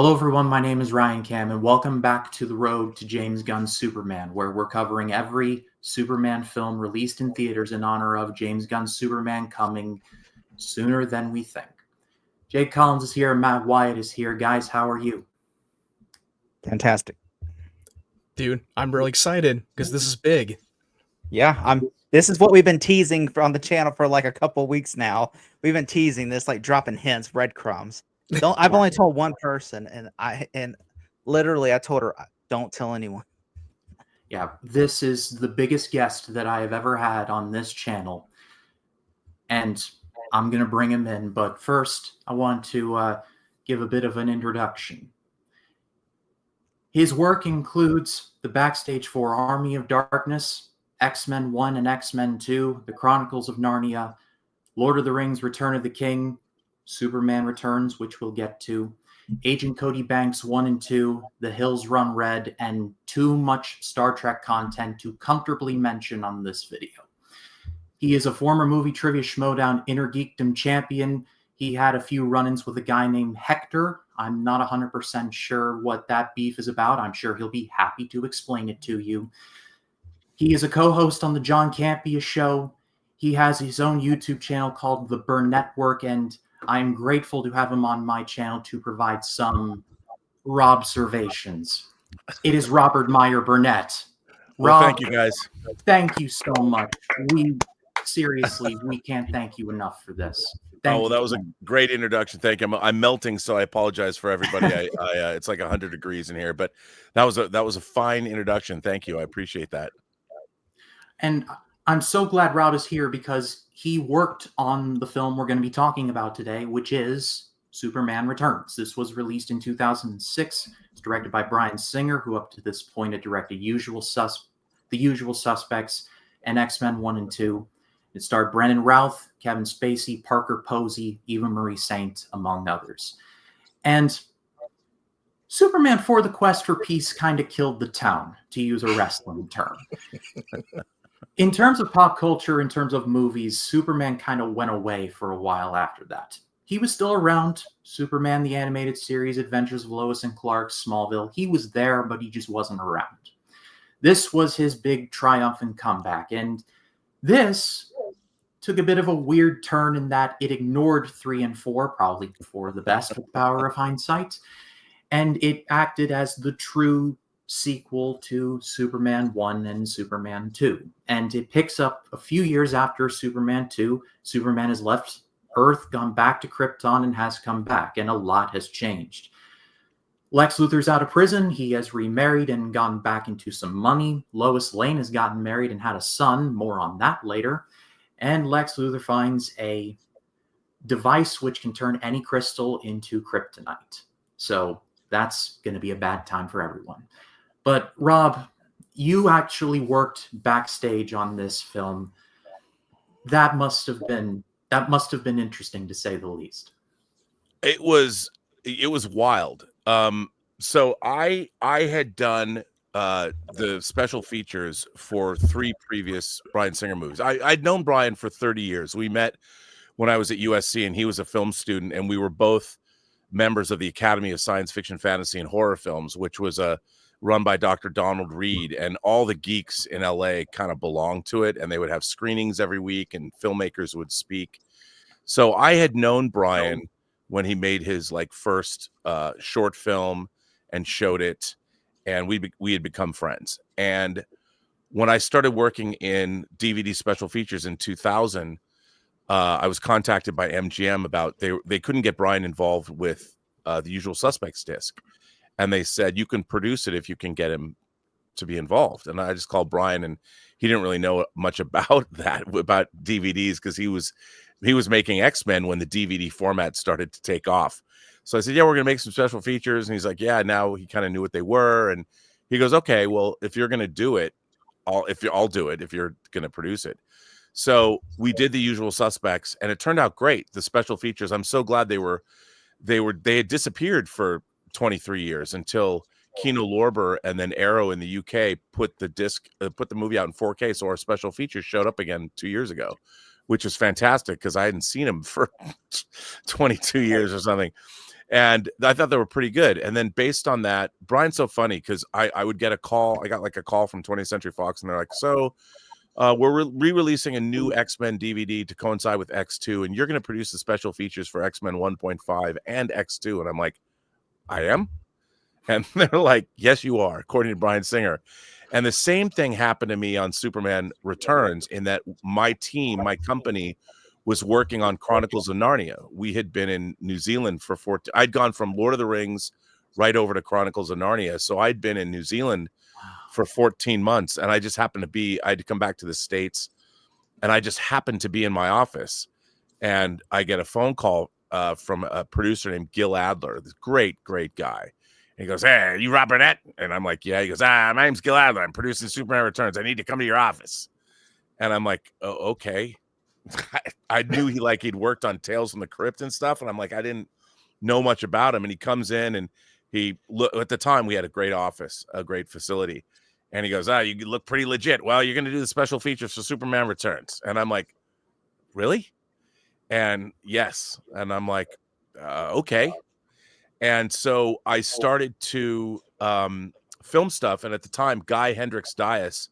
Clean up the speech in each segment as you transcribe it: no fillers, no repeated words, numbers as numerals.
Hello, everyone. My name is Ryan Cam, and welcome back to the road to James Gunn's Superman, where we're covering every Superman film released in theaters in honor of James Gunn's Superman coming sooner than we think. Jake Collins is here, Matt Wyatt is here. Guys, how are you? Fantastic. Dude, I'm really excited because this is big. Yeah, this is what we've been teasing on the channel for like a couple weeks now. We've been teasing this, like dropping hints, breadcrumbs. I've only told one person, and literally I told her, don't tell anyone. Yeah, this is the biggest guest that I have ever had on this channel, and I'm going to bring him in. But first, I want to give a bit of an introduction. His work includes the backstage for Army of Darkness, X-Men 1 and X-Men 2, The Chronicles of Narnia, Lord of the Rings, Return of the King, Superman Returns, which we'll get to, Agent Cody Banks 1 and 2, The Hills Run Red, and too much Star Trek content to comfortably mention on this video. He is a former Movie Trivia Schmodown Inner Geekdom champion. He had a few run-ins with a guy named Hector. I'm not 100% sure what that beef is about. I'm sure he'll be happy to explain it to you. He is a co-host on the John Campea Show. He has his own YouTube channel called The Burnett Work, and I'm grateful to have him on my channel to provide some Robservations. It is Robert Meyer Burnett. Well, thank you, guys. Thank you so much. Seriously, we can't thank you enough for this. That was a great introduction. Thank you. I'm melting, so I apologize for everybody. It's like 100 degrees in here, but that was a fine introduction. Thank you. I appreciate that. And I'm so glad Rob is here because he worked on the film we're going to be talking about today, which is Superman Returns. This was released in 2006. It's directed by Bryan Singer, who up to this point had directed The Usual Suspects and X-Men 1 and 2. It starred Brendan Routh, Kevin Spacey, Parker Posey, Eva Marie Saint, among others. And Superman 4: The Quest for Peace kind of killed the town, to use a wrestling term. In terms of pop culture, in terms of movies, Superman kind of went away for a while after that. He was still around. Superman, the animated series, Adventures of Lois and Clark, Smallville. He was there, but he just wasn't around. This was his big triumphant comeback, and this took a bit of a weird turn in that it ignored 3 and 4, probably for the best with the power of hindsight, and it acted as the true sequel to Superman 1 and Superman 2. And it picks up a few years after Superman 2. Superman has left Earth, gone back to Krypton, and has come back, and a lot has changed. Lex Luthor's out of prison. He has remarried and gone back into some money. Lois Lane has gotten married and had a son. More on that later. And Lex Luthor finds a device which can turn any crystal into kryptonite. So that's going to be a bad time for everyone. But Rob, you actually worked backstage on this film. That must have been interesting, to say the least. It was wild. So I had done the special features for 3 previous Bryan Singer movies. I'd known Bryan for 30 years. We met when I was at USC, and he was a film student, and we were both members of the Academy of Science Fiction, Fantasy, and Horror Films, which was run by Dr. Donald Reed, and all the geeks in LA kind of belonged to it, and they would have screenings every week, and filmmakers would speak. So I had known Bryan when he made his first short film and showed it, and we had become friends. And when I started working in DVD special features in 2000, I was contacted by MGM about they couldn't get Bryan involved with The Usual Suspects disc. And they said, you can produce it if you can get him to be involved. And I just called Bryan, and he didn't really know much about DVDs, because he was making X-Men when the DVD format started to take off. So I said, yeah, we're going to make some special features. And he's like, yeah, now he kind of knew what they were. And he goes, okay, well, if you're going to do it, I'll do it if you're going to produce it. So we did The Usual Suspects, and it turned out great. The special features, I'm so glad they had disappeared for 23 years until Kino Lorber and then Arrow in the UK put the movie out in 4K. So our special features showed up again 2 years ago, which was fantastic because I hadn't seen him for 22 years or something. And I thought they were pretty good. And then based on that, Brian's so funny because I would get a call. I got like a call from 20th Century Fox, and they're like, so we're re-releasing a new X-Men DVD to coincide with X2, and you're going to produce the special features for X-Men 1.5 and X2. And I'm like, I am? And they're like, yes, you are, according to Bryan Singer. And the same thing happened to me on Superman Returns, in that my team, my company, was working on Chronicles of Narnia. We had been in New Zealand for 14. I'd gone from Lord of the Rings right over to Chronicles of Narnia. So I'd been in New Zealand for 14 months. And I just happened to be, I had to come back to the States, and I just happened to be in my office. And I get a phone call from a producer named Gil Adler, this great, great guy. And he goes, hey, you Rob Burnett? And I'm like, yeah. He goes, my name's Gil Adler. I'm producing Superman Returns. I need to come to your office. And I'm like, oh, okay. I knew he'd worked on Tales from the Crypt and stuff. And I'm like, I didn't know much about him. And he comes in, and at the time we had a great office, a great facility. And he goes, you look pretty legit. Well, you're going to do the special features for Superman Returns. And I'm like, really? And yes. And I'm like, okay. And so I started to film stuff. And at the time, Guy Hendricks Dias,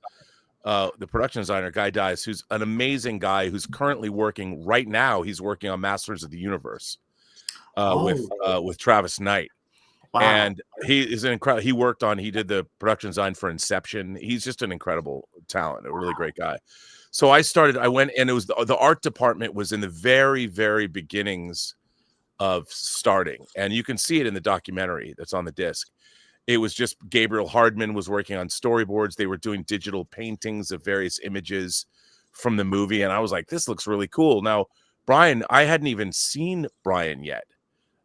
the production designer, Guy Dias, who's an amazing guy, who's currently working right now. He's working on Masters of the Universe with Travis Knight. Wow. And he is an incredible. He did the production design for Inception. He's just an incredible talent, a really great guy. So I went, and it was the art department was in the very, very beginnings of starting. And you can see it in the documentary that's on the disc. It was just Gabriel Hardman was working on storyboards. They were doing digital paintings of various images from the movie. And I was like, this looks really cool. Now, Brian, I hadn't even seen Brian yet.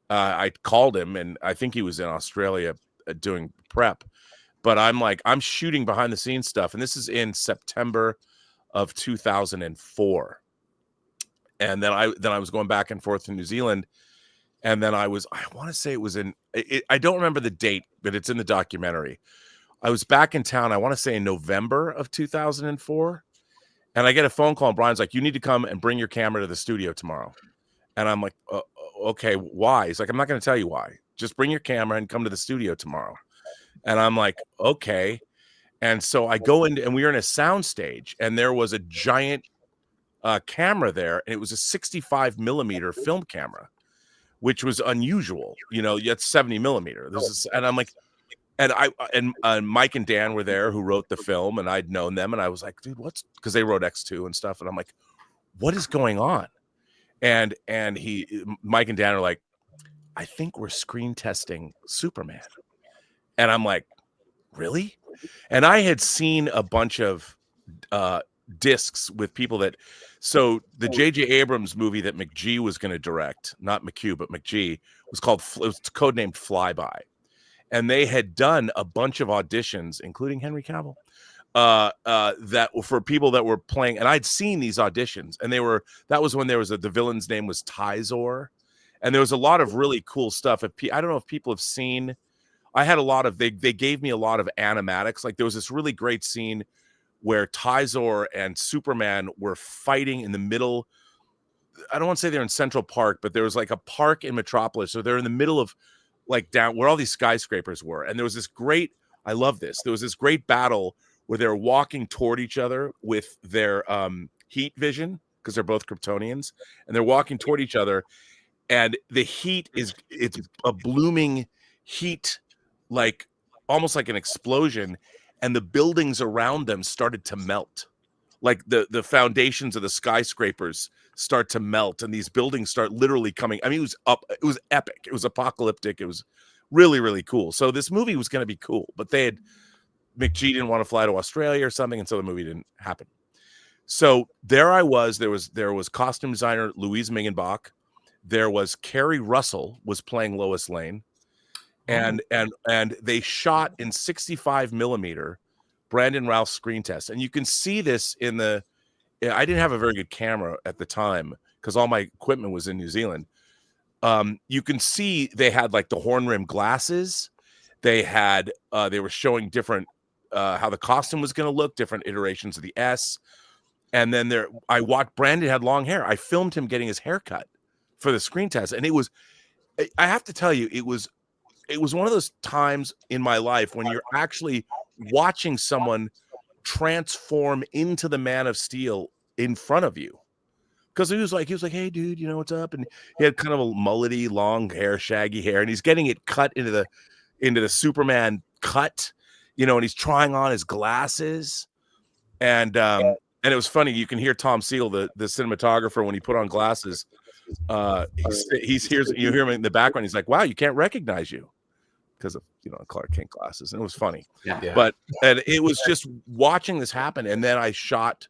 I called him, and I think he was in Australia doing prep. But I'm shooting behind the scenes stuff. And this is in September of 2004. And then I was going back and forth to New Zealand. And then I want to say it was I don't remember the date, but it's in the documentary. I was back in town, I want to say in November of 2004. And I get a phone call, and Brian's like, you need to come and bring your camera to the studio tomorrow. And I'm like, okay, why? He's like, I'm not going to tell you why. Just bring your camera and come to the studio tomorrow. And I'm like, okay. And so I go in, and we were in a sound stage, and there was a giant camera there, and it was a 65 millimeter film camera, which was unusual. Yet 70 millimeter. And I'm like, and Mike and Dan were there, who wrote the film, and I'd known them, and I was like, dude, because they wrote X2 and stuff, and I'm like, what is going on? And Mike and Dan are like, I think we're screen testing Superman. And I'm like, really? And I had seen a bunch of discs with people so the J.J. Abrams movie that McG was going to direct, not McHugh, but McG, was codenamed Flyby. And they had done a bunch of auditions, including Henry Cavill, that were for people that were playing. And I'd seen these auditions, and that was when there was the villain's name was Tyzor. And there was a lot of really cool stuff. I don't know if people have seen, I had a lot of, they gave me a lot of animatics. Like there was this really great scene where Tyzor and Superman were fighting in the middle. I don't want to say they're in Central Park, but there was like a park in Metropolis. So they're in the middle of like down where all these skyscrapers were. And there was this great, I love this. There was this great battle where they're walking toward each other with their heat vision, because they're both Kryptonians, and they're walking toward each other. And the heat it's a blooming heat, like almost like an explosion. And the buildings around them started to melt. Like the foundations of the skyscrapers start to melt, and these buildings start literally coming. I mean, it was epic. It was apocalyptic. It was really, really cool. So this movie was going to be cool, but McG didn't want to fly to Australia or something, and so the movie didn't happen. So there I was. There was costume designer Louise Mingenbach. There was Carrie Russell was playing Lois Lane. And they shot in 65 millimeter Brandon Routh's screen test. And you can see this I didn't have a very good camera at the time because all my equipment was in New Zealand. You can see they had like the horn rim glasses. They were showing different, how the costume was going to look, different iterations of the S. And then I watched, Brandon had long hair. I filmed him getting his hair cut for the screen test. And it was I have to tell you, it was one of those times in my life when you're actually watching someone transform into the Man of Steel in front of you. Because he was like, hey, dude, you know what's up? And he had kind of a mullety, long hair, shaggy hair, and he's getting it cut into the Superman cut, and he's trying on his glasses. And it was funny. You can hear Tom Seal, the cinematographer, when he put on glasses. You hear him in the background. He's like, "Wow, you can't recognize you," because of Clark Kent glasses, and it was funny. Yeah. But it was just watching this happen, and then I shot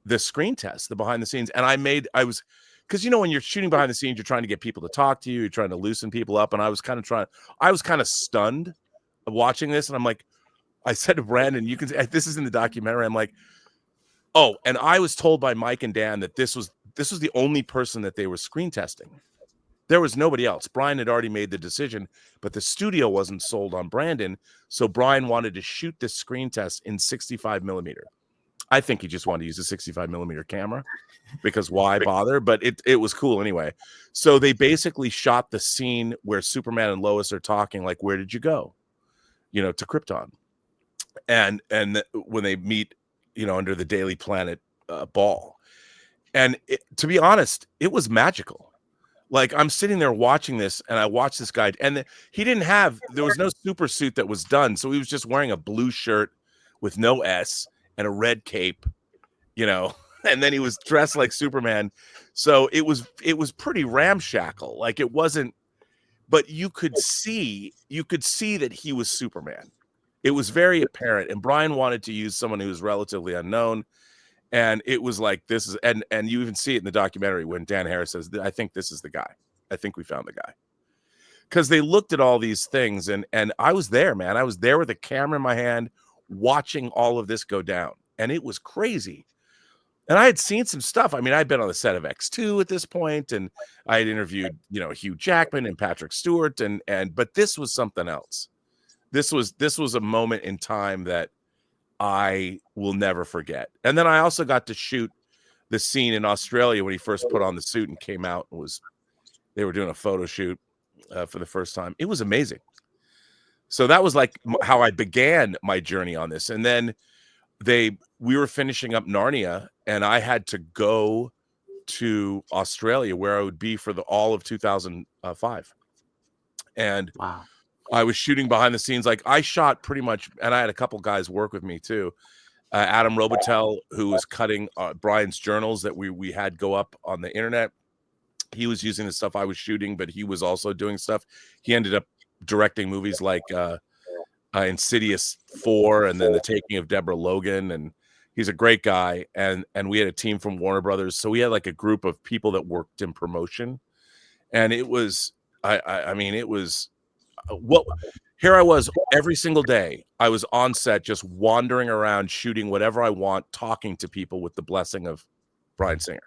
the screen test, the behind the scenes, and because when you're shooting behind the scenes, you're trying to get people to talk to you, you're trying to loosen people up, and I was kind of stunned watching this, and I'm like, I said to Brandon, this is in the documentary, I'm like, oh, and I was told by Mike and Dan that this was the only person that they were screen testing. There was nobody else. Brian had already made the decision, but the studio wasn't sold on Brandon. So Brian wanted to shoot this screen test in 65 millimeter. I think he just wanted to use a 65 millimeter camera because why bother? But it was cool anyway. So they basically shot the scene where Superman and Lois are talking, like, where did you go? To Krypton. And when they meet, under the Daily Planet ball. And to be honest, it was magical. Like, I'm sitting there watching this, and I watched this guy, and there was no super suit that was done. So he was just wearing a blue shirt with no S and a red cape, and then he was dressed like Superman. So it was pretty ramshackle. Like, it wasn't, but you could see that he was Superman. It was very apparent. And Brian wanted to use someone who was relatively unknown. And it was like, this is, and you even see it in the documentary when Dan Harris says, I think this is the guy. I think we found the guy. Because they looked at all these things, and I was there, man. I was there with a camera in my hand watching all of this go down. And it was crazy. And I had seen some stuff. I mean, I'd been on the set of X2 at this point, and I had interviewed, Hugh Jackman and Patrick Stewart, but this was something else. This was a moment in time that I will never forget. And then I also got to shoot the scene in Australia when he first put on the suit and came out, and they were doing a photo shoot for the first time. It was amazing. So that was like how I began my journey on this. And then we were finishing up Narnia, and I had to go to Australia where I would be for all of 2005. And wow. I was shooting behind the scenes. Like, I shot pretty much, and I had a couple guys work with me too. Adam Robitel, who was cutting Brian's journals that we had go up on the internet. He was using the stuff I was shooting, but he was also doing stuff. He ended up directing movies like Insidious 4 and then The Taking of Deborah Logan. And he's a great guy. And we had a team from Warner Brothers. So we had like a group of people that worked in promotion. And it was, I mean, it was, here I was every single day. I was on set, just wandering around, shooting whatever I want, talking to people with the blessing of Bryan Singer.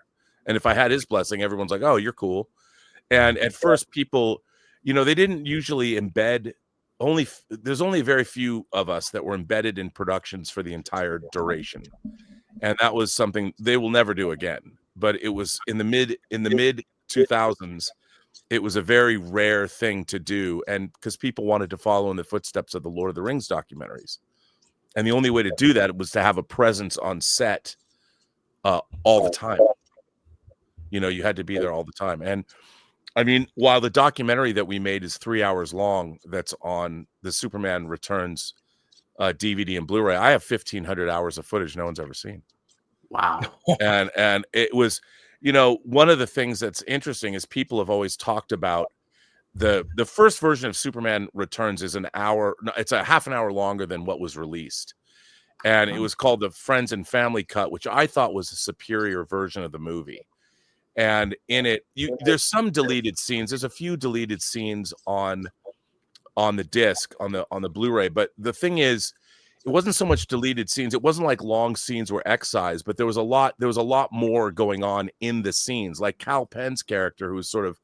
And if I had his blessing, everyone's like, "Oh, you're cool." And at first, people, they didn't usually embed. There's only very few of us that were embedded in productions for the entire duration, and that was something they will never do again. But it was in the mid 2000s. It was a very rare thing to do, and because people wanted to follow in the footsteps of the Lord of the Rings documentaries. And the only way to do that was to have a presence on set all the time. You had to be there all the time. And I mean, while the documentary that we made is 3 hours long, that's on the Superman Returns DVD and Blu-ray, I have 1,500 hours of footage no one's ever seen. Wow. And it was, one of the things that's interesting is people have always talked about the first version of Superman Returns is an hour. No, it's a half an hour longer than what was released. And it was called the Friends and Family Cut, which I thought was a superior version of the movie. And in it, there's some deleted scenes. There's a few deleted scenes on the disc, on the Blu-ray. But the thing is, it wasn't so much deleted scenes. It wasn't like long scenes were excised, but there was a lot more going on in the scenes. Like Cal Penn's character, who was sort of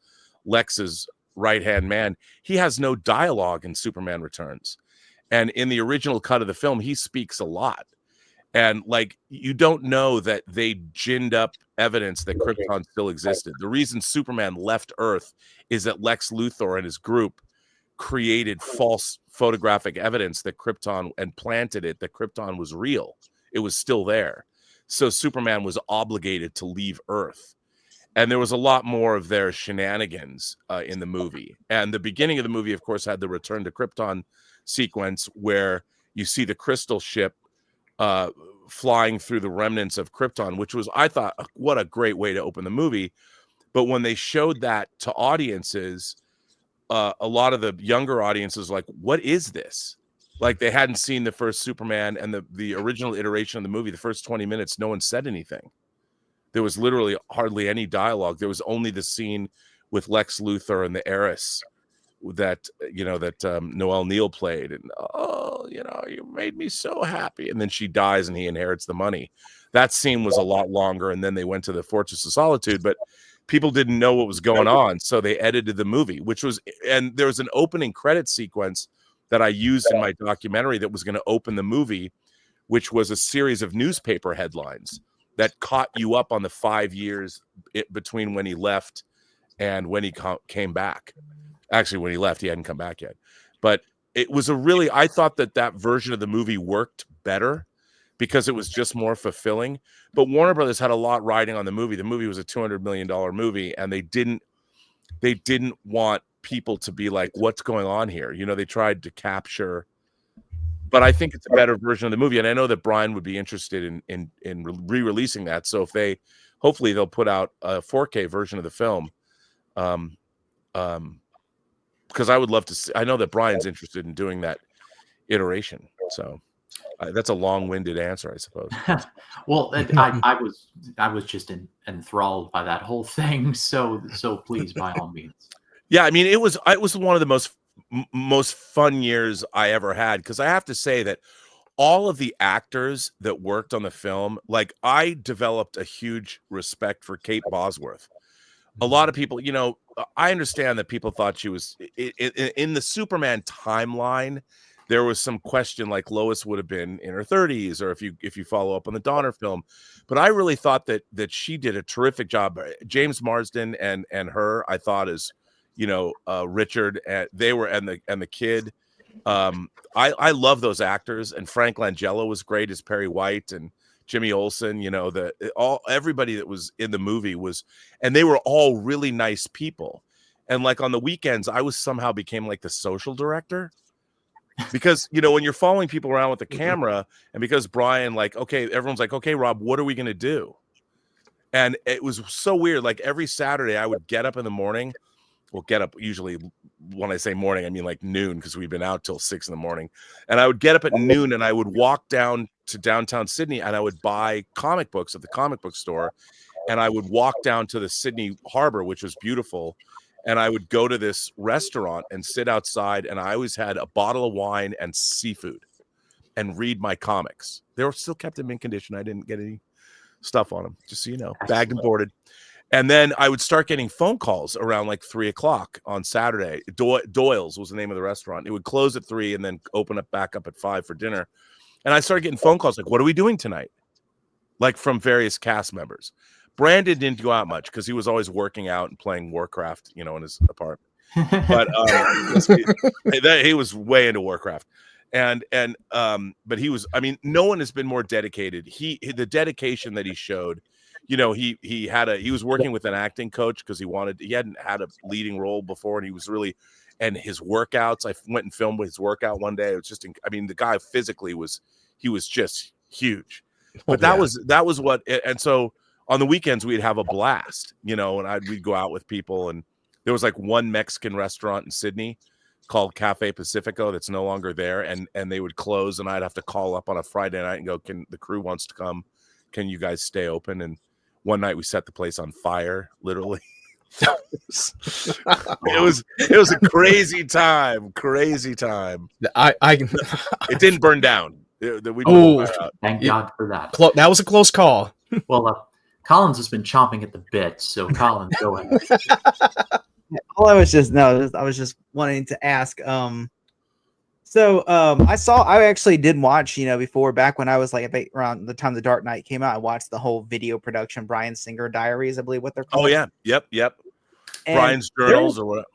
Lex's right-hand man, he has no dialogue in Superman Returns. And in the original cut of the film, he speaks a lot. And like, you don't know that they ginned up evidence that Krypton still existed. The reason Superman left Earth is that Lex Luthor and his group created false photographic evidence that Krypton, and planted it that Krypton was real. It was still there. So Superman was obligated to leave Earth. And there was a lot more of their shenanigans in the movie. And the beginning of the movie, of course, had the return to Krypton sequence where you see the crystal ship flying through the remnants of Krypton, which was, I thought, what a great way to open the movie. But when they showed that to audiences, a lot of the younger audiences like, what is this? Like, they hadn't seen the first Superman and the original iteration of the movie. The first 20 minutes, no one said anything. There was literally hardly any dialogue. There was only the scene with Lex Luthor and the heiress that Noelle Neal played, and you made me so happy, and then she dies and he inherits the money. That scene was a lot longer, and then they went to the Fortress of Solitude, but people didn't know what was going on, so they edited the movie, and there was an opening credit sequence that I used in my documentary that was going to open the movie, which was a series of newspaper headlines that caught you up on the 5 years between when he left and when he came back. Actually, when he left, he hadn't come back yet. But it was I thought that version of the movie worked better because it was just more fulfilling. But Warner Brothers had a lot riding on the movie. The movie was a $200 million movie, and they didn't want people to be like, what's going on here? They tried to capture, but I think it's a better version of the movie. And I know that Brian would be interested in re-releasing that. So hopefully they'll put out a 4K version of the film. Because I would love to see, I know that Brian's interested in doing that iteration. So that's a long-winded answer, I suppose. Well, I was just enthralled by that whole thing. So please, by all means. Yeah, I mean, it was one of the most fun years I ever had, because I have to say that all of the actors that worked on the film, like, I developed a huge respect for Kate Bosworth. A lot of people, I understand that people thought she was in the Superman timeline. There was some question, like Lois would have been in her 30s, or if you follow up on the Donner film. But I really thought that she did a terrific job. James Marsden and her, I thought, as Richard, and they were, and the kid. I love those actors, and Frank Langella was great as Perry White, and Jimmy Olsen, everybody that was in the movie and they were all really nice people. And like on the weekends, I somehow became like the social director, because, when you're following people around with the camera, and because Brian, like, okay, everyone's like, okay, Rob, what are we going to do? And it was so weird. Like, every Saturday I would get up in the morning. Well, get up, usually when I say morning, I mean like noon, because we've been out till 6 a.m. And I would get up at noon, and I would walk down to downtown Sydney, and I would buy comic books at the comic book store. And I would walk down to the Sydney Harbor, which was beautiful. And I would go to this restaurant and sit outside. And I always had a bottle of wine and seafood and read my comics. They were still kept in mint condition. I didn't get any stuff on them, just so you know, bagged and boarded. And then I would start getting phone calls around like 3 o'clock on Saturday. Doyle's was the name of the restaurant. It would close at 3 and then open up back up at 5 for dinner. And I started getting phone calls like, what are we doing tonight? Like, from various cast members. Brandon didn't go out much because he was always working out and playing Warcraft, in his apartment. But he was way into Warcraft. But he was, I mean, no one has been more dedicated. The dedication that he showed, he was working with an acting coach because he hadn't had a leading role before, and he was really, and his workouts, I went and filmed his workout one day. It was just, I mean, the guy physically was just huge. But that was what, and so on the weekends we'd have a blast, and we'd go out with people, and there was like one Mexican restaurant in Sydney called Cafe Pacifico that's no longer there, and they would close, and I'd have to call up on a Friday night and go, the crew wants to come, can you guys stay open? And one night we set the place on fire, literally. It was a crazy time. It didn't burn down. Thank God for that. That was a close call. Well, Collins has been chomping at the bit, so Collins, go ahead. Well, I was just wanting to ask. So I actually did watch, before, back when I was like around the time The Dark Knight came out, I watched the whole video production Bryan Singer Diaries, I believe what they're called. Oh yeah, yep. And Brian's journals or what?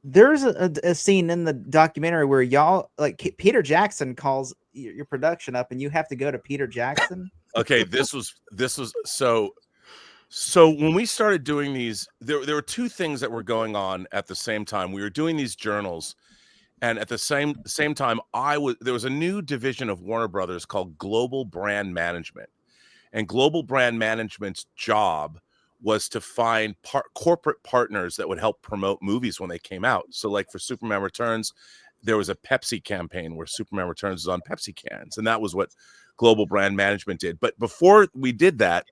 there's a scene in the documentary where y'all, like, Peter Jackson calls your production up and you have to go to Peter Jackson. Okay, this was so when we started doing these, there were two things that were going on at the same time. We were doing these journals, and at the same time, there was a new division of Warner Brothers called Global Brand Management. And Global Brand Management's job was to find corporate partners that would help promote movies when they came out. So like for Superman Returns, there was a Pepsi campaign where Superman Returns was on Pepsi cans, and that was what Global Brand Management did. But before we did that,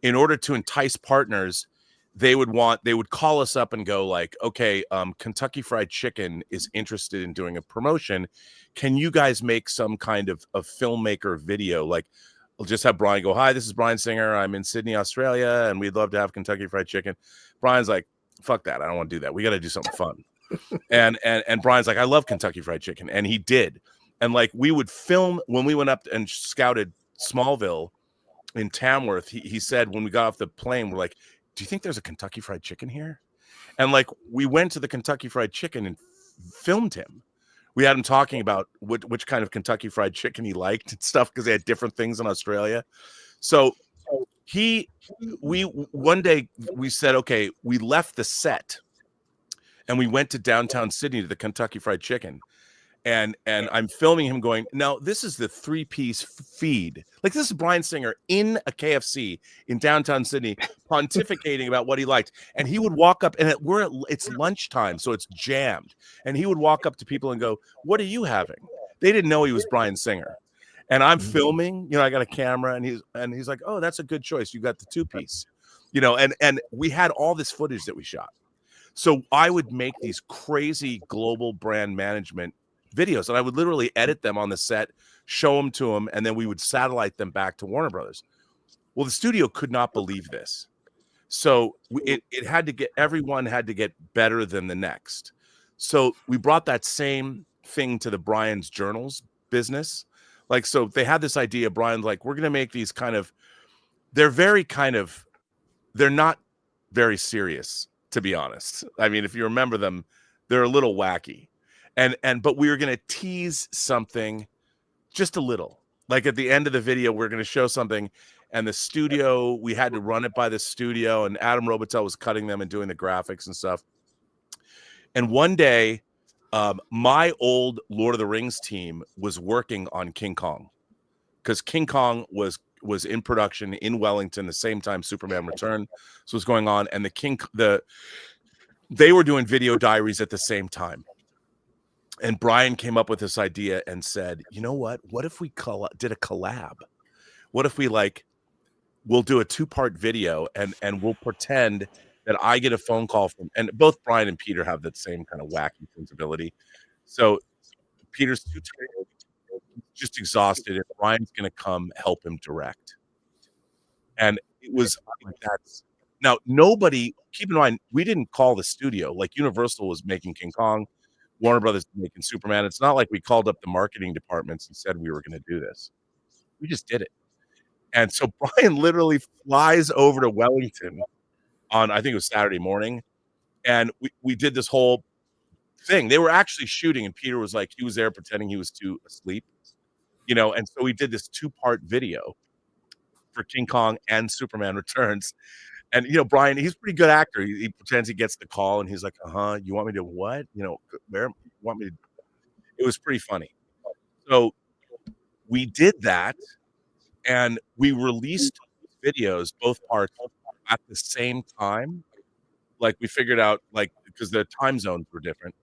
in order to entice partners, they would call us up and go like, okay, Kentucky Fried Chicken is interested in doing a promotion. Can you guys make some kind of a filmmaker video? Like, we'll just have Brian go, hi, this is Bryan Singer. I'm in Sydney, Australia, and we'd love to have Kentucky Fried Chicken. Brian's like, fuck that. I don't want to do that. We got to do something fun. and Brian's like, I love Kentucky Fried Chicken. And he did. And like, we would film when we went up and scouted Smallville in Tamworth. He said, when we got off the plane, we're like, do you think there's a Kentucky Fried Chicken here? And like, we went to the Kentucky Fried Chicken and filmed him. We had him talking about which kind of Kentucky Fried Chicken he liked and stuff, because they had different things in Australia. So one day we said, okay, we left the set and we went to downtown Sydney to the Kentucky Fried Chicken. And I'm filming him going, now this is the 3-piece feed. Like, this is Bryan Singer in a KFC in downtown Sydney pontificating about what he liked. And he would walk up, and it's lunchtime, so it's jammed. And he would walk up to people and go, what are you having? They didn't know he was Bryan Singer. And I'm filming, I got a camera, and he's like, oh, that's a good choice. You got the 2-piece, and we had all this footage that we shot. So I would make these crazy global brand management videos, and I would literally edit them on the set, show them to them, and then we would satellite them back to Warner Brothers. Well, the studio could not believe this. So everyone had to get better than the next. So we brought that same thing to the Brian's Journals business. Like, so they had this idea, Brian's like, we're going to make these they're not very serious, to be honest. I mean, if you remember them, they're a little wacky. But we were going to tease something just a little. Like, at the end of the video, we're going to show something, and the studio, we had to run it by the studio, and Adam Robitel was cutting them and doing the graphics and stuff. And one day, my old Lord of the Rings team was working on King Kong, because King Kong was in production in Wellington the same time Superman Returns was going on, and they were doing video diaries at the same time. And Brian came up with this idea and said, you know what? What if we did a collab? What if we'll do a 2-part video, and we'll pretend that I get a phone call from, and both Brian and Peter have that same kind of wacky sensibility. So Peter's too tired, just exhausted, and Brian's going to come help him direct. And it was now, nobody, keep in mind, we didn't call the studio. Like, Universal was making King Kong, Warner Brothers making Superman. It's not like we called up the marketing departments and said we were going to do this. We just did it. And so Brian literally flies over to Wellington on, I think it was Saturday morning, and we did this whole thing. They were actually shooting, and Peter was like, he was there pretending he was too asleep, and so we did this 2-part video for King Kong and Superman Returns. And, Brian, he's a pretty good actor. He pretends he gets the call, and he's like, you want me to what? Where you want me to? It was pretty funny. So we did that, and we released videos, both parts, at the same time. Like, we figured out, because the time zones were different,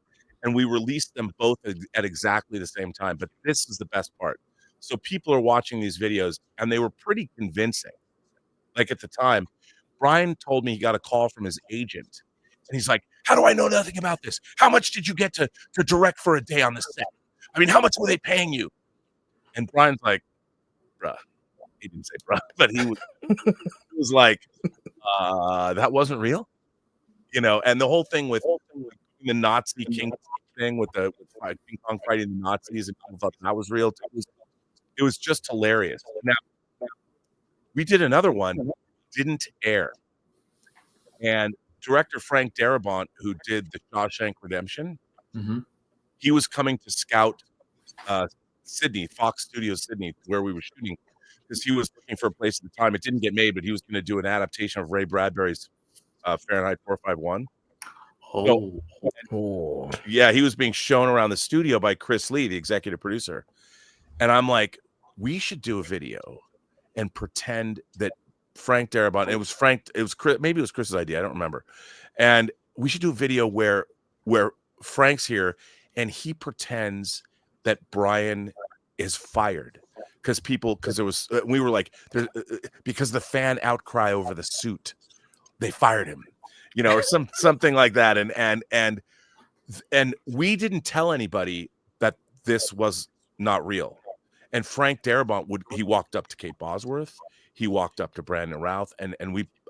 and we released them both at exactly the same time. But this is the best part. So people are watching these videos, and they were pretty convincing. Like, at the time, Brian told me he got a call from his agent, and he's like, how do I know nothing about this? How much did you get to direct for a day on the set? I mean, how much were they paying you? And Brian's like, bruh. He didn't say bruh, but he was like, that wasn't real. And the whole thing with the Nazi King thing with King Kong fighting the Nazis, and people thought that was real. It was just hilarious. Now we did another one, didn't air, and director Frank Darabont, who did The Shawshank Redemption, Mm-hmm. he was coming to scout Sydney, Fox Studios Sydney, where we were shooting, because he was looking for a place at the time. It didn't get made, but he was going to do an adaptation of Ray Bradbury's Fahrenheit 451. Oh, Oh. Yeah, he was being shown around the studio by Chris Lee, the executive producer. And I'm like, we should do a video and pretend that Frank Darabont, it was Chris, maybe it was Chris's idea, I don't remember. And we should do a video where Frank's here and he pretends that Brian is fired because there was we were like because the fan outcry over the suit, they fired him, or something like that. And we didn't tell anybody that this was not real. And Frank Darabont he walked up to Kate Bosworth, he walked up to Brandon Routh, and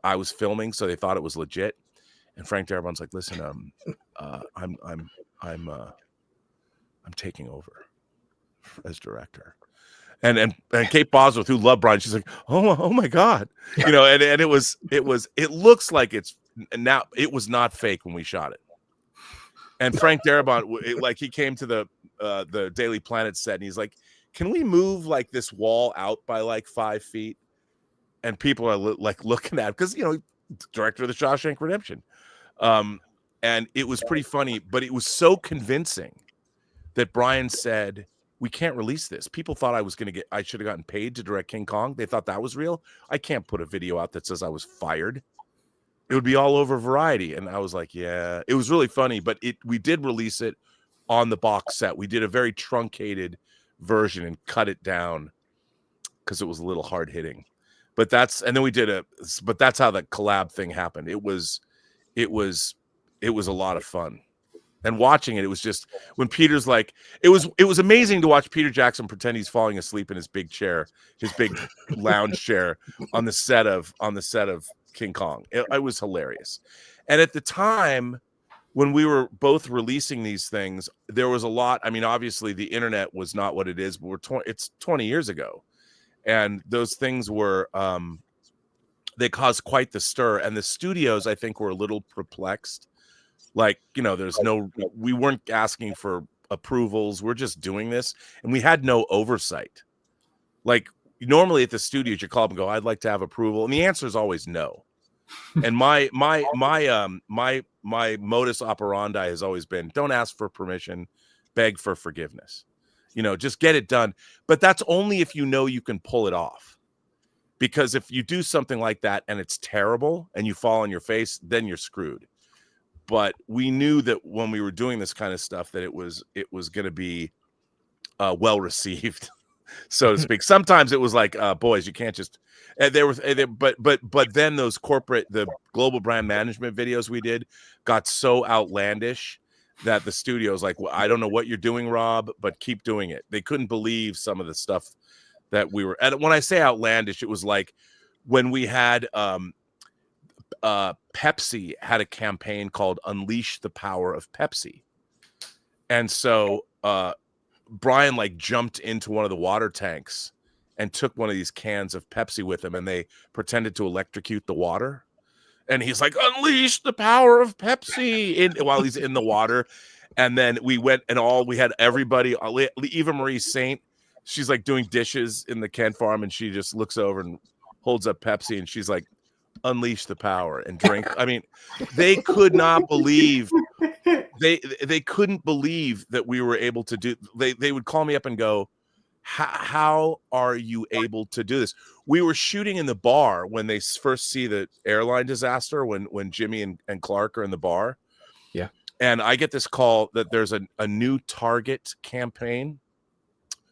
I was filming, so they thought it was legit. And Frank Darabont's like, listen, I'm taking over as director. And Kate Bosworth, who loved Brian, she's like, oh my God, and it looks like it's now, it was not fake when we shot it. And Frank Darabont, like, he came to the Daily Planet set and he's like, can we move like this wall out by like 5 feet? And people are like looking at, because director of The Shawshank Redemption. And it was pretty funny, but it was so convincing that Brian said, we can't release this. People thought I should have gotten paid to direct King Kong. They thought that was real. I can't put a video out that says I was fired. It would be all over Variety. And I was like, yeah, it was really funny, but we did release it on the box set. We did a very truncated version and cut it down because it was a little hard hitting. But that's how the collab thing happened. It was a lot of fun. And watching it was just, when Peter's like, it was amazing to watch Peter Jackson pretend he's falling asleep in his big chair, his big lounge chair on the set of King Kong. It was hilarious. And at the time when we were both releasing these things, there was a lot. I mean, obviously the internet was not what it is, but it's 20 years ago. And those things were, they caused quite the stir. And the studios, I think, were a little perplexed. Like, we weren't asking for approvals. We're just doing this. And we had no oversight. Like, normally at the studios, you call up and go, I'd like to have approval. And the answer is always no. And my modus operandi has always been, don't ask for permission, beg for forgiveness. Just get it done. But that's only if you can pull it off. Because if you do something like that and it's terrible and you fall on your face, then you're screwed. But we knew that when we were doing this kind of stuff, that it was going to be well received, so to speak. Sometimes it was like, boys, you can't just. But then the global brand management videos we did got so outlandish that the studio's like, well, I don't know what you're doing, Rob, but keep doing it. They couldn't believe some of the stuff that we were. And when I say outlandish, it was like when we had Pepsi had a campaign called Unleash the Power of Pepsi. And so Brian jumped into one of the water tanks and took one of these cans of Pepsi with him, and they pretended to electrocute the water. And he's like, unleash the power of Pepsi while he's in the water. And then we went and we had everybody, Eva Marie Saint, she's like doing dishes in the Ken farm, and she just looks over and holds up Pepsi, and she's like, unleash the power and drink. I mean, they could not believe they couldn't believe that we were able to do. They would call me up and go, how are you able to do this? We were shooting in the bar when they first see the airline disaster, when Jimmy and Clark are in the bar. Yeah. And I get this call that there's a new Target campaign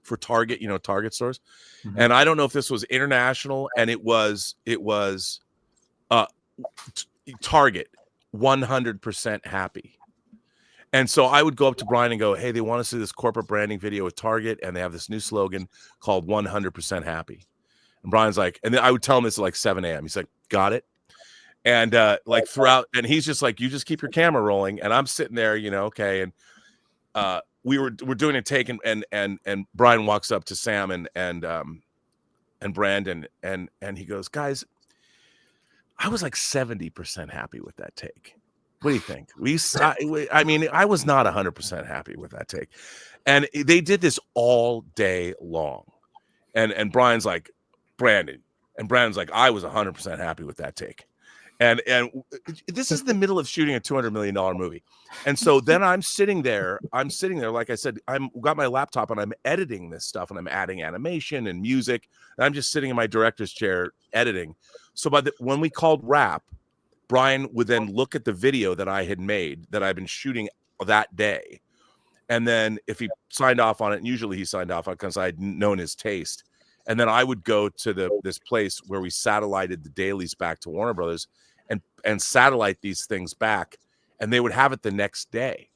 for Target, Target stores. Mm-hmm. And I don't know if this was international, and it was Target 100% happy. And so I would go up to Brian and go, hey, they want us to do this corporate branding video with Target, and they have this new slogan called 100% happy. And Brian's like, and then I would tell him this at 7 a.m. He's like, got it. And throughout, and he's just like, you just keep your camera rolling. And I'm sitting there, okay. And we're doing a take, and Brian walks up to Sam and Brandon, and he goes, guys, I was like 70% happy with that take. What do you think? I mean, I was not 100% happy with that take. And they did this all day long. And Brian's like, Brandon. And Brandon's like, I was 100% happy with that take. And this is the middle of shooting a $200 million movie. And so then I'm sitting there, like I said, I'm got my laptop and I'm editing this stuff, and I'm adding animation and music. And I'm just sitting in my director's chair editing. So when we called wrap, Brian would then look at the video that I had made that I've been shooting that day. And then if he signed off on it, and usually he signed off on it because I'd known his taste. And then I would go to this place where we satellited the dailies back to Warner Brothers and satellite these things back, and they would have it the next day.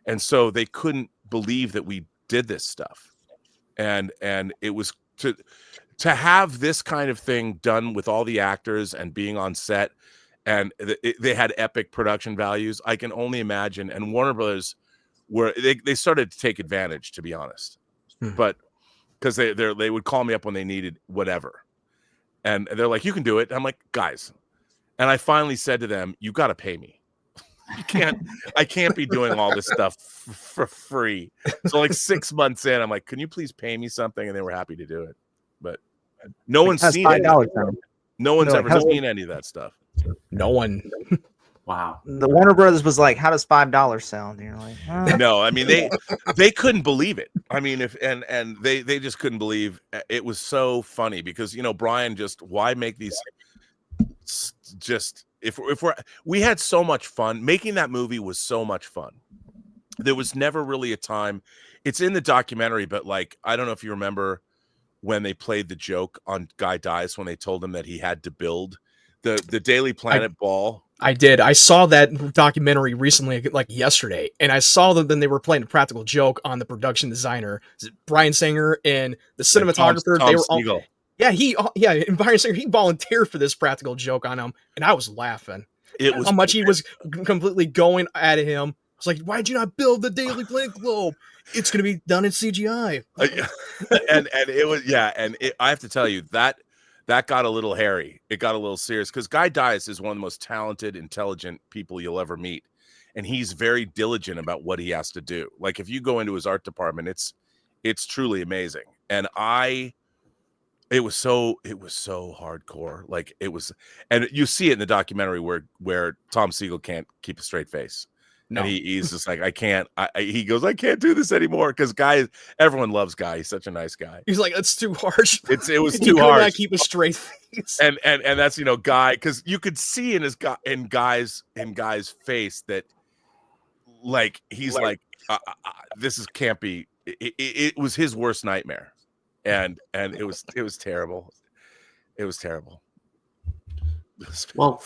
And so they couldn't believe that we did this stuff. And it was to have this kind of thing done with all the actors and being on set, and they had epic production values. I can only imagine. And Warner Brothers they started to take advantage, to be honest. But because they would call me up when they needed whatever, and they're like, you can do it. I'm like, guys. And I finally said to them, you got to pay me. I can't be doing all this stuff for free. So like 6 months in, I'm like, can you please pay me something? And they were happy to do it. But no one's seen it. No one's ever seen any of that stuff. No one. Wow. The Warner Brothers was like, how does $5 sound? And you're like, no, I mean, they couldn't believe it. I mean, and they just couldn't believe it. Was so funny because, Brian why make these we had so much fun making that movie. Was so much fun. There was never really a time, it's in the documentary, but like, I don't know if you remember when they played the joke on Guy Dice, when they told him that he had to build the Daily Planet ball. I did. I saw that documentary recently, like yesterday, and I saw them. Then they were playing a practical joke on the production designer, Brian Singer, and the cinematographer. Tom they were Siegel. all, and Brian Singer, he volunteered for this practical joke on him, and I was laughing. It was how much he was completely going at him. I was like, why'd you not build the Daily Planet globe? It's going to be done in CGI. and it was, I have to tell you that got a little hairy. It got a little serious because Guy Dice is one of the most talented, intelligent people you'll ever meet. And he's very diligent about what he has to do. Like if you go into his art department, it's truly amazing. And it was so hardcore. Like it was, and you see it in the documentary where Tom Siegel can't keep a straight face. No, and he's just like, I can't. He goes, I can't do this anymore because everyone loves Guy. He's such a nice guy. He's like, it's too harsh. It was too harsh. Not keep a straight face. And that's Guy, because you could see in Guy's face that like he's like this can't be. It was his worst nightmare, and it was terrible. It was terrible. Well,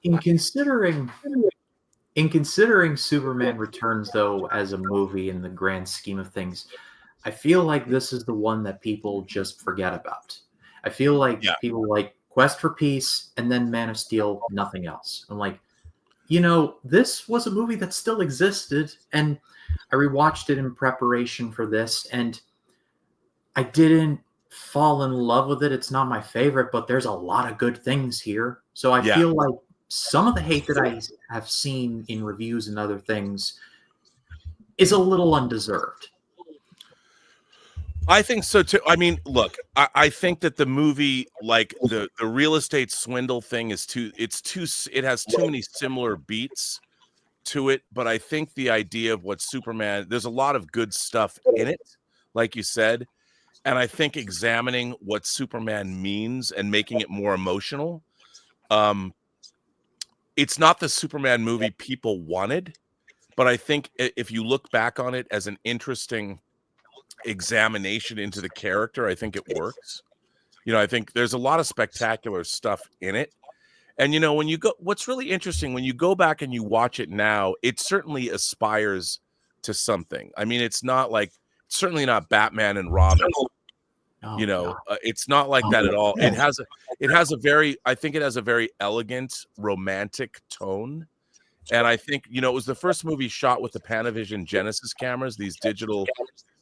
in considering Superman Returns, though, as a movie in the grand scheme of things, I feel like this is the one that people just forget about. I feel like people like Quest for Peace and then Man of Steel, nothing else. I'm like, this was a movie that still existed, and I rewatched it in preparation for this, and I didn't fall in love with it. It's not my favorite, but there's a lot of good things here. So I feel like some of the hate that I have seen in reviews and other things is a little undeserved. I think so too. I mean, look, I think that the movie, like the real estate swindle thing, it has too many similar beats to it. But I think the idea of what Superman, there's a lot of good stuff in it, like you said. And I think examining what Superman means and making it more emotional, it's not the Superman movie people wanted, but I think if you look back on it as an interesting examination into the character, I think it works. I think there's a lot of spectacular stuff in it. And, when you go, what's really interesting, when you go back and you watch it now, it certainly aspires to something. I mean, it's certainly not Batman and Robin. It's not like that at all. It has a very elegant, romantic tone, And I think, it was the first movie shot with the Panavision Genesis cameras, these digital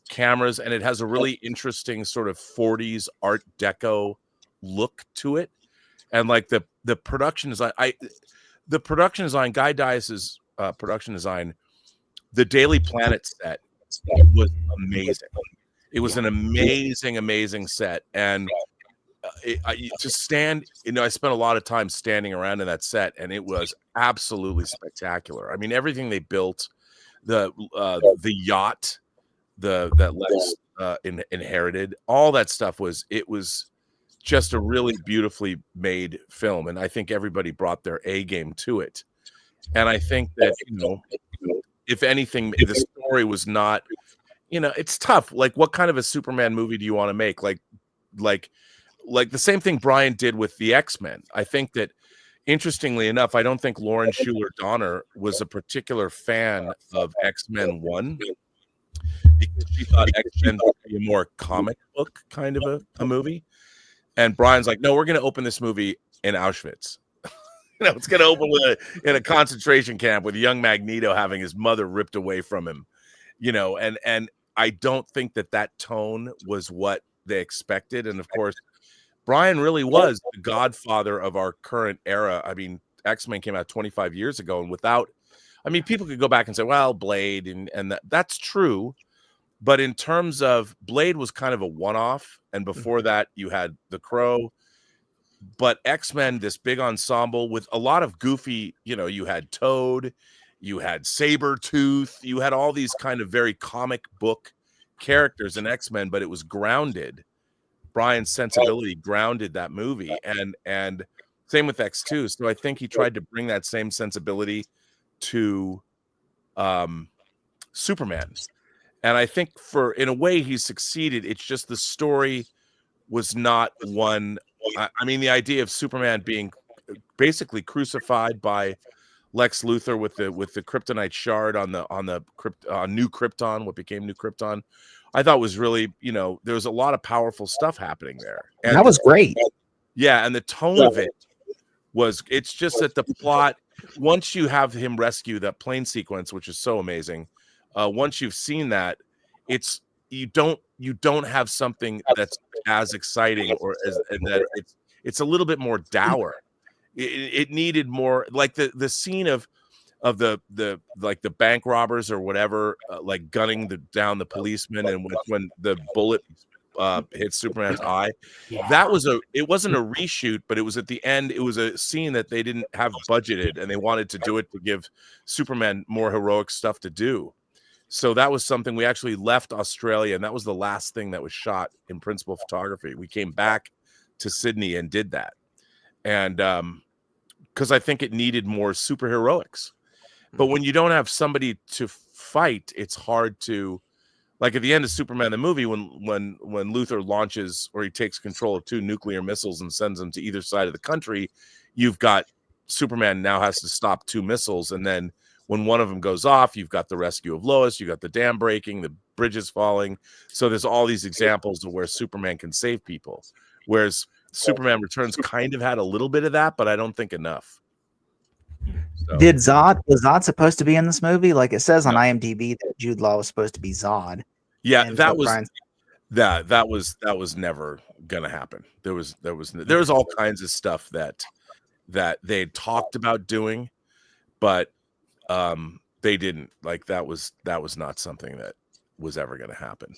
cameras, and it has a really interesting sort of 40s Art Deco look to it. And like the production design, the production design, Guy Dias's production design, the Daily Planet set was amazing. It was an amazing set. And to stand, I spent a lot of time standing around in that set, and it was absolutely spectacular. I mean, everything they built, the yacht, that Lex inherited, all that stuff was just a really beautifully made film, and I think everybody brought their A game to it. And I think that if anything, the story was not, it's tough. Like, what kind of a Superman movie do you want to make? Like the same thing Brian did with the X-Men. I think that, interestingly enough, I don't think Lauren Schuler Donner was a particular fan of X-Men 1 because she thought X-Men would be a more comic book kind of a movie. And Brian's like, no, we're going to open this movie in Auschwitz. It's going to open in a concentration camp with young Magneto having his mother ripped away from him, and I don't think that tone was what they expected. And of course, Brian really was the godfather of our current era. I mean, X-Men came out 25 years ago, and people could go back and say, well, Blade, and that's true. But in terms of Blade was kind of a one-off, and before that you had The Crow. But X-Men, this big ensemble with a lot of goofy, you had Toad, you had Sabretooth, you had all these kind of very comic book characters in X-Men, but it was grounded. Brian's sensibility grounded that movie, and same with X2. So I think he tried to bring that same sensibility to Superman. And I think in a way he succeeded. It's just the story was not one. I mean, the idea of Superman being basically crucified by Lex Luthor with the kryptonite shard on New Krypton, what became New Krypton, I thought was really, there was a lot of powerful stuff happening there. And that was great. Yeah, and the tone of it it's just that the plot, once you have him rescue that plane sequence, which is so amazing, once you've seen that, you don't have something that's as exciting and that it's a little bit more dour. It needed more, like the scene of the like the bank robbers or whatever, like gunning down the policeman, and when the bullet hits Superman's eye. It wasn't a reshoot, but it was at the end. It was a scene that they didn't have budgeted, and they wanted to do it to give Superman more heroic stuff to do. So that was something. We actually left Australia, and that was the last thing that was shot in principal photography. We came back to Sydney and did that. And because I think it needed more superheroics. But when you don't have somebody to fight, it's hard to, like at the end of Superman the movie, when Luthor launches, or he takes control of 2 nuclear missiles and sends them to either side of the country, you've got Superman now has to stop 2 missiles, and then when one of them goes off, you've got the rescue of Lois, you got the dam breaking, the bridges falling. So there's all these examples of where Superman can save people. Whereas Superman Returns kind of had a little bit of that, but I don't think enough. So. Was Zod supposed to be in this movie? Like it says on IMDb that Jude Law was supposed to be Zod. Yeah, that was never gonna happen. There was all kinds of stuff that they talked about doing, but they didn't. Like that was not something that was ever going to happen.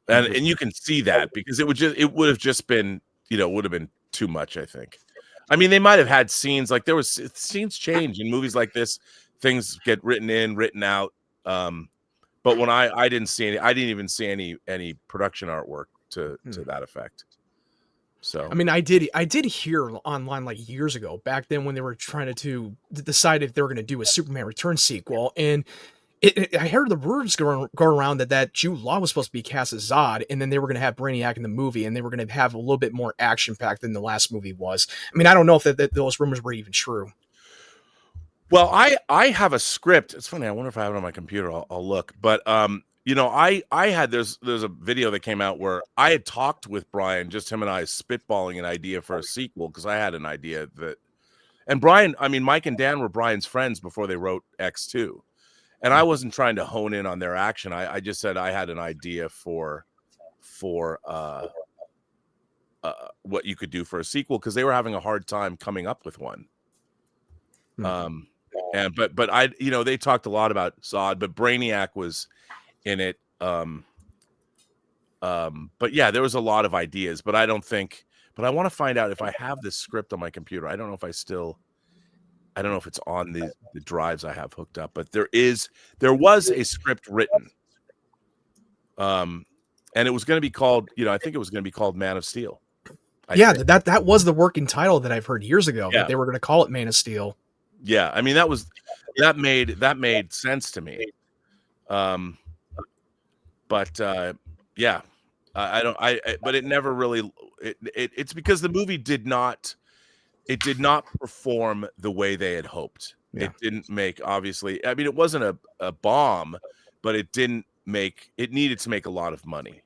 And you can see that because it would have just been, would have been too much, I think. I mean, they might have had scenes, like there was scenes change in movies like this, things get written in, written out. But when I didn't even see any production artwork to that effect. So I mean, I did hear online like years ago, back then when they were trying to decide if they were going to do a Superman Returns sequel, and I heard the words going around that Jude Law was supposed to be cast as Zod, and then they were going to have Brainiac in the movie, and they were going to have a little bit more action packed than the last movie was. I mean, I don't know if those rumors were even true. Well, I have a script. It's funny. I wonder if I have it on my computer. I'll look. But I had there's a video that came out where I had talked with Brian, just him and I spitballing an idea for a sequel, because I had an idea that, And Brian, I mean, Mike and Dan were Brian's friends before they wrote X2. And I wasn't trying to hone in on their action. I just said I had an idea for what you could do for a sequel, because they were having a hard time coming up with one. And but I, you know, they talked a lot about Zod, but Brainiac was in it. But yeah, there was a lot of ideas, but I don't think. But I want to find out if I have this script on my computer. I don't know if I don't know if it's on the drives I have hooked up, but there was a script written. And it was going to be called, you know, I think it was going to be called Man of Steel. That was the working title that I've heard years ago, Yeah. that they were going to call it Man of Steel. Yeah, I mean that made sense to me. But yeah, but it never really it's because the movie did not perform the way they had hoped. Yeah. It didn't make, obviously, I mean, it wasn't a bomb, but it needed to make a lot of money.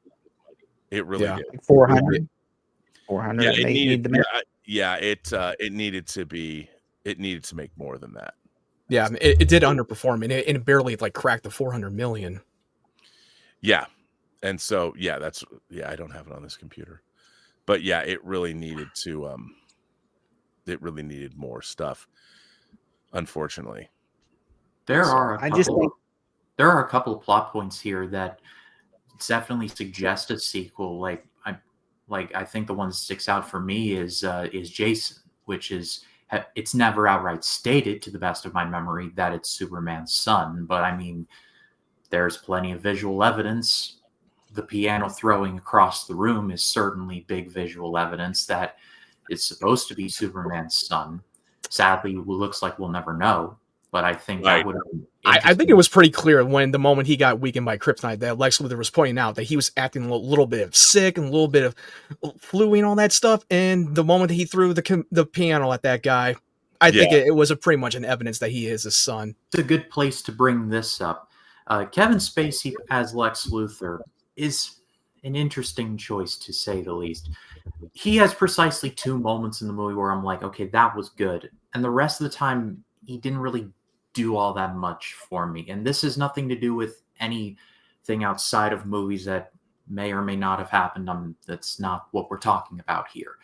It really did. 400 Yeah, it needed to make. It needed to make more than that. Yeah, I mean, it did underperform, and it barely like cracked the 400 million. Yeah. And so, I don't have it on this computer, but yeah, it really needed more stuff, unfortunately. There are a couple of plot points here that definitely suggest a sequel. I think the one that sticks out for me is Jason, which is, it's never outright stated, to the best of my memory, that it's Superman's son, but I mean, there's plenty of visual evidence. The piano throwing across the room is certainly big visual evidence that it's supposed to be Superman's son. Sadly, it looks like we'll never know, but I think that would have been I think it was pretty clear when the moment he got weakened by kryptonite that Lex Luthor was pointing out that he was acting a little bit of sick and a little bit of flu and all that stuff. And the moment that he threw the piano at that guy, I think it was pretty much an evidence that he is his son. It's a good place to bring this up. Kevin Spacey as Lex Luthor is an interesting choice, to say the least. He has precisely 2 moments in the movie where I'm like, okay, that was good. And the rest of the time, he didn't really do all that much for me. And this has nothing to do with anything outside of movies that may or may not have happened. That's not what we're talking about here.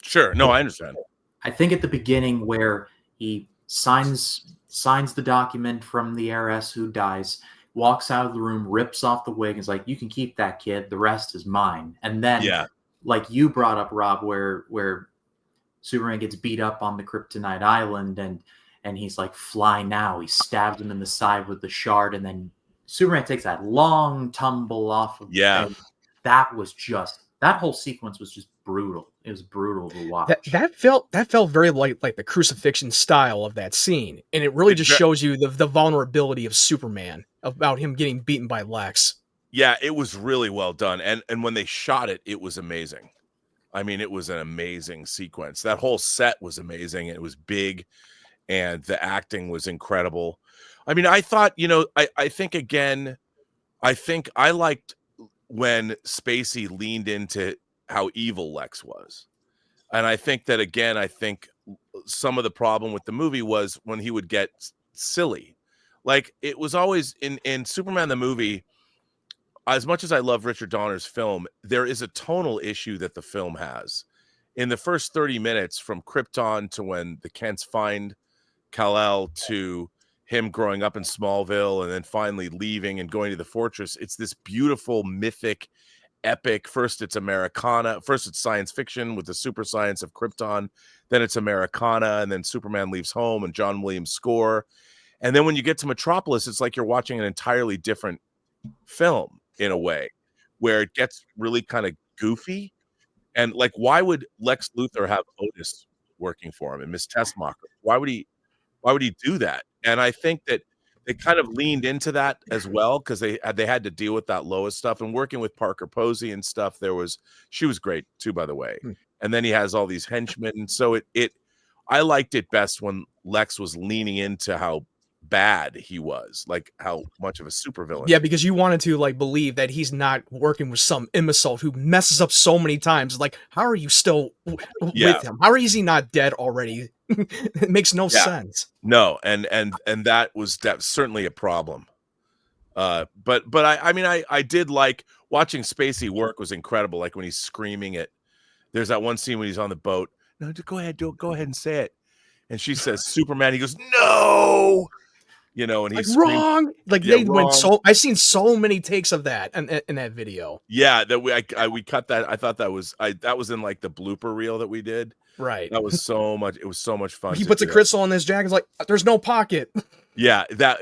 Sure. No, I understand. I think at the beginning where he signs the document from the heiress who dies, walks out of the room, rips off the wig, and is like, you can keep that, kid. The rest is mine. And then, like you brought up, Rob, where Superman gets beat up on the Kryptonite Island, and he's like, fly now. He stabs him in the side with the shard, and then Superman takes that long tumble off of that whole sequence was just brutal. It was brutal to watch. That felt very like the crucifixion style of that scene, and it really just shows you the vulnerability of Superman, about him getting beaten by Lex. Yeah, it was really well done, and when they shot it, it was amazing. I mean, it was an amazing sequence. That whole set was amazing. It was big, and the acting was incredible. I mean, I thought, I think I liked when Spacey leaned into how evil Lex was. And I think that, again, some of the problem with the movie was when he would get silly. Like, it was always in Superman the movie, as much as I love Richard Donner's film, there is a tonal issue that the film has. In the first 30 minutes, from Krypton to when the Kents find Kal-El to him growing up in Smallville and then finally leaving and going to the fortress, it's this beautiful, mythic, epic. First it's science fiction with the super science of Krypton, then it's Americana, and then Superman leaves home and John Williams' score. And then when you get to Metropolis, it's like you're watching an entirely different film in a way, where it gets really kind of goofy. And like, why would Lex Luthor have Otis working for him and Miss Tessmacher? Why would he do that? And I think that they kind of leaned into that as well, because they had to deal with that Lois stuff, and working with Parker Posey and stuff. She was great too, by the way. And then he has all these henchmen, and so I liked it best when Lex was leaning into how bad he was, like how much of a supervillain. Yeah, because you wanted to like believe that he's not working with some imbecile who messes up so many times. Like, how are you still with him? How is he not dead already? It makes no Yeah. sense. No, and that's certainly a problem. But I mean I did like watching Spacey work was incredible. Like when he's screaming it. There's that one scene when he's on the boat. No, go ahead, go ahead and say it. And she says Superman. He goes, no, you know, and Like he's screaming. wrong. Like Yeah, they went wrong. I've seen so many takes of that in that video. Yeah, that we cut that. I thought that was in like the blooper reel that we did. Right. That was so much. It was so much fun. He to puts a do that. crystal in his jacket. It's like there's no pocket. Yeah, that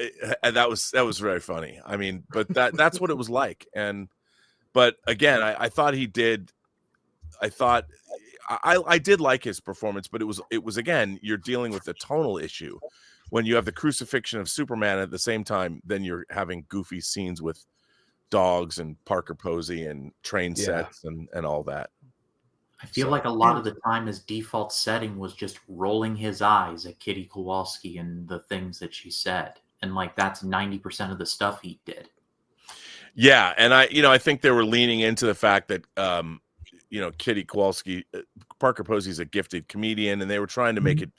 was very funny. I mean, but that's what it was like. But again, I thought he did. I did like his performance, but it was again, you're dealing with a tonal issue when you have the crucifixion of Superman at the same time. Then you're having goofy scenes with dogs and Parker Posey and train sets and all that. I feel like a lot of the time his default setting was just rolling his eyes at Kitty Kowalski and the things that she said. And like that's 90% of the stuff he did. Yeah, and I think they were leaning into the fact that Kitty Kowalski, Parker Posey's a gifted comedian, and they were trying to make it.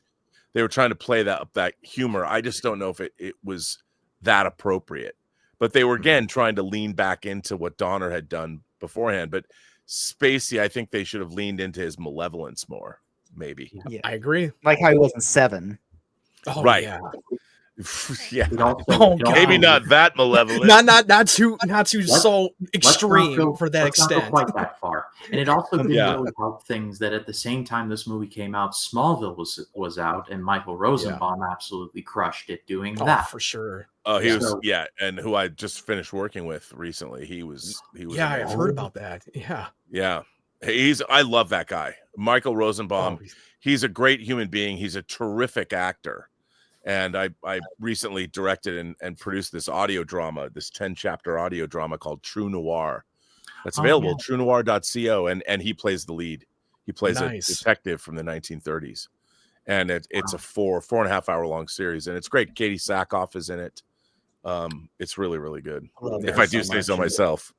They were trying to play that humor. I just don't know if it was that appropriate. But they were again trying to lean back into what Donner had done beforehand. But Spacey, I think they should have leaned into his malevolence more. Maybe. Yeah, I agree. like how he was in Seven. Oh, Right. Yeah. Yeah. Oh, Maybe not that malevolent. Not too so extreme for that let's not extent. go quite that far. And it also didn't Yeah. really help things that at the same time this movie came out, Smallville was out, and Michael Rosenbaum absolutely crushed it doing Oh, that. for sure. Oh, he was So- and who I just finished working with recently. He was Yeah, I've amazing. heard about that. Yeah. Yeah. I love that guy. Michael Rosenbaum. Oh, He's a great human being. He's a terrific actor. And I recently directed and produced this audio drama, this 10-chapter audio drama called True Noir. That's available at truenoir.co, and he plays the lead. He plays Nice. a detective from the 1930s. And it's a 4.5 hour long series, and it's great. Katie Sackhoff is in it. It's really, really good. If I do say so myself.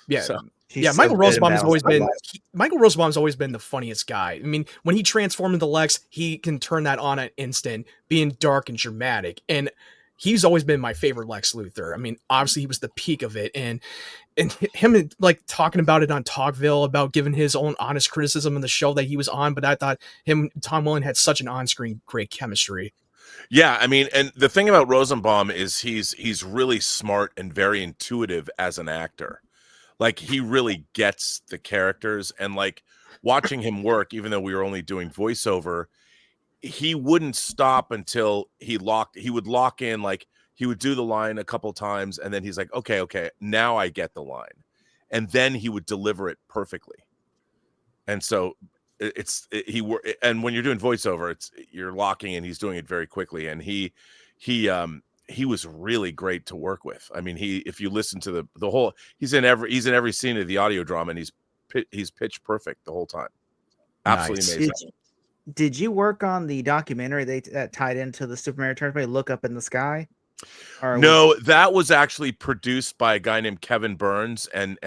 yeah. So, Yeah, Michael Rosenbaum's always been the funniest guy. I mean, when he transformed into Lex, he can turn that on an instant, being dark and dramatic. And he's always been my favorite Lex Luthor. I mean, obviously he was the peak of it, and him like talking about it on Talkville about giving his own honest criticism in the show that he was on. But I thought him and Tom Welling had such an on-screen great chemistry. yeah, I mean, and the thing about Rosenbaum is he's really smart and very intuitive as an actor. Like he really gets the characters, and like watching him work, even though we were only doing voiceover, he wouldn't stop until he would lock in, like he would do the line a couple times and then he's like, okay, now I get the line. And then he would deliver it perfectly. And so and when you're doing voiceover, you're locking in, he's doing it very quickly. And he was really great to work with. I mean, if you listen to the whole, he's in every scene of the audio drama, and he's pitch perfect the whole time. Absolutely Nice. amazing. Did you work on the documentary that tied into the Superman Returns? Look Up in the Sky? No, that was actually produced by a guy named Kevin Burns and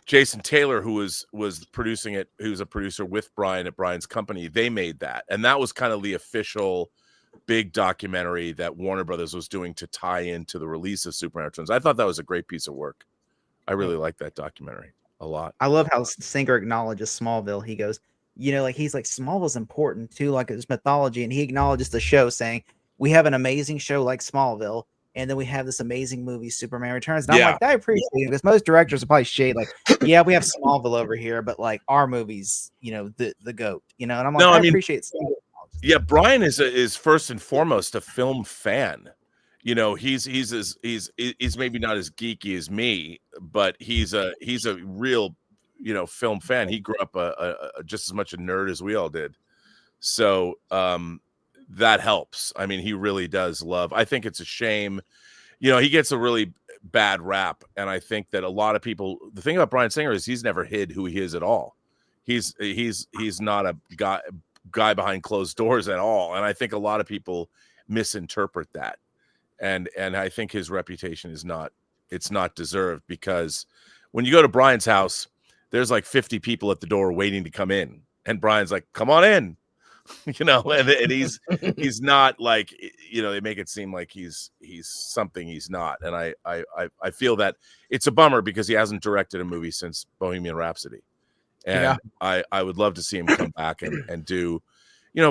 Jason Taylor, who was producing it. He was a producer with Brian at Brian's company. They made that, and that was kind of the official big documentary that Warner Brothers was doing to tie into the release of Superman Returns. I thought that was a great piece of work. I really liked that documentary a lot. I love how Singer acknowledges Smallville. He goes, he's like, Smallville's important too, like it's mythology, and he acknowledges the show, saying we have an amazing show like Smallville, and then we have this amazing movie, Superman Returns. And I'm like, I appreciate it, because most directors will probably shade like, yeah, we have Smallville over here, but like our movie's, the GOAT, and I'm like, I appreciate Smallville. Yeah, Brian is first and foremost a film fan. He's maybe not as geeky as me, but he's a real film fan. He grew up just as much a nerd as we all did. So that helps. I mean, he really does love. I think it's a shame. He gets a really bad rap, and I think that a lot of people. The thing about Bryan Singer is he's never hid who he is at all. He's not a guy behind closed doors at all, and I think a lot of people misinterpret that, and I think his reputation is not deserved, because when you go to Brian's house, there's like 50 people at the door waiting to come in, and Brian's like, come on in. and he's not like, they make it seem like he's something he's not. And I feel that it's a bummer because he hasn't directed a movie since Bohemian Rhapsody. And I would love to see him come back and do,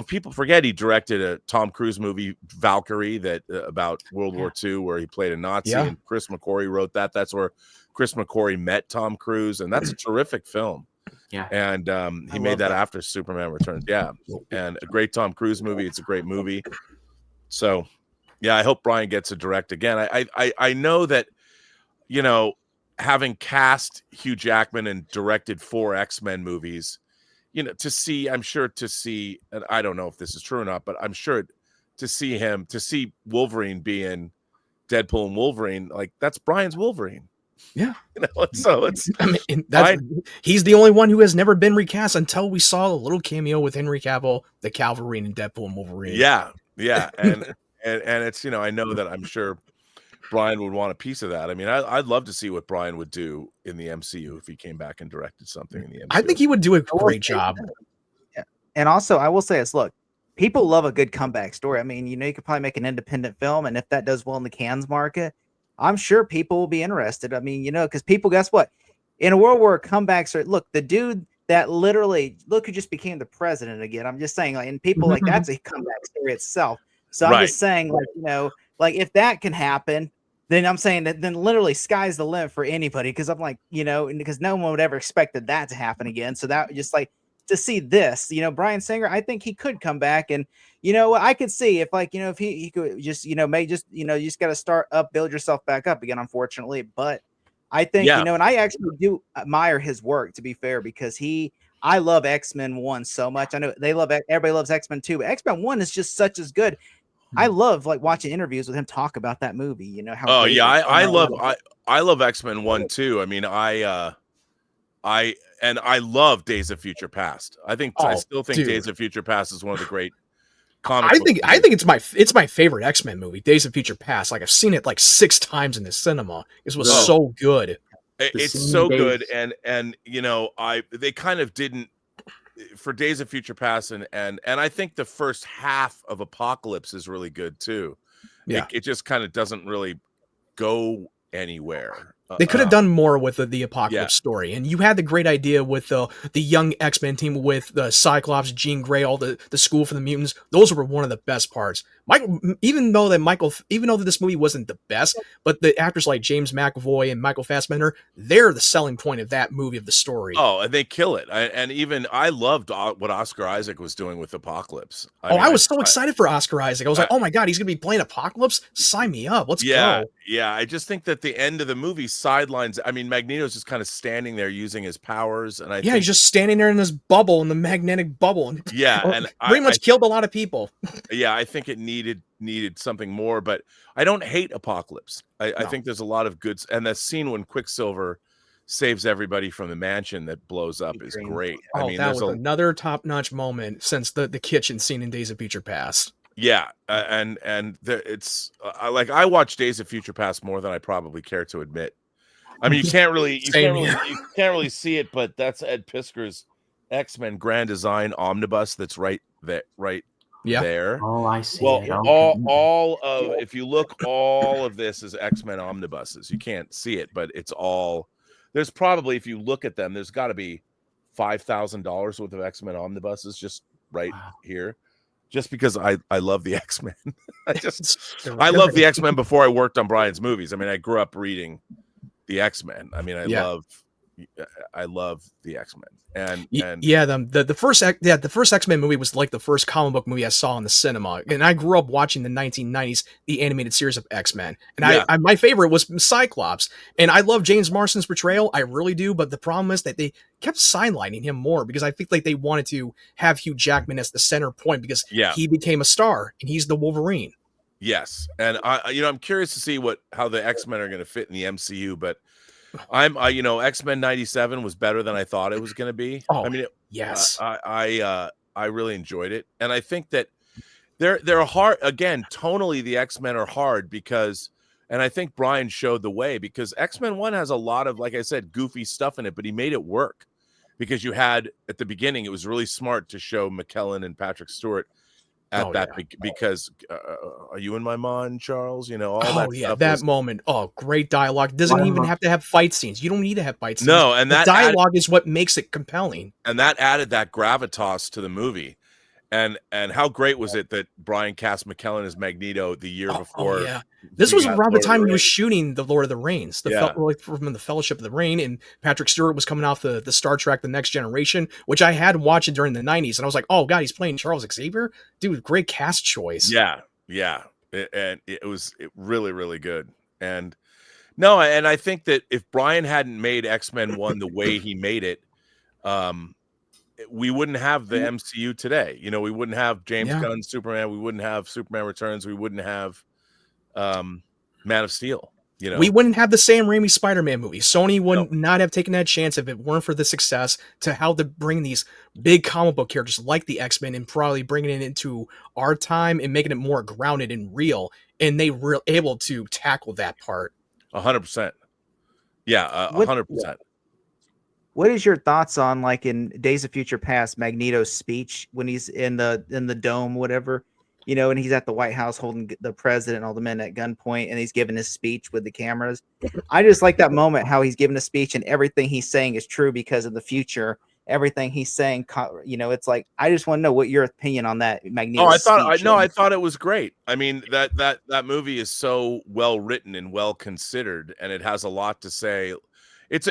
people forget he directed a Tom Cruise movie, Valkyrie, that about World War II, where he played a Nazi, and Chris McQuarrie wrote that. That's where Chris McQuarrie met Tom Cruise, and that's a terrific film. Yeah. And he made that after Superman Returns. Yeah. And a great Tom Cruise movie. It's a great movie. So, yeah, I hope Brian gets to direct again. I know that, having cast Hugh Jackman and directed 4 X-Men movies, I'm sure to see, and I don't know if this is true or not, but I'm sure to see Wolverine be in Deadpool and Wolverine, like that's Brian's Wolverine. Yeah. So it's, he's the only one who has never been recast until we saw a little cameo with Henry Cavill, the Calvary in Deadpool and Wolverine. Yeah. And it's, I know that I'm sure Brian would want a piece of that. I mean, I'd love to see what Brian would do in the MCU if he came back and directed something in the MCU. I think he would do a great job. Yeah. And also, I will say this, look, people love a good comeback story. I mean, you could probably make an independent film, and if that does well in the Cannes market, I'm sure people will be interested. I mean, because people, guess what? In a world where comebacks are, look, the dude that literally, who just became the president again. I'm just saying, and people that's a comeback story itself. So I'm just saying, if that can happen, then I'm saying that then literally sky's the limit for anybody. Because I'm like, because no one would ever expected that to happen again. So that just like to see this, Bryan Singer, I think he could come back, and I could see if if he could just you just got to start up, build yourself back up again, unfortunately. But I think and I actually do admire his work, to be fair, because I love X-Men 1 so much. I know everybody loves X-Men 2, but X-Men 1 is just such as good. I love watching interviews with him talk about that movie. How I love X-Men 1 too. I mean, I love Days of Future Past. I still think Days of Future Past is one of the great comics. I think it's my favorite X-Men movie, Days of Future Past. Like I've seen it like 6 times in the cinema. It was so good. It's so good, and they kind of didn't for Days of Future Past, and I think the first half of Apocalypse is really good too. Yeah, it just kind of doesn't really go anywhere. They could have done more with the Apocalypse story, and you had the great idea with the young X-Men team with the Cyclops, Jean Grey, all the school for the mutants. Those were one of the best parts. Even though this movie wasn't the best, but the actors like James McAvoy and Michael Fassbender, they're the selling point of that movie, of the story. Oh, and they kill it. I loved what Oscar Isaac was doing with Apocalypse. I was so excited for Oscar Isaac. I was like, oh my God, he's going to be playing Apocalypse? Sign me up. Let's go. Yeah, I just think that the end of the movie sidelines. I mean, Magneto's just kind of standing there using his powers, and he's just standing there in this bubble, in the magnetic bubble, and pretty much killed a lot of people. Yeah, I think it needed something more, but I don't hate Apocalypse. I think there's a lot of goods, and that scene when Quicksilver saves everybody from the mansion that blows up is great. I mean, that was another top-notch moment since the kitchen scene in Days of Future Past. Yeah, it's I watch Days of Future Past more than I probably care to admit. I mean, you can't really see it, but that's Ed Pisker's X-Men Grand Design Omnibus. That's right there. Oh, I see. Well, all of if you look, all of this is X-Men omnibuses. You can't see it, but it's all. There's probably, if you look at them, there's got to be $5,000 worth of X-Men omnibuses just here. Just because I love the X-Men. I love the X-Men before I worked on Brian's movies. I mean, I grew up reading the X-Men. I mean, I love the X-Men. The first X-Men movie was like the first comic book movie I saw in the cinema, and I grew up watching the 1990s the animated series of X-Men, and my favorite was Cyclops, and I love James Marsden's portrayal, I really do, but the problem is that they kept sidelining him more because I think like they wanted to have Hugh Jackman as the center point because he became a star and he's the Wolverine. Yes, and I'm curious to see how the X-Men are going to fit in the MCU, but X-Men 97 was better than I thought it was going to be. I mean, yes, I really enjoyed it, and I think that they're hard again. Tonally, the X-Men are hard because, and I think Brian showed the way because X-Men 1 has a lot of, like I said, goofy stuff in it, but he made it work. because you had at the beginning, it was really smart to show McKellen and Patrick Stewart at because are you in my mind, Charles? You know, all that stuff. That moment. Oh, great dialogue. Doesn't even have to have fight scenes. You don't need to have fight scenes. No, and the that dialogue is what makes it compelling. And that added that gravitas to the movie. And how great was it that Brian cast McKellen as Magneto the year before? Yeah, this was around the time he was shooting the Lord of the Rings, from the Fellowship of the Ring, and Patrick Stewart was coming off the Star Trek: The Next Generation, which I had watched during the '90s, and I was like, oh god, he's playing Charles Xavier, dude, great cast choice. Yeah, and it was really, really good. And no, and I think that if Brian hadn't made X-Men 1 the way he made it, we wouldn't have the MCU today. You know, we wouldn't have James Gunn's Superman. We wouldn't have Superman Returns. We wouldn't have Man of Steel. You know, we wouldn't have the Sam Raimi Spider-Man movie. Sony would not have taken that chance if it weren't for the success to how to bring these big comic book characters like the X-Men and probably bringing it into our time and making it more grounded and real. And they were able to tackle that part. 100%. Yeah, 100%. What is your thoughts on, like, in Days of Future Past, Magneto's speech when he's in the dome, whatever, you know, and he's at the White House holding the president and all the men at gunpoint, and he's giving his speech with the cameras? I just like that moment, how he's giving a speech and everything he's saying is true because of the future. Everything he's saying, you know, it's like, I just want to know what your opinion on that Magneto. I thought it was great. I mean, that movie is so well written and well considered, and it has a lot to say. It's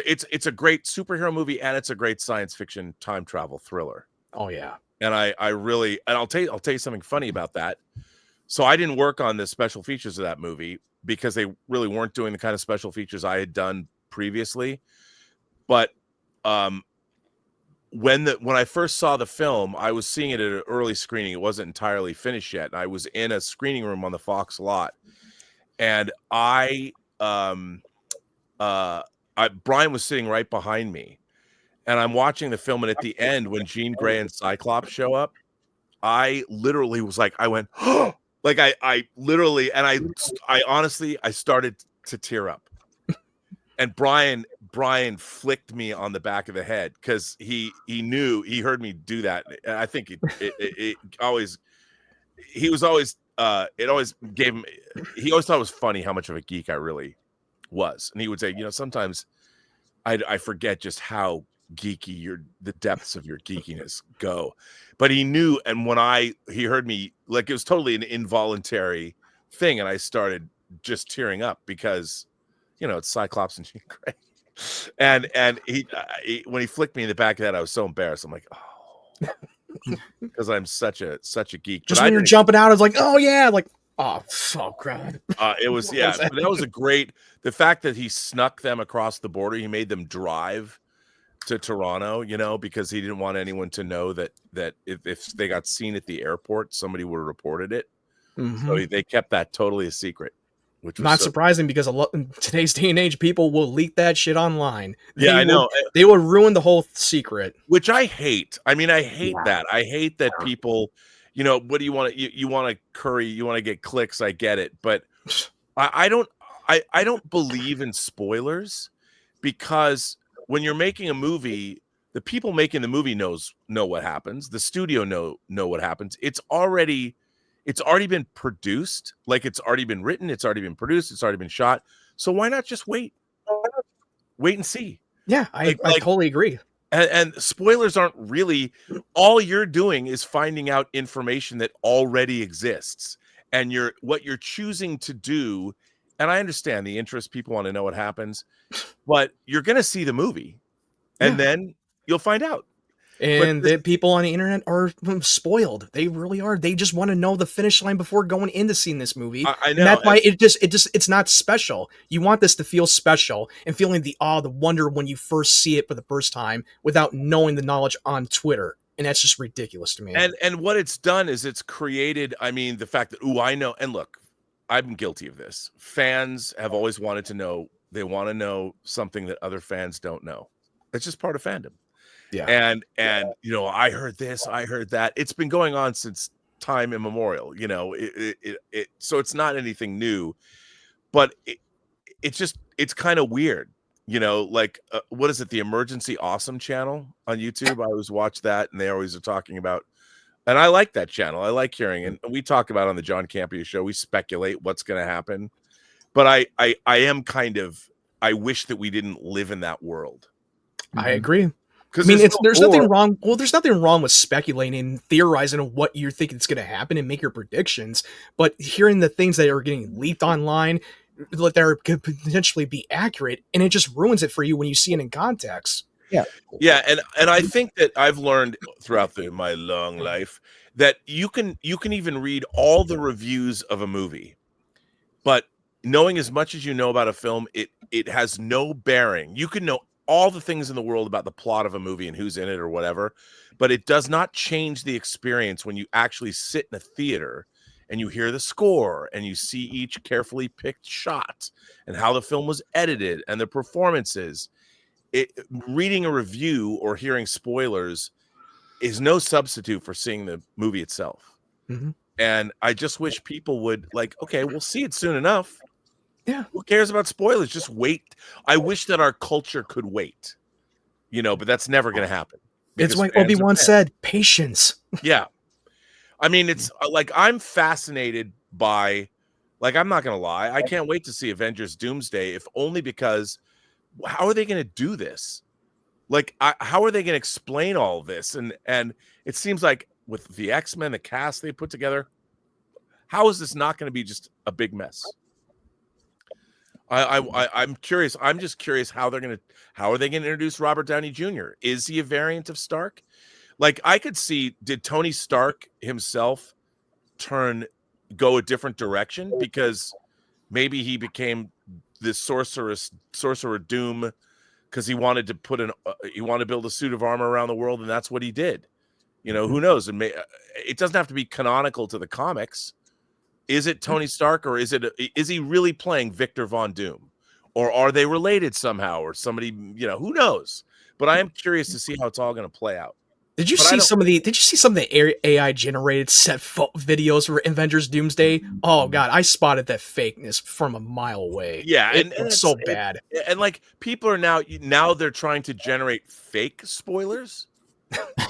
a great superhero movie, and it's a great science fiction time travel thriller. Oh yeah. And I really, and I'll tell you something funny about that. So I didn't work on the special features of that movie because they really weren't doing the kind of special features I had done previously. But when I first saw the film, I was seeing it at an early screening. It wasn't entirely finished yet. And I was in a screening room on the Fox lot, and Brian was sitting right behind me, and I'm watching the film. And at the end, when Jean Grey and Cyclops show up, I literally was like, I went, oh! Like I literally, and I honestly, I started to tear up. And Brian flicked me on the back of the head because he heard me do that. And I think it always thought it was funny how much of a geek I really was. And he would say, you know, sometimes I forget just how geeky the depths of your geekiness go. But he knew, and when he heard me, like, it was totally an involuntary thing, and I started just tearing up because, you know, it's Cyclops and Jean Grey. And he when he flicked me in the back of that, I was so embarrassed. I'm like, oh, because I'm such a geek. Just when you're jumping out, it's like, oh yeah, like, oh god. It was but that was a great. The fact that he snuck them across the border, he made them drive to Toronto, you know, because he didn't want anyone to know that if they got seen at the airport, somebody would have reported it. Mm-hmm. So they kept that totally a secret. Which was not surprising because in today's day and age, people will leak that shit online. I know. They will ruin the whole secret. Which I hate. I mean, I hate that. I hate that people, you know, what do you want to, you want to curry, you want to get clicks. I get it. But I don't believe in spoilers, because when you're making a movie, the people making the movie know what happens. The studio know what happens. It's already been produced. Like, it's already been written. It's already been produced. It's already been shot. So why not just wait and see? Yeah, I totally agree. And spoilers aren't really, all you're doing is finding out information that already exists, and what you're choosing to do. And I understand the interest. People want to know what happens, but you're going to see the movie, and then you'll find out. And the people on the internet are spoiled. They really are. They just want to know the finish line before going into seeing this movie. I know. And that's why it's not special. You want this to feel special and feeling the awe, the wonder when you first see it for the first time without knowing the knowledge on Twitter. And that's just ridiculous to me. And what it's done is it's created, I mean, the fact that, I know. And look, I'm guilty of this. Fans have always wanted to know. They want to know something that other fans don't know. It's just part of fandom. Yeah. And you know, I heard this, I heard that. It's been going on since time immemorial, you know. So it's not anything new, but it's kind of weird You know, like what is it? The Emergency Awesome channel on YouTube. I always watch that, and they always are talking about. And I like that channel. I like hearing, and we talk about on the John Campea show. We speculate what's going to happen, but I am kind of. I wish that we didn't live in that world. I agree. I Because mean, there's nothing wrong. Well, there's nothing wrong with speculating and theorizing on what you think is going to happen and make your predictions. But hearing the things that are getting leaked online, that could potentially be accurate, and it just ruins it for you when you see it in context. Yeah, and I think that I've learned throughout my long life that you can even read all the reviews of a movie, but knowing as much as you know about a film, it has no bearing. You can know all the things in the world about the plot of a movie and who's in it or whatever, but it does not change the experience when you actually sit in a theater and you hear the score and you see each carefully picked shot and how the film was edited and the performances. Reading a review or hearing spoilers is no substitute for seeing the movie itself. Mm-hmm. And I just wish people would okay, we'll see it soon enough. Yeah. Who cares about spoilers? Just wait. I wish that our culture could wait, but that's never going to happen. It's like Obi-Wan said, patience. Yeah. I mean, it's I'm fascinated by, I'm not going to lie. I can't wait to see Avengers Doomsday, if only because how are they going to do this? How are they going to explain all this? And it seems like with the X-Men, the cast they put together, how is this not going to be just a big mess? I'm curious. I'm just curious how are they going to introduce Robert Downey Jr.? Is he a variant of Stark? I could see, did Tony Stark himself go a different direction because maybe he became this sorcerer Doom because he wanted to build a suit of armor around the world, and that's what he did. Who knows? And it doesn't have to be canonical to the comics. Is it Tony Stark, or is he really playing Victor Von Doom, or are they related somehow, or somebody? Who knows? But I am curious to see how it's all going to play out. Did you see some of the AI generated set videos for Avengers Doomsday? Oh god, I spotted that fakeness from a mile away. Yeah, it's so bad. And people are now they're trying to generate fake spoilers.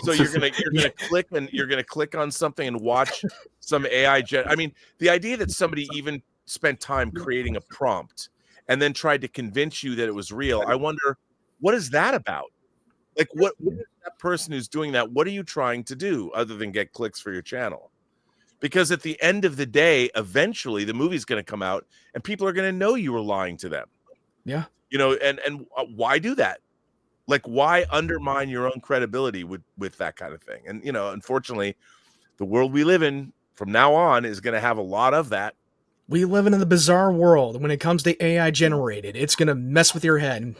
So you're gonna click on something and watch some AI. I mean, the idea that somebody even spent time creating a prompt and then tried to convince you that it was real. I wonder, what is that about? What is that person who's doing that? What are you trying to do other than get clicks for your channel? Because at the end of the day, eventually the movie's going to come out and people are going to know you were lying to them. Yeah. And why do that? Why undermine your own credibility with that kind of thing? And, unfortunately, the world we live in from now on is going to have a lot of that. We live in a bizarre world. When it comes to AI generated, it's going to mess with your head.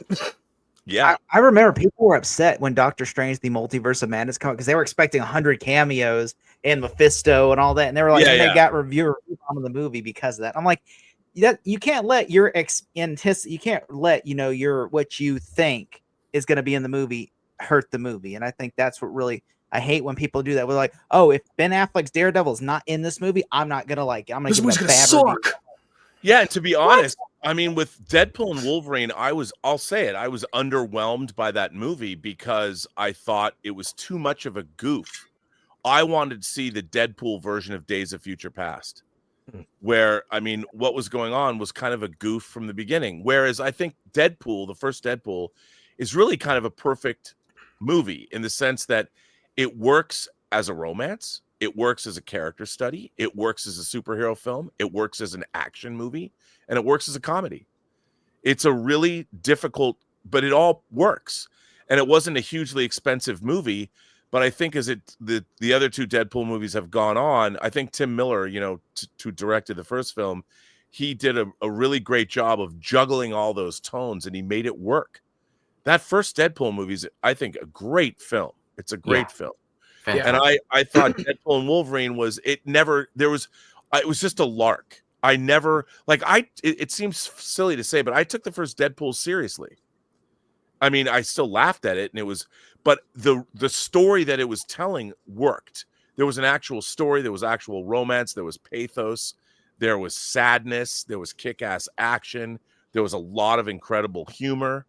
Yeah. I remember people were upset when Doctor Strange, the Multiverse of Madness came out because they were expecting 100 cameos and Mephisto and all that. And they were like, they got reviewer on the movie because of that. I'm like, you can't let your you can't let, what you think is going to be in the movie hurt the movie. And I think that's what really, I hate when people do that. We're like, oh, if Ben Affleck's Daredevil is not in this movie, I'm not going to like it. I'm going to give it a bad review. Yeah, and to be honest, I mean, with Deadpool and Wolverine, I'll say it, I was underwhelmed by that movie because I thought it was too much of a goof. I wanted to see the Deadpool version of Days of Future Past, where, I mean, what was going on was kind of a goof from the beginning. Whereas I think Deadpool, the first Deadpool, is really kind of a perfect movie in the sense that it works as a romance. It works as a character study. It works as a superhero film. It works as an action movie, and it works as a comedy. It's a really difficult, but it all works. And it wasn't a hugely expensive movie, but I think as the other two Deadpool movies have gone on, I think Tim Miller, who directed the first film, he did a really great job of juggling all those tones, and he made it work. That first Deadpool movie is, I think, a great film. It's a great film. And I thought Deadpool and Wolverine it was just a lark. I never, it seems silly to say, but I took the first Deadpool seriously. I mean, I still laughed at it, but the story that it was telling worked. There was an actual story, there was actual romance, there was pathos, there was sadness, there was kick-ass action, there was a lot of incredible humor.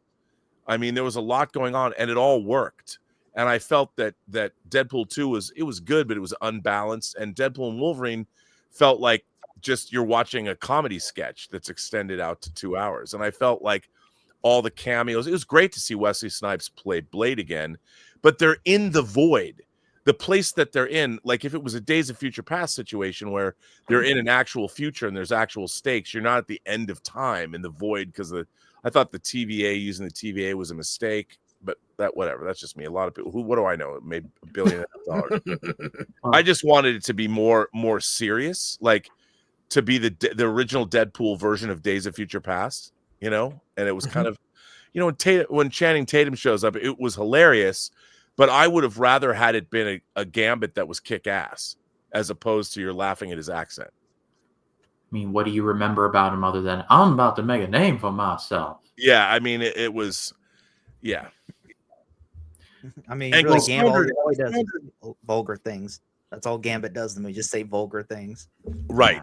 I mean, there was a lot going on, and it all worked. And I felt that Deadpool 2 was good, but it was unbalanced. And Deadpool and Wolverine felt like just you're watching a comedy sketch that's extended out to 2 hours. And I felt like all the cameos. It was great to see Wesley Snipes play Blade again, but they're in the void. The place that they're in, like if it was a Days of Future Past situation where they're in an actual future and there's actual stakes, you're not at the end of time in the void because I thought the TVA using the TVA was a mistake, but whatever. That's just me. A lot of people what do I know? It made $1 billion. I just wanted it to be more serious, like to be the original Deadpool version of Days of Future Past, you know? And it was kind of, you know, when Channing Tatum shows up, it was hilarious, but I would have rather had it been a Gambit that was kick-ass as opposed to you're laughing at his accent. I mean, what do you remember about him other than I'm about to make a name for myself? Yeah, I mean, it was, yeah. I mean, And really, Gambit- Gambit all he does is vulgar things. That's all Gambit does to me. Just say vulgar things. Right.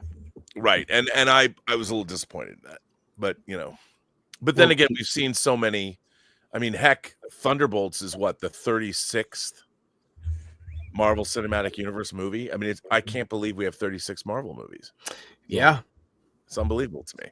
Right. And I was a little disappointed in that. But, you know. But then again, we've seen so many. I mean, heck, Thunderbolts is what, the 36th Marvel Cinematic Universe movie? I mean, I can't believe we have 36 Marvel movies. Yeah. It's unbelievable to me.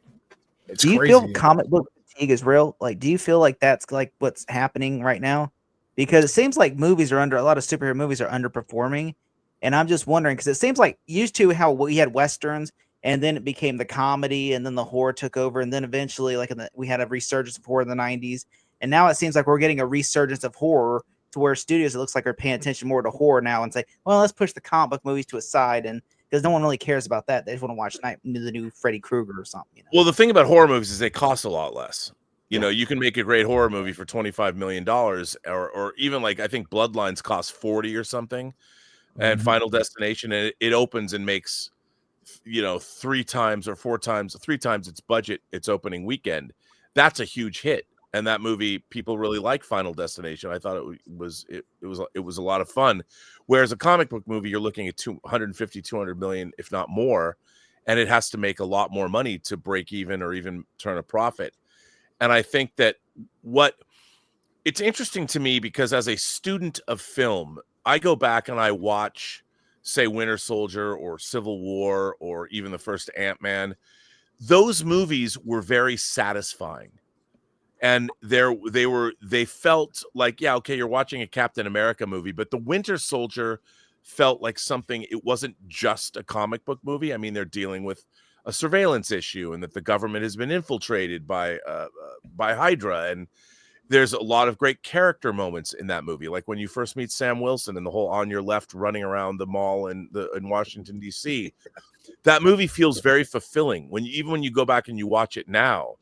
It's Do you crazy. feel comic book fatigue is real? Like, do you feel like that's like what's happening right now? Because it seems like a lot of superhero movies are underperforming. And I'm just wondering, because it seems like used to how we had Westerns and then it became the comedy and then the horror took over. And then eventually we had a resurgence of horror in the 90s. And now it seems like we're getting a resurgence of horror to where studios, it looks like, are paying attention more to horror now and say, well, let's push the comic book movies to a side. And because no one really cares about that. They just want to watch the new Freddy Krueger or something. You know? Well, the thing about horror movies is they cost a lot less. You know, you can make a great horror movie for $25 million or even like, I think Bloodlines cost 40 or something. And Final Destination, and it opens and makes, you know, 3 times its budget its opening weekend. That's a huge hit. And that movie, people really like Final Destination. I thought it was a lot of fun. Whereas a comic book movie, you're looking at 200 million, if not more, and it has to make a lot more money to break even or even turn a profit. And I think that it's interesting to me because as a student of film, I go back and I watch, say, Winter Soldier or Civil War or even the first Ant-Man. Those movies were very satisfying. And they felt like, yeah, okay, you're watching a Captain America movie, but the Winter Soldier felt like something. It wasn't just a comic book movie. I mean, they're dealing with a surveillance issue and that the government has been infiltrated by Hydra. And there's a lot of great character moments in that movie, like when you first meet Sam Wilson and the whole On Your Left running around the mall in Washington, D.C. That movie feels very fulfilling even when you go back and you watch it now.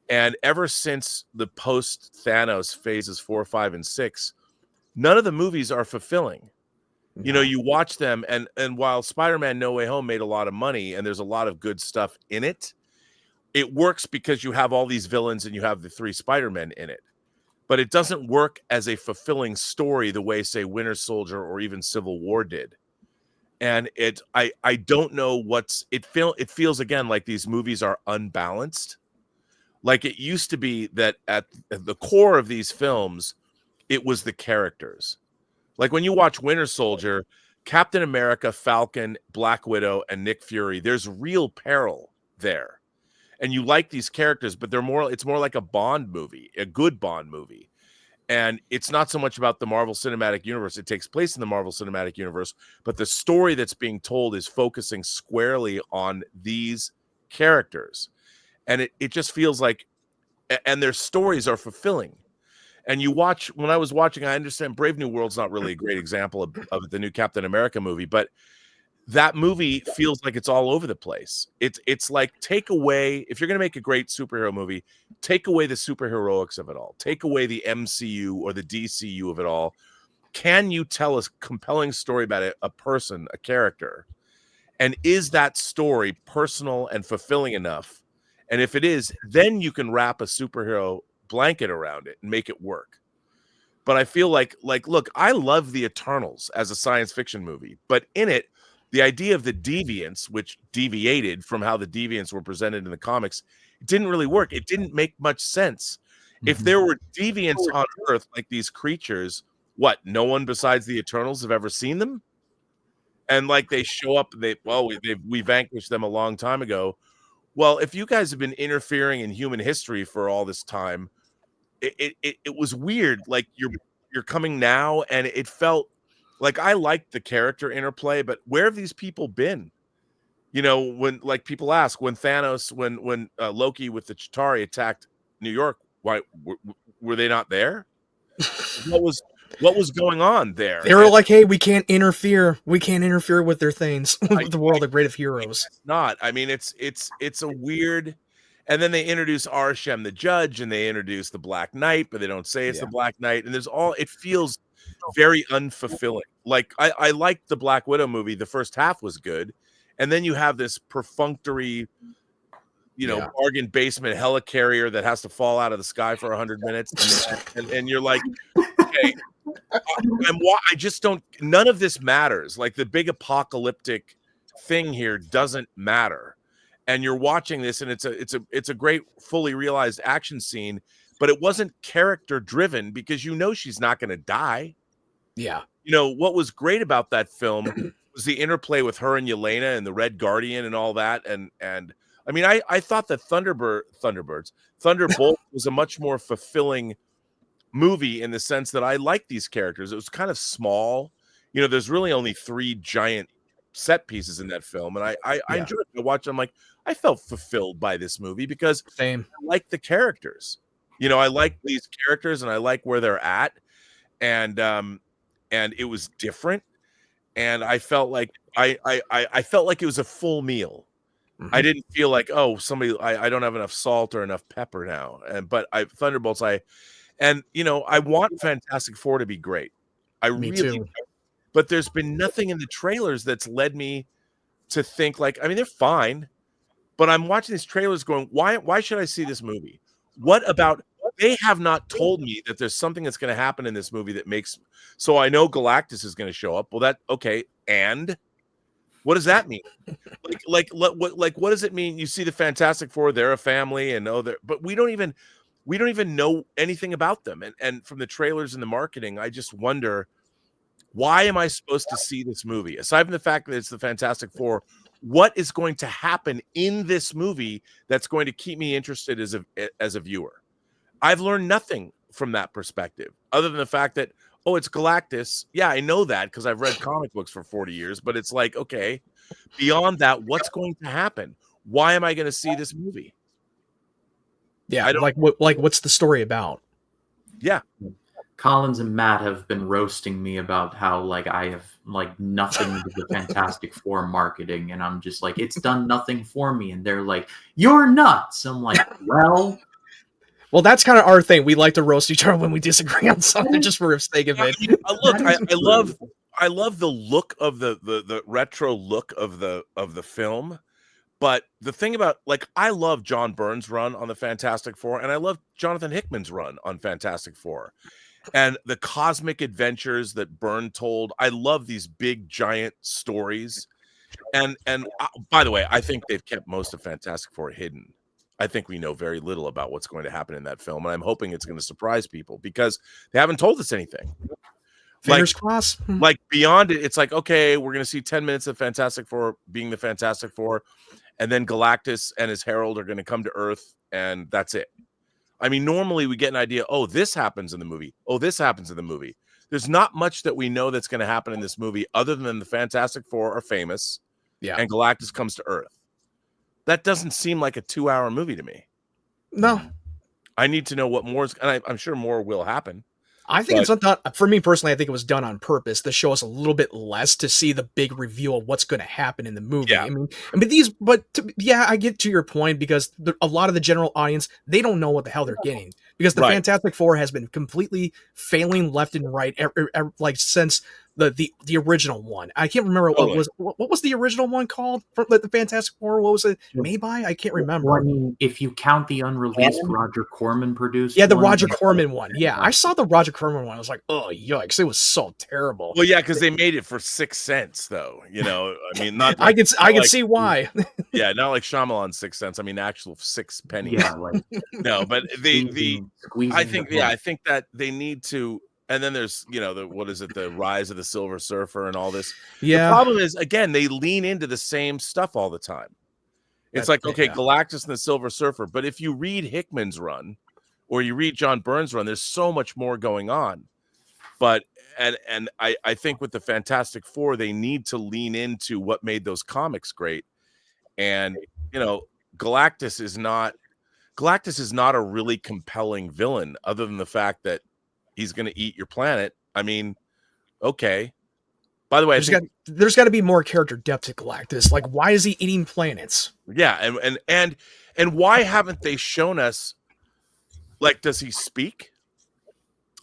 And ever since the post Thanos phases 4, 5, and 6, none of the movies are fulfilling. No. You know, you watch them, and while Spider-Man No Way Home made a lot of money and there's a lot of good stuff in it, it works because you have all these villains and you have the 3 Spider-Men in it. But it doesn't work as a fulfilling story the way, say, Winter Soldier or even Civil War did. And I don't know it feels again like these movies are unbalanced. Like it used to be that at the core of these films, it was the characters. Like when you watch Winter Soldier, Captain America, Falcon, Black Widow, and Nick Fury, there's real peril there. And you like these characters, but it's more like a Bond movie, a good Bond movie. And it's not so much about the Marvel Cinematic Universe. It takes place in the Marvel Cinematic Universe, but the story that's being told is focusing squarely on these characters. And it just feels like, and their stories are fulfilling. And when I was watching, I understand Brave New World's not really a great example of the new Captain America movie, but that movie feels like it's all over the place. It's like, take away, if you're going to make a great superhero movie, take away the superheroics of it all. Take away the MCU or the DCU of it all. Can you tell a compelling story about a person, a character? And is that story personal and fulfilling enough? And if it is, then you can wrap a superhero blanket around it and make it work. But I feel like, look, I love The Eternals as a science fiction movie, but in it, the idea of the deviants, which deviated from how the deviants were presented in the comics, it didn't really work. It didn't make much sense. If there were deviants on Earth like these creatures, what? No one besides the Eternals have ever seen them, and like they show up. We vanquished them a long time ago. Well, if you guys have been interfering in human history for all this time, it was weird. Like you're coming now, and it felt like I liked the character interplay, but where have these people been? You know, when like people ask when Thanos, when Loki with the Chitauri attacked New York, why were they not there? What was going on there? They were like, "Hey, we can't interfere. We can't interfere with their things. With the world of great of heroes." It's not. I mean, it's a weird. And then they introduce Arshem the Judge, and they introduce the Black Knight, but they don't say it's the Black Knight. And there's all. It feels very unfulfilling. Like I liked the Black Widow movie. The first half was good, and then you have this perfunctory, bargain basement helicarrier that has to fall out of the sky for 100 minutes, and you're like, okay. I just don't. None of this matters. Like the big apocalyptic thing here doesn't matter. And you're watching this, and it's a great, fully realized action scene, but it wasn't character driven because she's not going to die. Yeah. What was great about that film was the interplay with her and Yelena and the Red Guardian and all that. And I mean, I thought that Thunderbolt was a much more fulfilling movie in the sense that I like these characters. It was kind of small. There's really only 3 giant set pieces in that film, and I enjoyed it. I watched. I'm like, I felt fulfilled by this movie because I like the characters. I like these characters, and I like where they're at, and it was different, and I felt like I felt like it was a full meal. Mm-hmm. I didn't feel like I don't have enough salt or enough pepper now, Thunderbolts I want Fantastic Four to be great. Me too. Do. But there's been nothing in the trailers that's led me to think like, I mean, they're fine, but I'm watching these trailers going, why should I see this movie? What about, they have not told me that there's something that's going to happen in this movie that makes, so I know Galactus is going to show up. Well, okay. And what does that mean? What does it mean? You see the Fantastic Four, they're a family and but we don't even know anything about them. And from the trailers and the marketing, I just wonder, why am I supposed to see this movie? Aside from the fact that it's the Fantastic Four, what is going to happen in this movie that's going to keep me interested as a viewer? I've learned nothing from that perspective, other than the fact that, it's Galactus. Yeah, I know that because I've read comic books for 40 years, but it's like, okay, beyond that, what's going to happen? Why am I going to see this movie? Yeah, what's the story about? Yeah. Collins and Matt have been roasting me about how I have nothing to the Fantastic Four marketing, and I'm just like, it's done nothing for me, and they're like, you're nuts. I'm like, well, that's kind of our thing. We like to roast each other when we disagree on something, just for the sake of it. Look, I love the look of the retro look of the film. But the thing about, I love John Byrne's run on the Fantastic Four, and I love Jonathan Hickman's run on Fantastic Four. And the cosmic adventures that Byrne told, I love these big, giant stories. And by the way, I think they've kept most of Fantastic Four hidden. I think we know very little about what's going to happen in that film, and I'm hoping it's going to surprise people because they haven't told us anything. Fingers crossed. Beyond it, it's like, okay, we're going to see 10 minutes of Fantastic Four being the Fantastic Four, and then Galactus and his herald are going to come to Earth, and that's it. I mean, normally we get an idea, this happens in the movie. This happens in the movie. There's not much that we know that's going to happen in this movie other than the Fantastic Four are famous, and Galactus comes to Earth. That doesn't seem like a 2-hour movie to me. No. I need to know what more is, and I'm sure more will happen. I think it's done, for me personally, I think it was done on purpose to show us a little bit less to see the big reveal of what's going to happen in the movie. Yeah. I get to your point because a lot of the general audience, they don't know what the hell they're getting because the Fantastic Four has been completely failing left and right, since the original one. I can't remember Totally. what was the original one called for the Fantastic Four. What was it made by? I can't remember. Well, I mean, if you count the unreleased Canon? Roger Corman produced, Yeah, the one, Roger then- Corman one. Yeah, I saw the Roger Corman one. I was like, oh yikes, it was so terrible. Well, yeah, because they made it for 6 cents, though. You know, I mean, not. I can like, see why. Yeah, not like Shyamalan's 6 cents. I mean, actual 6 pennies. yeah, like No, but the squeezing I the think blood. I think that they need to. And then there's what is it, the rise of the Silver Surfer and all this. Yeah, The problem is, again, they lean into the same stuff all the time. It's like, okay, yeah. Galactus and the Silver Surfer, but if you read Hickman's run or you read John Byrne's run, there's so much more going on. But and I think with the Fantastic Four, they need to lean into what made those comics great. And Galactus is not a really compelling villain, other than the fact that he's going to eat your planet. I mean, okay. By the way, there's got to be more character depth to Galactus. Like, why is he eating planets? yeah, and why haven't they shown us? Like, does he speak?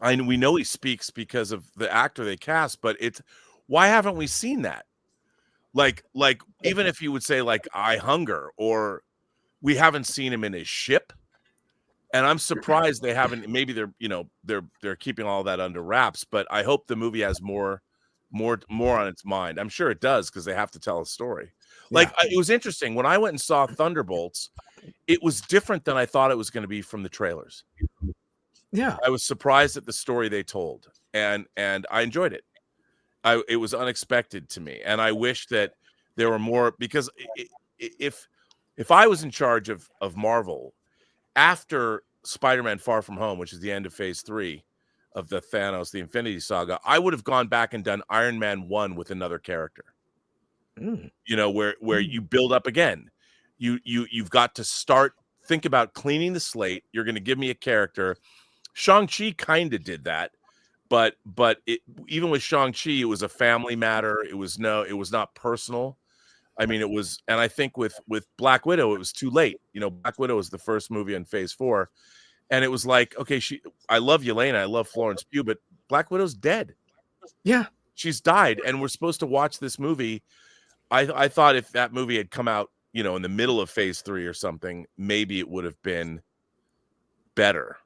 We know he speaks because of the actor they cast, but why haven't we seen that? Like even if you would say like I hunger, or we haven't seen him in his ship. And I'm surprised they haven't. Maybe they're keeping all that under wraps. But I hope the movie has more on its mind. I'm sure it does, because they have to tell a story. Like, it was interesting when I went and saw Thunderbolts. It was different than I thought it was going to be from the trailers. Yeah, I was surprised at the story they told, and I enjoyed it. It was unexpected to me, and I wish that there were more, because if I was in charge of Marvel after Spider-Man Far From Home, which is the end of phase 3 of the Infinity Saga, I would have gone back and done Iron Man 1 with another character. Where you build up again. You've got to think about cleaning the slate. You're going to give me a character. Shang-Chi kind of did that, but even with Shang-Chi, it was a family matter. It was not personal. I mean, it was, and I think with Black Widow, it was too late. Black Widow was the first movie in phase 4. And it was like, okay, I love Yelena, I love Florence Pugh, but Black Widow's dead. yeah. She's died. And we're supposed to watch this movie. I thought if that movie had come out, in the middle of phase 3 or something, maybe it would have been better.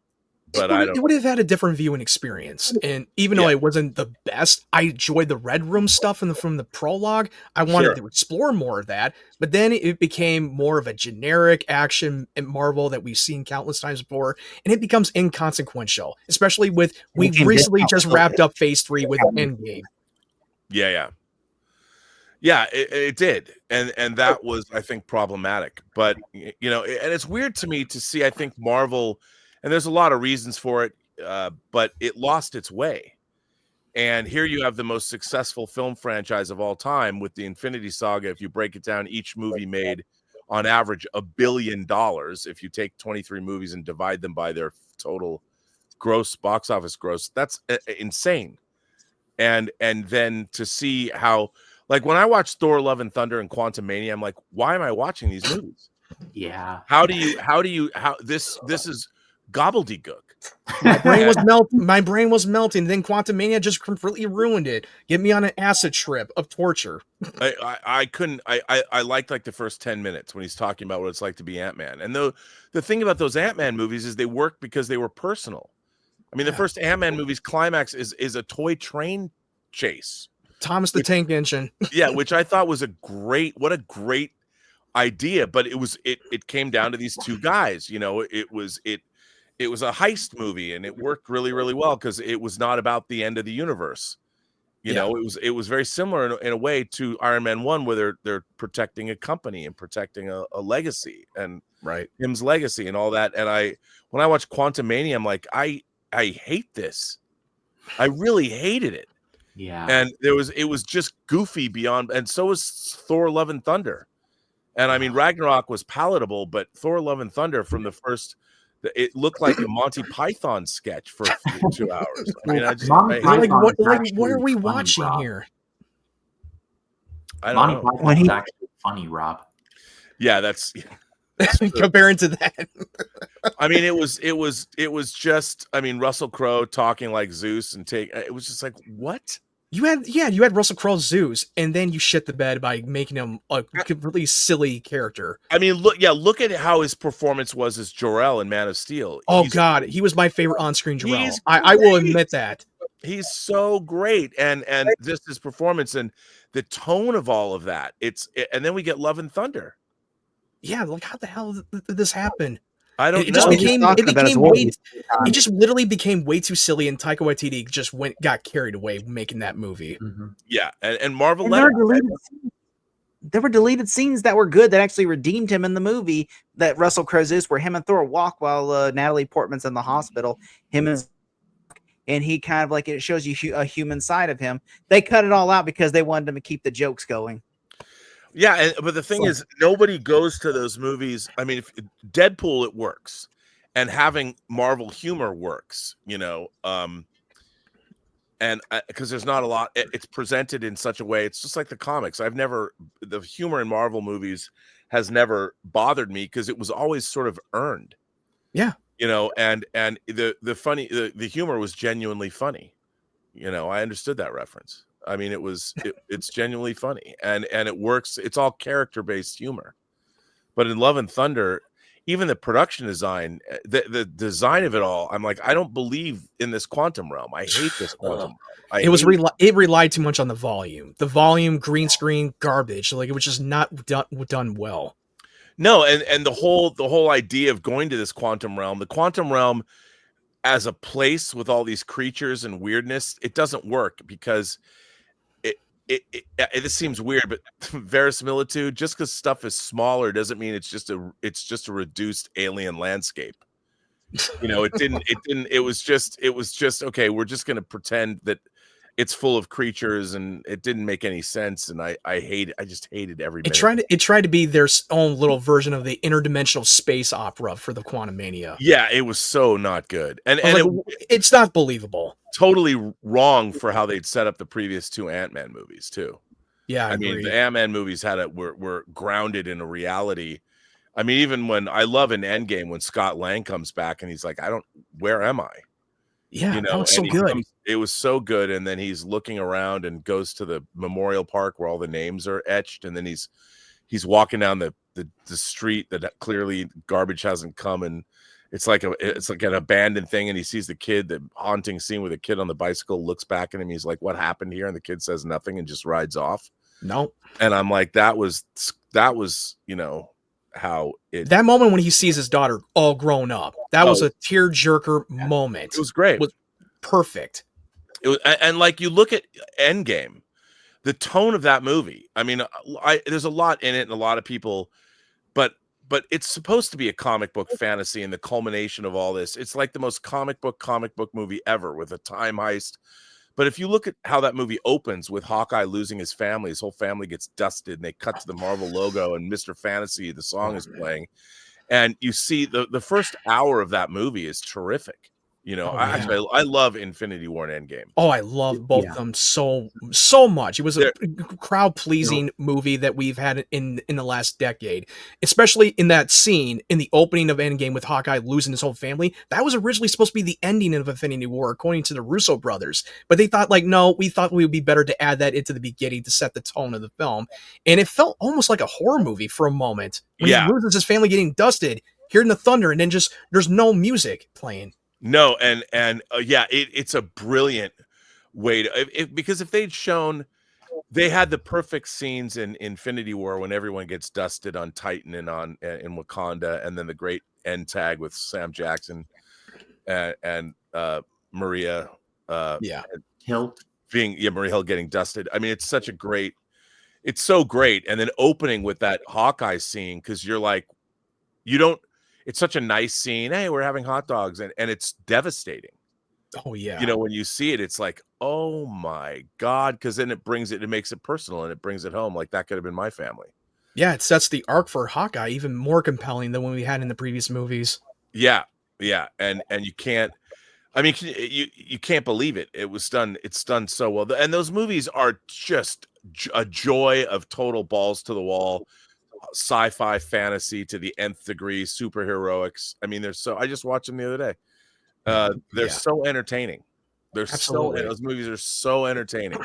But it would have had a different viewing experience. And even though it wasn't the best, I enjoyed the Red Room stuff from the prologue. I wanted to explore more of that. But then it became more of a generic action in Marvel that we've seen countless times before. And it becomes inconsequential, especially with we recently just wrapped up phase 3 with Endgame. Yeah, it did. And that was, I think, problematic. But, and it's weird to me to see, I think, Marvel, and there's a lot of reasons for it, but it lost its way. And here you have the most successful film franchise of all time with the Infinity Saga. If you break it down, each movie made on average $1 billion. If you take 23 movies and divide them by their total gross box office gross, that's insane. And then to see how, like, when I watched Thor: Love and Thunder and Quantumania, I'm like, why am I watching these movies? Yeah. How this is gobbledygook. My brain was melting. Then Quantumania just completely ruined it. Get me on an acid trip of torture. I couldn't. I liked like the first 10 minutes when he's talking about what it's like to be Ant-Man. And the thing about those Ant-Man movies is they work because they were personal. I mean, the first Ant-Man movie's climax is a toy train chase. Thomas the Tank Engine. Yeah, which I thought was a great idea, but it came down to these two guys. It was a heist movie, and it worked really, really well because it was not about the end of the universe. It was very similar in a way to Iron Man 1, where they're protecting a company and protecting a legacy, and him's legacy and all that. And when I watched Quantumania, I'm like, I hate this. I really hated it. Yeah. And it was just goofy beyond, and so was Thor: Love and Thunder. And I mean, Ragnarok was palatable, but Thor: Love and Thunder from the first, it looked like a Monty Python sketch for 2 hours. I mean, what are we watching Rob. here? I don't Monty know. Python is actually funny, Rob. Yeah, that's Comparing to that. I mean, it was just, I mean, Russell Crowe talking like Zeus, and it was just like, what? You had Russell Crowe's Zeus, and then you shit the bed by making him a completely silly character. I mean, look at how his performance was as Jor-El in Man of Steel. Oh God, he was my favorite on-screen Jor-El. He's I will great. admit that. He's so great, and just his performance and the tone of all of that. And then we get Love and Thunder. Yeah, like how the hell did this happen? I don't It know. just became way. It It just literally became way too silly, and Taika Waititi just got carried away making that movie. Yeah, and Marvel And let him. there were deleted scenes that were good that actually redeemed him in the movie that Russell Crowe's is, where him and Thor walk while Natalie Portman's in the hospital. And he kind of like, it shows you a human side of him. They cut it all out because they wanted him to keep the jokes going. Yeah, but the thing is, nobody goes to those movies. I mean, if Deadpool, it works, and having Marvel humor works, and because there's not a lot, it's presented in such a way. It's just like the comics. The humor in Marvel movies has never bothered me because it was always sort of earned. Yeah, and the humor was genuinely funny. I understood that reference. I mean, it's genuinely funny, and it works. It's all character-based humor. But in Love and Thunder, even the production design, the design of it all, I'm like, I don't believe in this quantum realm. I hate this quantum realm. It relied too much on the volume, green screen, garbage. Like, it was just not done well. No, and the whole idea of going to this quantum realm, the quantum realm as a place with all these creatures and weirdness, it doesn't work because it seems weird, but verisimilitude, just because stuff is smaller doesn't mean it's just a reduced alien landscape. It was just okay, we're just going to pretend that it's full of creatures, and it didn't make any sense, and I just hated every minute. It tried to be their own little version of the interdimensional space opera for the Quantum Mania. Yeah, it was so not good, and it's not believable. Totally wrong for how they'd set up the previous two Ant-Man movies too. Yeah, I mean, the Ant-Man movies were grounded in a reality. I mean, even when I love in Endgame when Scott Lang comes back and he's like, where am I? Yeah, that was so good. It was so good. And then he's looking around and goes to the memorial park where all the names are etched. And then he's walking down the street that clearly garbage hasn't come. And it's like an abandoned thing. And he sees the haunting scene where the kid on the bicycle looks back at him. He's like, what happened here? And the kid says nothing and just rides off. Nope. And I'm like, that was, how that moment when he sees his daughter all grown up, that was a tearjerker moment. It was great. It was perfect. It was, and like, you look at Endgame, the tone of that movie. I mean, there's a lot in it, and a lot of people, but it's supposed to be a comic book fantasy, and the culmination of all this, it's like the most comic book movie ever, with a time heist. But if you look at how that movie opens with Hawkeye losing his family, his whole family gets dusted, and they cut to the Marvel logo, and Mr. Fantasy, the song is playing, and you see the first hour of that movie is terrific. I love Infinity War and Endgame. Oh, I love both of them so much. It was a crowd pleasing movie that we've had in the last decade, especially in that scene in the opening of Endgame with Hawkeye losing his whole family. That was originally supposed to be the ending of Infinity War, according to the Russo brothers. But they thought, no, we thought we would be better to add that into the beginning to set the tone of the film. And it felt almost like a horror movie for a moment when he loses his family getting dusted, hearing the thunder, and then just there's no music playing. No, and it's a brilliant way to, because if they'd shown, they had the perfect scenes in Infinity War when everyone gets dusted on Titan and in Wakanda, and then the great end tag with Sam Jackson and Maria Hill Maria Hill getting dusted. I mean, it's so great, and then opening with that Hawkeye scene, because you're like, it's such a nice scene. Hey, we're having hot dogs, and it's devastating. Oh yeah. When you see it, it's like, oh my God, because then it makes it personal, and it brings it home. Like, that could have been my family. Yeah, it sets the arc for Hawkeye even more compelling than when we had in the previous movies. Yeah, and you can't. I mean, you can't believe it. It's done so well, and those movies are just a joy of total balls to the wall. Sci-fi fantasy to the nth degree, superheroics. I mean, I just watched them the other day. They're so entertaining. They're Absolutely. those movies are so entertaining.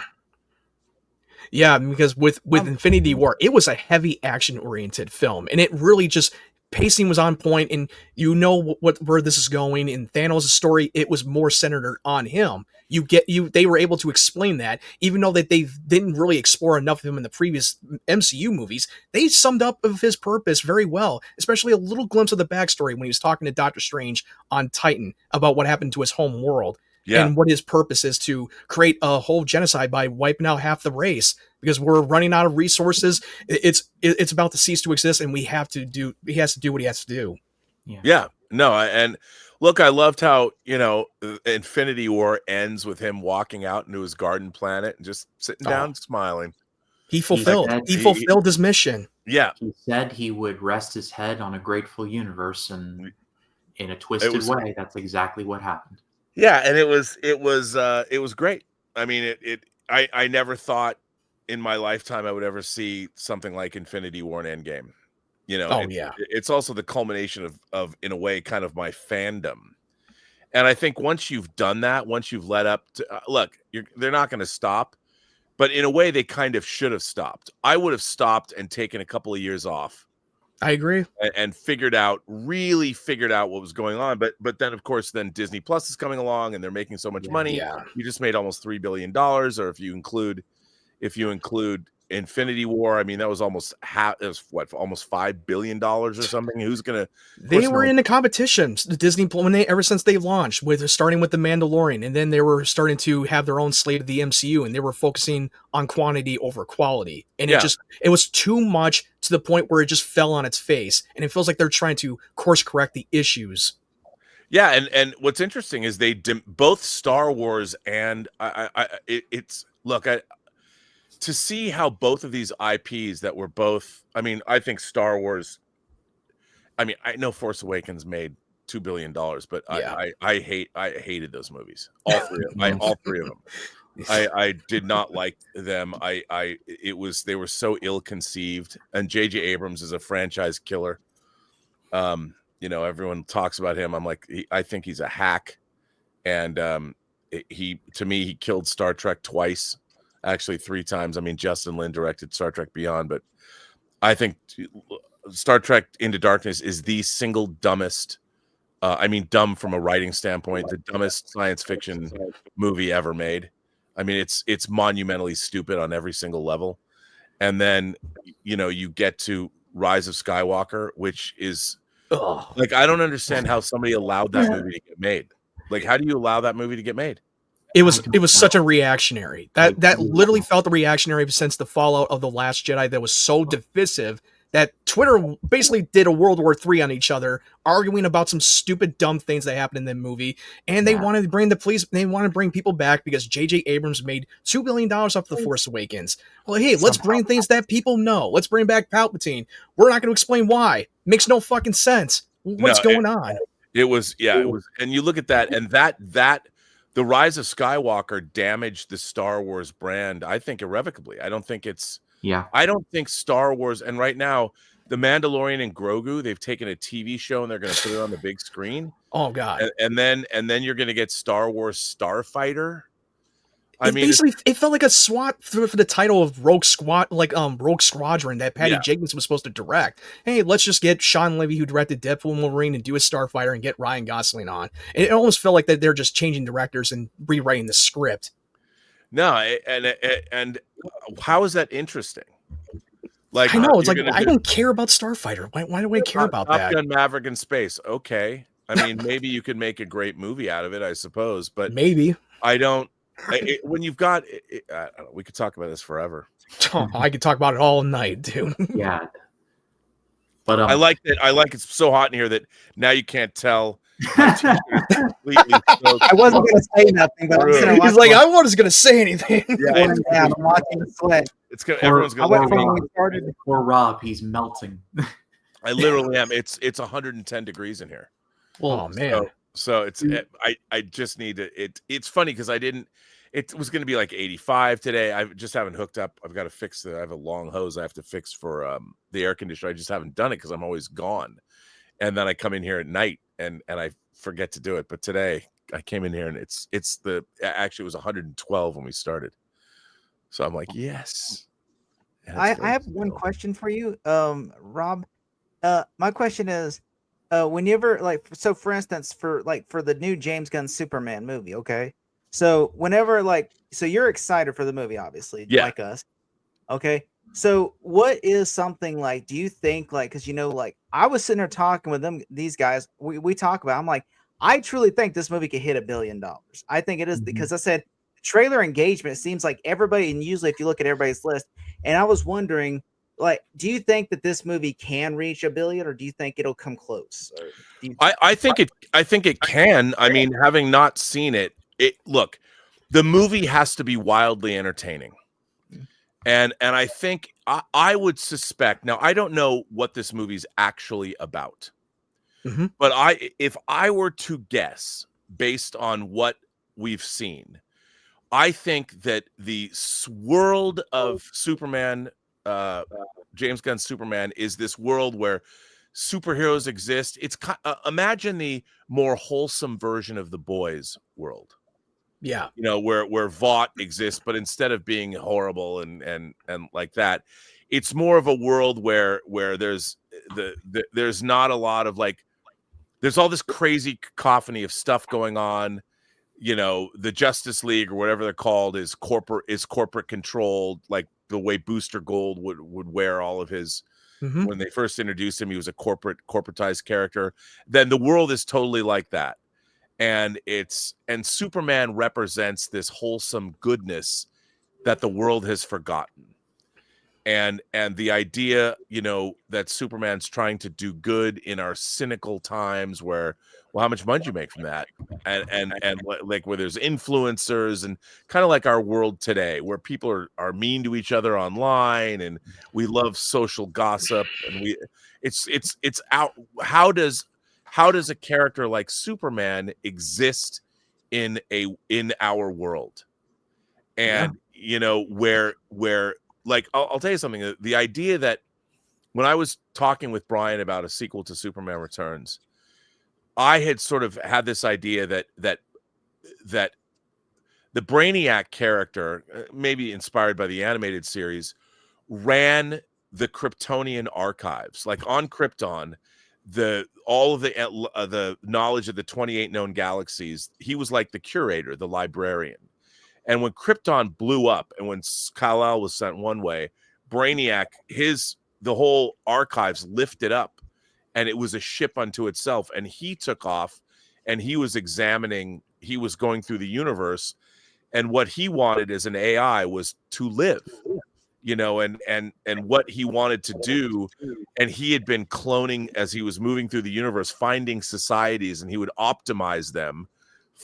Yeah, because with Infinity War, it was a heavy action oriented film, and it really just pacing was on point, and where this is going. In Thanos' story, it was more centered on him. They were able to explain that, even though that they didn't really explore enough of him in the previous MCU movies. They summed up of his purpose very well, especially a little glimpse of the backstory when he was talking to Doctor Strange on Titan about what happened to his home world. Yeah. And what his purpose is to create a whole genocide by wiping out half the race because we're running out of resources. It's about to cease to exist, and he has to do what he has to do. Yeah. No, and look, I loved how, Infinity War ends with him walking out into his garden planet and just sitting down smiling. He fulfilled his mission. Yeah. He said he would rest his head on a grateful universe, and in a twisted way, that's exactly what happened. Yeah, and it was great. I mean, I never thought in my lifetime I would ever see something like Infinity War and Endgame. It's also the culmination of in a way kind of my fandom. And I think once you've done that, once you've led up to look, they're not going to stop, but in a way they kind of should have stopped. I would have stopped and taken a couple of years off. I agree. And really figured out what was going on. But then, of course, then Disney Plus is coming along and they're making so much money. Yeah. You just made almost $3 billion. Or if you include Infinity War, I mean, that was almost almost $5 billion or something. They were in the competitions, the Disney, ever since they launched, starting with The Mandalorian, and then they were starting to have their own slate of the MCU, and they were focusing on quantity over quality. And it was too much to the point where it just fell on its face, and it feels like they're trying to course correct the issues. Yeah, and what's interesting is both Star Wars and to see how both of these IPs that were both, I mean, I think Star Wars, I mean, I know Force Awakens made $2 billion, but yeah. I hated those movies. All three of them. I did not like them. They were so ill-conceived, and J.J. Abrams is a franchise killer. Everyone talks about him. I'm like, I think he's a hack. And to me, he killed Star Trek twice. Actually, 3 times. I mean, Justin Lin directed Star Trek Beyond, but I think Star Trek Into Darkness is the single dumbest, dumb from a writing standpoint, the dumbest science fiction movie ever made. I mean, it's monumentally stupid on every single level. And then, you get to Rise of Skywalker, which is like, I don't understand how somebody allowed that movie to get made. Like, how do you allow that movie to get made? It was such a reactionary. That literally felt reactionary since the fallout of The Last Jedi that was so divisive that Twitter basically did a World War III on each other, arguing about some stupid, dumb things that happened in the movie. And they wanted to bring people back because J.J. Abrams made $2 billion off The Force Awakens. Well, hey, let's bring things that people know. Let's bring back Palpatine. We're not going to explain why. Makes no fucking sense. What's going on? It was, and you look at that, and that the Rise of Skywalker damaged the Star Wars brand, I think, irrevocably. I don't think Star Wars, and right now, The Mandalorian and Grogu, they've taken a TV show and they're going to put it on the big screen. Oh God! And then you're going to get Star Wars Starfighter. It felt like a swap for the title of Rogue Squadron that Patty Jenkins was supposed to direct. Hey, let's just get Sean Levy, who directed Deadpool and Wolverine, and do a Starfighter and get Ryan Gosling on. And it almost felt like that they're just changing directors and rewriting the script. No, and how is that interesting? Like, I know, it's like I don't care about Starfighter. Why do I care about that? Top Gun Maverick in space. Okay, I mean, maybe you could make a great movie out of it, I suppose, but maybe I don't. When you've got, I don't know, we could talk about this forever. I could talk about it all night, dude. Yeah, but I like that. I like it's so hot in here that now you can't tell. I wasn't going to say nothing, but he's like, I wasn't going to say anything. Yeah, I'm watching the sweat. It's gonna. Everyone's gonna. Poor Rob, he's melting. I literally am. It's 110 degrees in here. Oh man. So it's I just need to. It's funny because I didn't. It was going to be like 85 today. I just haven't hooked up. I've got to fix I have a long hose I have to fix for the air conditioner. I just haven't done it because I'm always gone. And then I come in here at night and I forget to do it. But today I came in here and actually it was 112 when we started. So I'm like, yes. And it's I have very one slow. question for you, Rob. My question is, whenever like so for instance for the new James Gunn Superman movie, okay? So whenever so you're excited for the movie, obviously, Yeah. like us. Okay. So what is something like, do you think because like I was sitting there talking with these guys, we talk about, I'm like, I truly think this movie could hit $1 billion. I think it is because I said trailer engagement seems like everybody, and usually if you look at everybody's list, and I was wondering, do you think that this movie can reach $1 billion, or do you think it'll come close? Or do you I think it can. I mean, having not seen it, look, the movie has to be wildly entertaining. And I think I would suspect, now I don't know what this movie's actually about. But if I were to guess based on what we've seen, I think that the world of Superman, James Gunn's Superman, is this world where superheroes exist. It's imagine the more wholesome version of the Boys world. Yeah. You know, where Vought exists, but instead of being horrible and like that, it's more of a world where there's there's not a lot of there's all this crazy cacophony of stuff going on. You know, the Justice League or whatever they're called is corporate controlled, like the way Booster Gold would wear all of his. When they first introduced him, he was a corporatized character. Then the world is totally like that. And Superman represents this wholesome goodness that the world has forgotten. And the idea, you know, that Superman's trying to do good in our cynical times where, well, how much money do you make from that? And like where there's influencers and kind of like our world today where people are mean to each other online and we love social gossip and it's out. How does a character like Superman exist in our world? And you know, where like I'll tell you something, the idea that when I was talking with Brian about a sequel to Superman Returns, I had sort of had this idea that the Brainiac character, maybe inspired by the animated series, ran the Kryptonian archives. Like on Krypton, all of the knowledge of the 28 known galaxies, he was like the curator, the librarian. And when Krypton blew up and when Kal-El was sent one way, Brainiac, the whole archives lifted up and it was a ship unto itself. And he took off and he was going through the universe. And what he wanted as an AI was to live, you know, and what he wanted to do. And he had been cloning as he was moving through the universe, finding societies, and he would optimize them.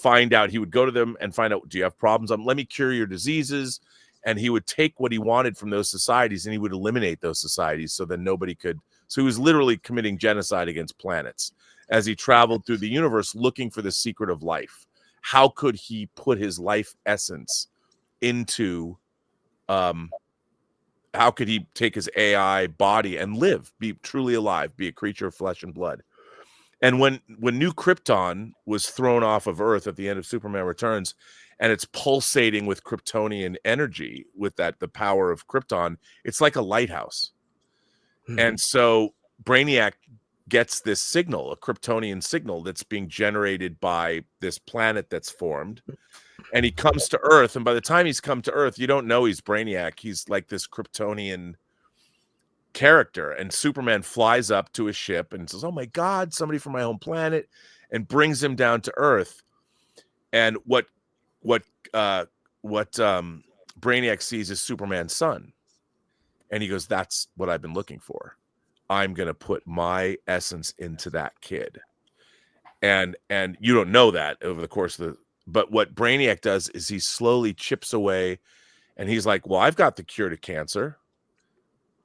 He would go to them and find out, do you have problems? Let me cure your diseases. And he would take what he wanted from those societies and he would eliminate those societies so that nobody could. So he was literally committing genocide against planets as he traveled through the universe looking for the secret of life. How could he put his life essence into, how could he take his AI body and live, be truly alive, be a creature of flesh and blood? And when New Krypton was thrown off of Earth at the end of Superman Returns, and it's pulsating with Kryptonian energy, with the power of Krypton, it's like a lighthouse. And so Brainiac gets this signal, a Kryptonian signal that's being generated by this planet that's formed. And he comes to Earth, and by the time he's come to Earth, you don't know he's Brainiac. He's like this Kryptonian character, and Superman flies up to his ship and says, "Oh my God, somebody from my home planet," and brings him down to Earth. And what Brainiac sees is Superman's son, and he goes, "That's what I've been looking for. I'm gonna put my essence into that kid." And you don't know that over the course of but what Brainiac does is he slowly chips away, and he's like, "Well, I've got the cure to cancer.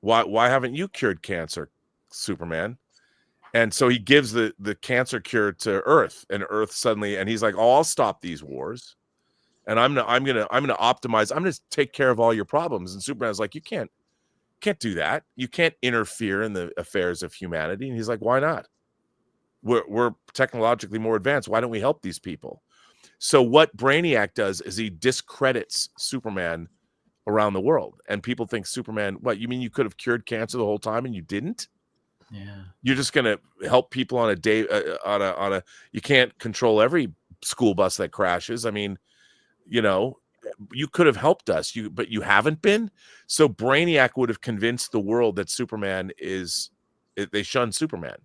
Why haven't you cured cancer, Superman?" And so he gives the cancer cure to Earth, and Earth suddenly, and he's like, "Oh, I'll stop these wars, and I'm gonna optimize. I'm gonna take care of all your problems." And Superman's like, "You can't do that. You can't interfere in the affairs of humanity." And he's like, "Why not? We're technologically more advanced. Why don't we help these people?" So what Brainiac does is he discredits Superman around the world, and people think Superman. What, you mean you could have cured cancer the whole time and you didn't? Yeah. You're just going to help people on a day on a. You can't control every school bus that crashes. I mean, you know, you could have helped us, but you haven't been. So Brainiac would have convinced the world that Superman is. They shun Superman,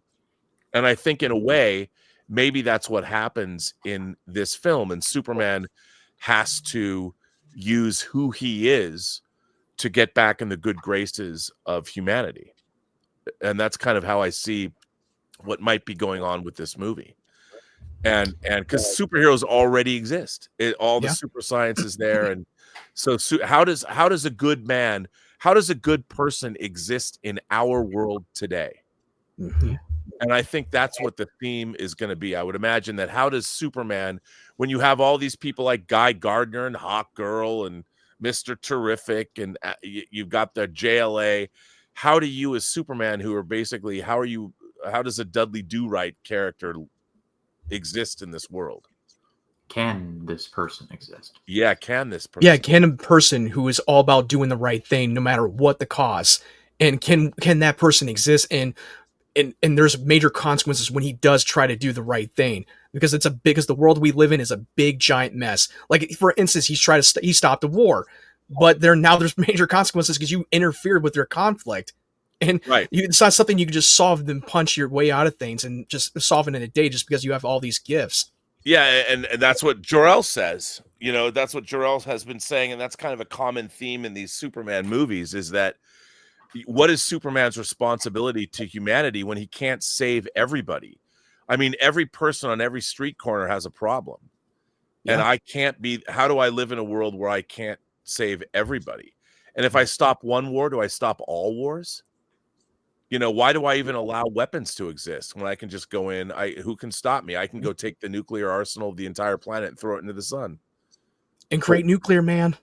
and I think in a way, maybe that's what happens in this film, and Superman has to use who he is to get back in the good graces of humanity. And that's kind of how I see what might be going on with this movie. And because superheroes already exist, all the super science is there. And so how does a good man, how does a good person exist in our world today? Mm-hmm. And I think that's what the theme is going to be. I would imagine that how does Superman, when you have all these people like Guy Gardner and Hawk Girl and Mr. Terrific, and you've got the JLA, how do you as Superman, who are basically, how does a Dudley Do-Right character exist in this world? Can this person exist? Yeah, can this person? Yeah, can a person who is all about doing the right thing no matter what the cost, and can that person exist? And there's major consequences when he does try to do the right thing, because because the world we live in is a big giant mess. Like, for instance, he stopped a war, but there's major consequences because you interfered with their conflict, and it's not something you can just solve and punch your way out of things and just solve it in a day just because you have all these gifts. Yeah, and that's what Jor-El says. You know, that's what Jor-El has been saying, and that's kind of a common theme in these Superman movies, is that what is Superman's responsibility to humanity when he can't save everybody? I mean, every person on every street corner has a problem. Yeah. And I can't be, how do I live in a world where I can't save everybody? And if I stop one war, do I stop all wars? You know, why do I even allow weapons to exist when I can just go in? Who can stop me? I can go take the nuclear arsenal of the entire planet and throw it into the sun. And create nuclear man.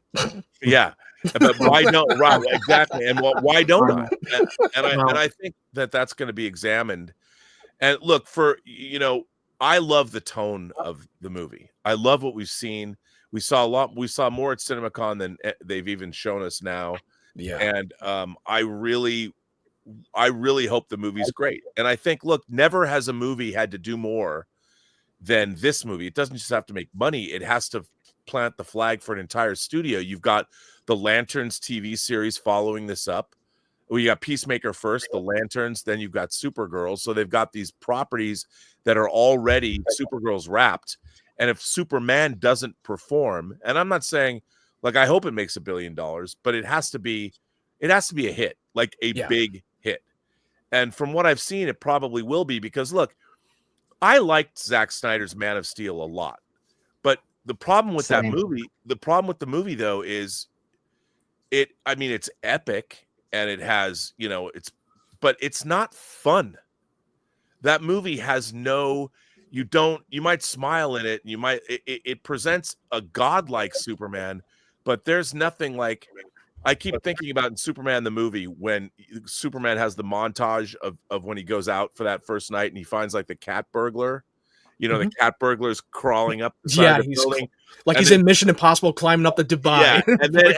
Yeah. But why don't, right, exactly, and why don't I? And I think that that's going to be examined. And look, I love the tone of the movie. I love what we've seen. We saw more at CinemaCon than they've even shown us now. Yeah, and I really hope the movie's great. And I think, look, never has a movie had to do more than this movie. It doesn't just have to make money; it has to plant the flag for an entire studio. You've got the Lanterns TV series following this up. Well, you got Peacemaker first, the Lanterns, then you've got Supergirl. So they've got these properties that are already Supergirl's wrapped. And if Superman doesn't perform, and I'm not saying, like, I hope it makes $1 billion, but it has to be a hit, like a big hit. And from what I've seen, it probably will be, because look, I liked Zack Snyder's Man of Steel a lot. But the problem with the movie though is it's epic, and it has, but it's not fun. That movie has you might smile in it, and it presents a godlike Superman, but there's nothing like, I keep thinking about in Superman the movie, when Superman has the montage of when he goes out for that first night and he finds like the cat burglar. The cat burglar's crawling up the side of the building. He's in Mission Impossible climbing up the Dubai. Yeah, and then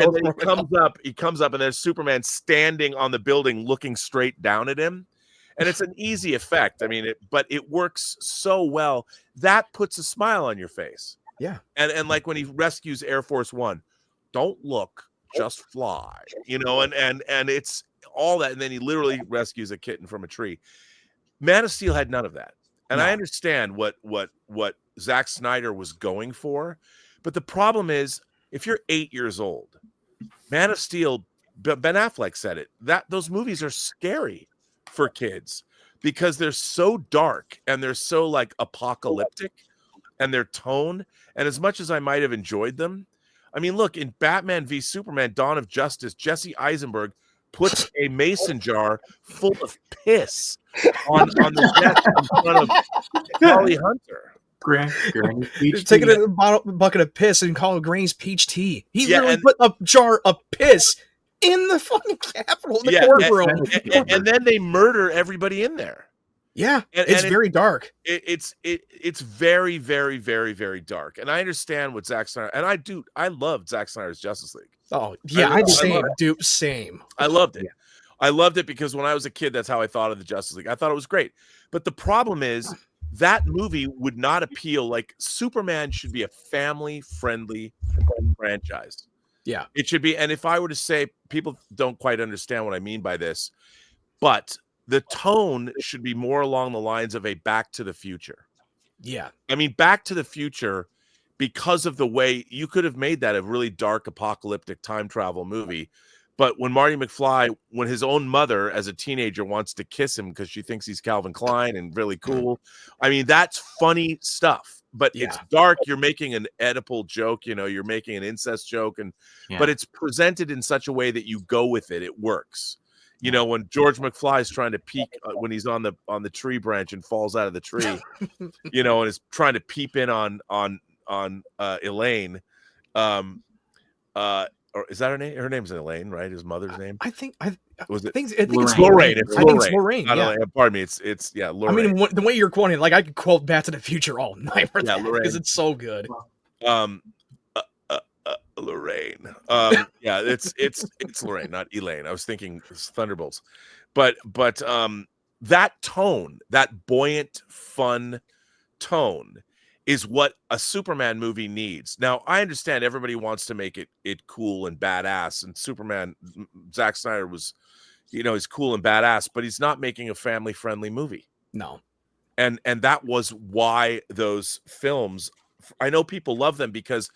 he comes up and there's Superman standing on the building looking straight down at him. And it's an easy effect. I mean, but it works so well. That puts a smile on your face. Yeah. And like when he rescues Air Force One, don't look, just fly. And it's all that. And then he literally rescues a kitten from a tree. Man of Steel had none of that. And I understand what Zack Snyder was going for, but the problem is, if you're 8 years old, Man of Steel, Ben Affleck said it, that those movies are scary for kids because they're so dark and they're so like apocalyptic, and their tone. And as much as I might have enjoyed them, I mean, look, in Batman v Superman: Dawn of Justice, Jesse Eisenberg puts a mason jar full of piss on the desk in front of Holly Hunter. Taking a bucket of piss and calling it Granny's peach tea. He literally put a jar of piss in the fucking Capitol, in the courtroom. And then they murder everybody in there. Yeah, And it's very dark. it's very, very, very, very dark. And I understand what Zack Snyder, and I loved Zack Snyder's Justice League. Oh yeah, I I same, love dude, same. I loved it. Yeah. I loved it because when I was a kid, that's how I thought of the Justice League. I thought it was great. But the problem is that movie would not appeal. Like Superman should be a family-friendly franchise. Yeah, It should be. And if I were to say, people don't quite understand what I mean by this, but the tone should be more along the lines of a Back to the Future. yeah, I mean, Back to the Future, because of the way you could have made that a really dark, apocalyptic time travel movie. But when Marty McFly, when his own mother as a teenager wants to kiss him because she thinks he's Calvin Klein and really cool, I mean, that's funny stuff. But it's Yeah. dark. You're making an Oedipal joke, you're making an incest joke, but it's presented in such a way that you go with it. It works. When George McFly is trying to peek when he's on the tree branch and falls out of the tree, and is trying to peep in on Elaine. Or is that her name? Her name's Elaine, right? His mother's name. I think Was it? I think it's Lorraine. It's I think it's Lorraine. Lorraine. Not Yeah. Elaine. Pardon me. It's Lorraine. I mean, the way you're quoting, like I could quote Back to the Future all night for that Lorraine. because it's so good. Lorraine. Yeah, it's Lorraine, not Elaine. I was thinking it's Thunderbolts, but that tone, that buoyant, fun tone, is what a Superman movie needs. Now, I understand everybody wants to make it cool and badass, and Superman, Zack Snyder was, he's cool and badass, but he's not making a family-friendly movie. No. And that was why those films, I know people love them because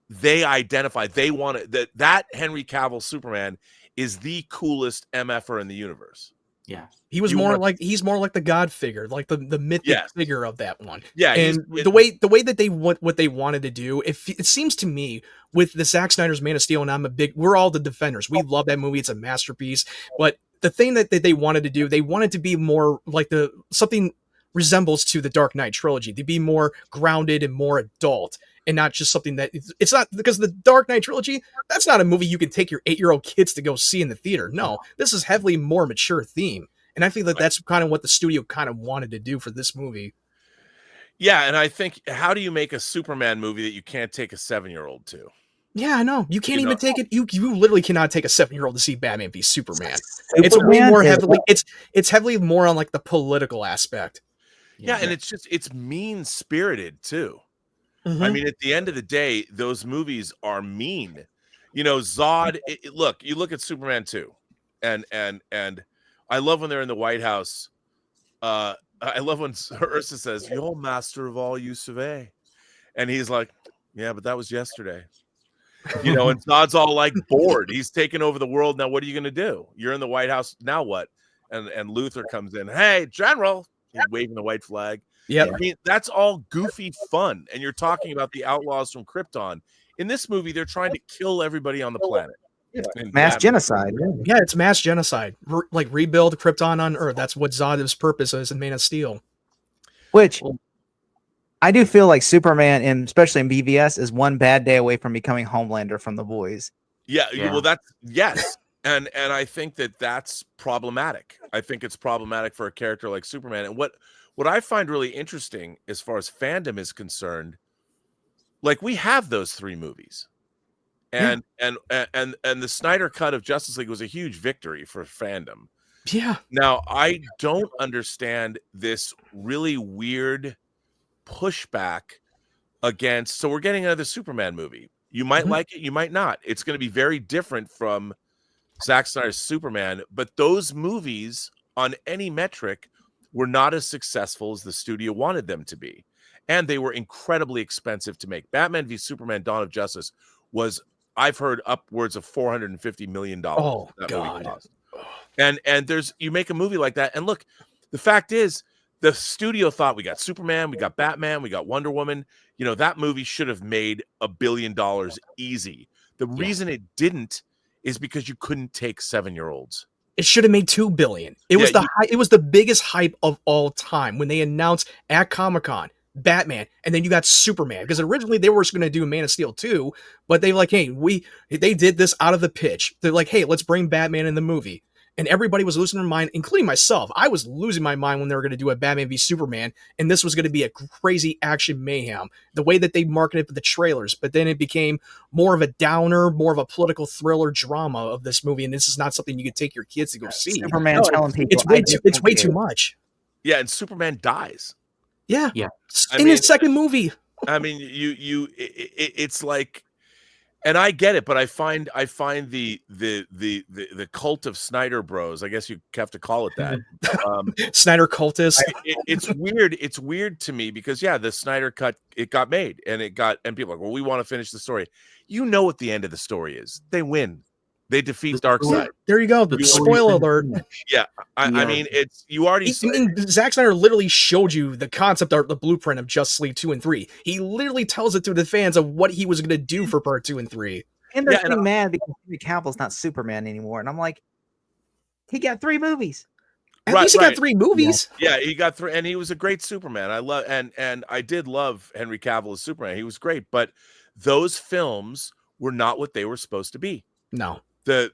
they identify, they want it, that Henry Cavill Superman is the coolest MFer in the universe. Yeah. He's more like the god figure, like the mythic figure of that one. Yeah, and the way that they what they wanted to do, it seems to me with the Zack Snyder's Man of Steel, and we're all the defenders. We love that movie; it's a masterpiece. But the thing that they wanted to do, they wanted to be more like something resembles to the Dark Knight trilogy. To be more grounded and more adult, and not just something that it's not, because the Dark Knight trilogy, that's not a movie you can take your 8-year-old kids to go see in the theater. No, this is heavily more mature theme. And I think that's kind of what the studio kind of wanted to do for this movie. Yeah, and I think, how do you make a Superman movie that you can't take a 7-year-old to? Yeah, I know. You can't even take it. You literally cannot take a 7-year-old to see Batman v Superman. It's way more heavily. It's heavily more on like the political aspect. Yeah, and it's mean spirited too. Mm-hmm. I mean, at the end of the day, those movies are mean. Zod. Look, you look at Superman 2, and I love when they're in the White House. I love when Ursa says, "You're master of all you survey," and he's like, "Yeah, but that was yesterday." And Zod's all like bored. He's taken over the world. Now, what are you going to do? You're in the White House. Now what? And Luthor comes in. Hey, General. He's waving the white flag. Yeah, I mean, that's all goofy fun. And you're talking about the outlaws from Krypton. In this movie, they're trying to kill everybody on the planet. Mass genocide. Yeah, it's mass genocide. Like rebuild Krypton on Earth. That's what Zod's purpose is in Man of Steel. Which I do feel like Superman, and especially in BVS, is one bad day away from becoming Homelander from The Boys. Yeah. Well, yes. And I think that's problematic. I think it's problematic for a character like Superman. And what I find really interesting as far as fandom is concerned, like, we have those 3 movies. And the Snyder cut of Justice League was a huge victory for fandom. Yeah. Now, I don't understand this really weird pushback against. So we're getting another Superman movie. You might like it, you might not. It's going to be very different from Zack Snyder's Superman, but those movies on any metric were not as successful as the studio wanted them to be. And they were incredibly expensive to make. Batman v Superman Dawn of Justice was, I've heard, upwards of $450 million. Oh, that God. movie cost. And you make a movie like that, and look, the fact is, the studio thought, we got Superman, we got Batman, we got Wonder Woman. That movie should have made $1 billion easy. The reason it didn't is because you couldn't take 7-year-olds. It should have made $2 billion. It was the biggest hype of all time when they announced at Comic-Con Batman, and then you got Superman, because originally they were going to do Man of Steel 2, but they were like, hey, they did this out of the pitch. They're like, hey, let's bring Batman in the movie. and everybody was losing their mind, including myself. I was losing my mind when they were going to do a Batman v Superman, and this was going to be a crazy action mayhem. The way that they marketed for the trailers, but then it became more of a downer, more of a political thriller drama of this movie, and this is not something you could take your kids to go see. Superman telling people It's way too much. Yeah, and Superman dies. Yeah, Yeah. In his second movie. I mean, it's like, and I get it, but I find the cult of Snyder Bros, I guess you have to call it that. Snyder cultist. It's weird. It's weird to me because the Snyder cut, it got made and people are like, well, we want to finish the story. You know what the end of the story is? They win. They defeat Darkseid. There you go. The spoiler alert. Yeah, I mean, it's you already. Zack Snyder literally showed you the concept art, the blueprint of Justice League 2 and 3. He literally tells it to the fans of what he was going to do for part 2 and 3. And they're getting mad because Henry Cavill's not Superman anymore. And I'm like, he got 3 movies. At least he got 3 movies. Yeah, he got 3, and he was a great Superman. I love and I did love Henry Cavill as Superman. He was great, but those films were not what they were supposed to be. No. The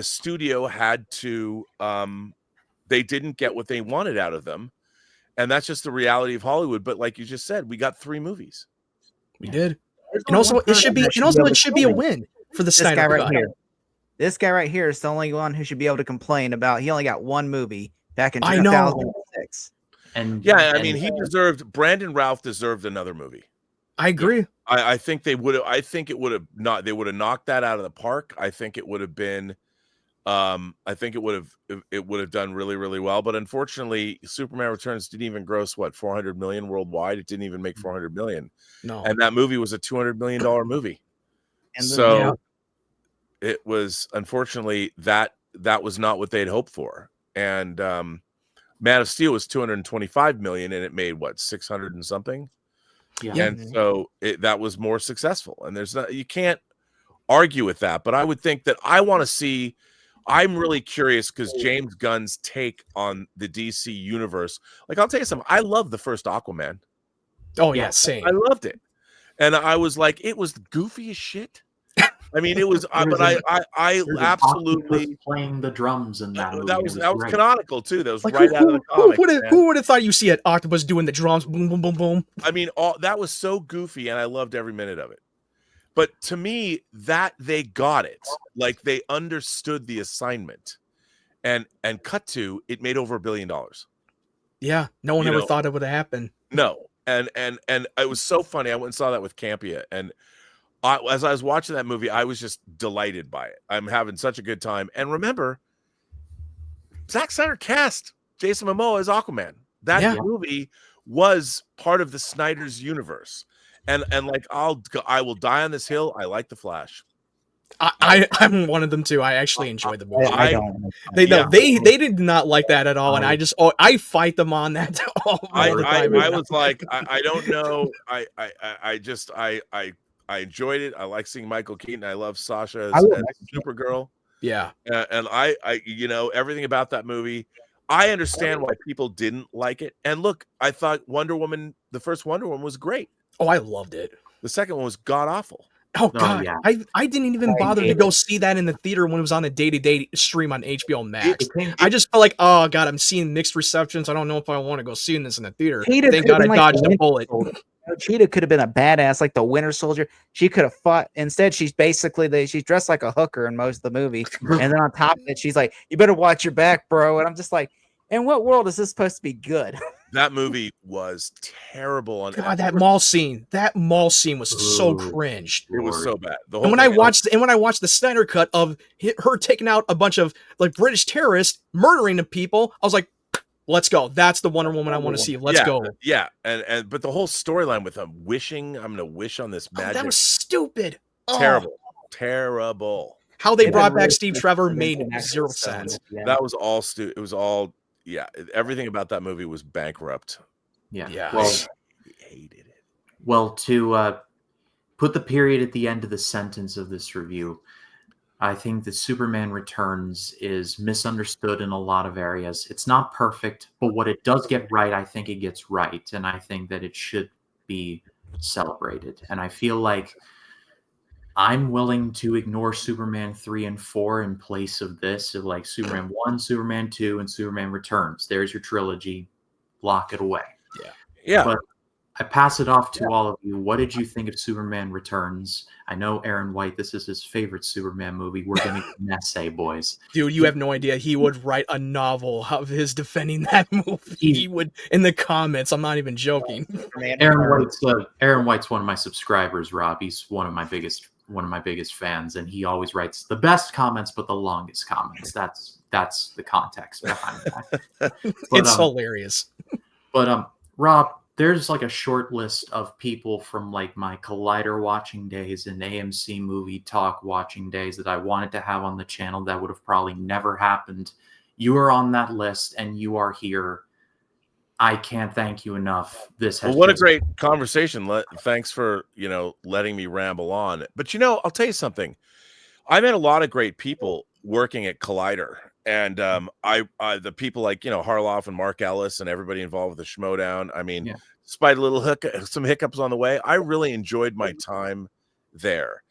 studio had to they didn't get what they wanted out of them, and that's just the reality of Hollywood. But like you just said, we got 3 movies. We did. And also it should be a win for the Snyder guy right cut. here. This guy right here is the only one who should be able to complain about he only got 1 movie back in 2006. And I mean, Brandon Routh deserved another movie. I agree. I think they would have. I think it would have not. They would have knocked that out of the park. I think it would have been. I think it would have done really, really well. But unfortunately, Superman Returns didn't even gross 400 million worldwide. It didn't even make 400 million. No. And that movie was a $200 million movie. And it was unfortunately that was not what they'd hoped for. And Man of Steel was 225 million, and it made 600 and something. Yeah. And so that was more successful. And you can't argue with that. But I would think that I'm really curious because James Gunn's take on the DC universe. Like, I'll tell you something. I love the first Aquaman. Oh yeah, same. I loved it, and I was like, it was goofy as shit. I mean, it was, but I absolutely playing the drums in that movie. That was canonical too. That was like, right out of the comics. Who would have thought you see an octopus doing the drums? Boom, boom, boom, boom. I mean, that was so goofy, and I loved every minute of it. But to me, that they got it, like they understood the assignment, and cut to it made over $1 billion. Yeah, no one ever thought it would have happened. No, and it was so funny. I went and saw that with Campia, and as I was watching that movie, I was just delighted by it. I'm having such a good time. And remember, Zack Snyder cast Jason Momoa as Aquaman. That movie was part of the Snyder's universe. And like I will die on this hill. I like The Flash. I'm one of them too. I actually enjoyed the movie. I don't. They did not like that at all, and I fight them on that all the time. I was like, I don't know. I enjoyed it. I like seeing Michael Keaton. I love Sasha as Supergirl. Yeah, and I everything about that movie. I understand why people didn't like it. And look, I thought the first Wonder Woman was great. Oh, I loved it. The second one was god awful. Oh God, yeah. I didn't even bother to go see that in the theater when it was on a day-to-day stream on HBO Max. I just felt like, oh God, I'm seeing mixed receptions. I don't know if I want to go see this in the theater. Thank God I dodged a bullet. Cheetah could have been a badass like the Winter Soldier. She could have fought. Instead, she's basically she's dressed like a hooker in most of the movie. And then on top of it, she's like, "You better watch your back, bro." And I'm just like, in what world is this supposed to be good? That movie was terrible. God, that mall scene was so cringe. It was so bad. And when I watched the Snyder cut of her taking out a bunch of like British terrorists, murdering the people, I was like, let's go. That's the Wonder Woman I want to see. Let's go. Yeah, and but the whole storyline with him wishing, I'm gonna wish on this magic. That was stupid. Terrible. How they brought back Steve Trevor made zero sense. That was all It was all. Yeah, everything about that movie was bankrupt. Yeah. Well, I hated it. Well, to put the period at the end of the sentence of this review, I think that Superman Returns is misunderstood in a lot of areas. It's not perfect, but what it does get right, I think it gets right, and I think that it should be celebrated. And I feel like I'm willing to ignore Superman 3 and 4 in place of this, of like Superman 1, Superman 2, and Superman Returns. There's your trilogy. Lock it away. Yeah. But I pass it off to all of you. What did you think of Superman Returns? I know Aaron White, this is his favorite Superman movie. We're going to get an essay, boys. Dude, you have no idea. He would write a novel of his defending that movie. He would in the comments. I'm not even joking. Aaron White's one of my subscribers, Rob. He's one of my biggest fans, and he always writes the best comments but the longest comments. That's the context behind that. It's hilarious. But Rob, there's like a short list of people from like my Collider watching days and AMC Movie Talk watching days that I wanted to have on the channel that would have probably never happened. You are on that list and you are here. I can't thank you enough. This has what a great conversation. Thanks for, letting me ramble on. But, I'll tell you something. I met a lot of great people working at Collider. And I the people like, Harloff and Mark Ellis and everybody involved with the Schmodown. I mean, despite some hiccups on the way, I really enjoyed my time there.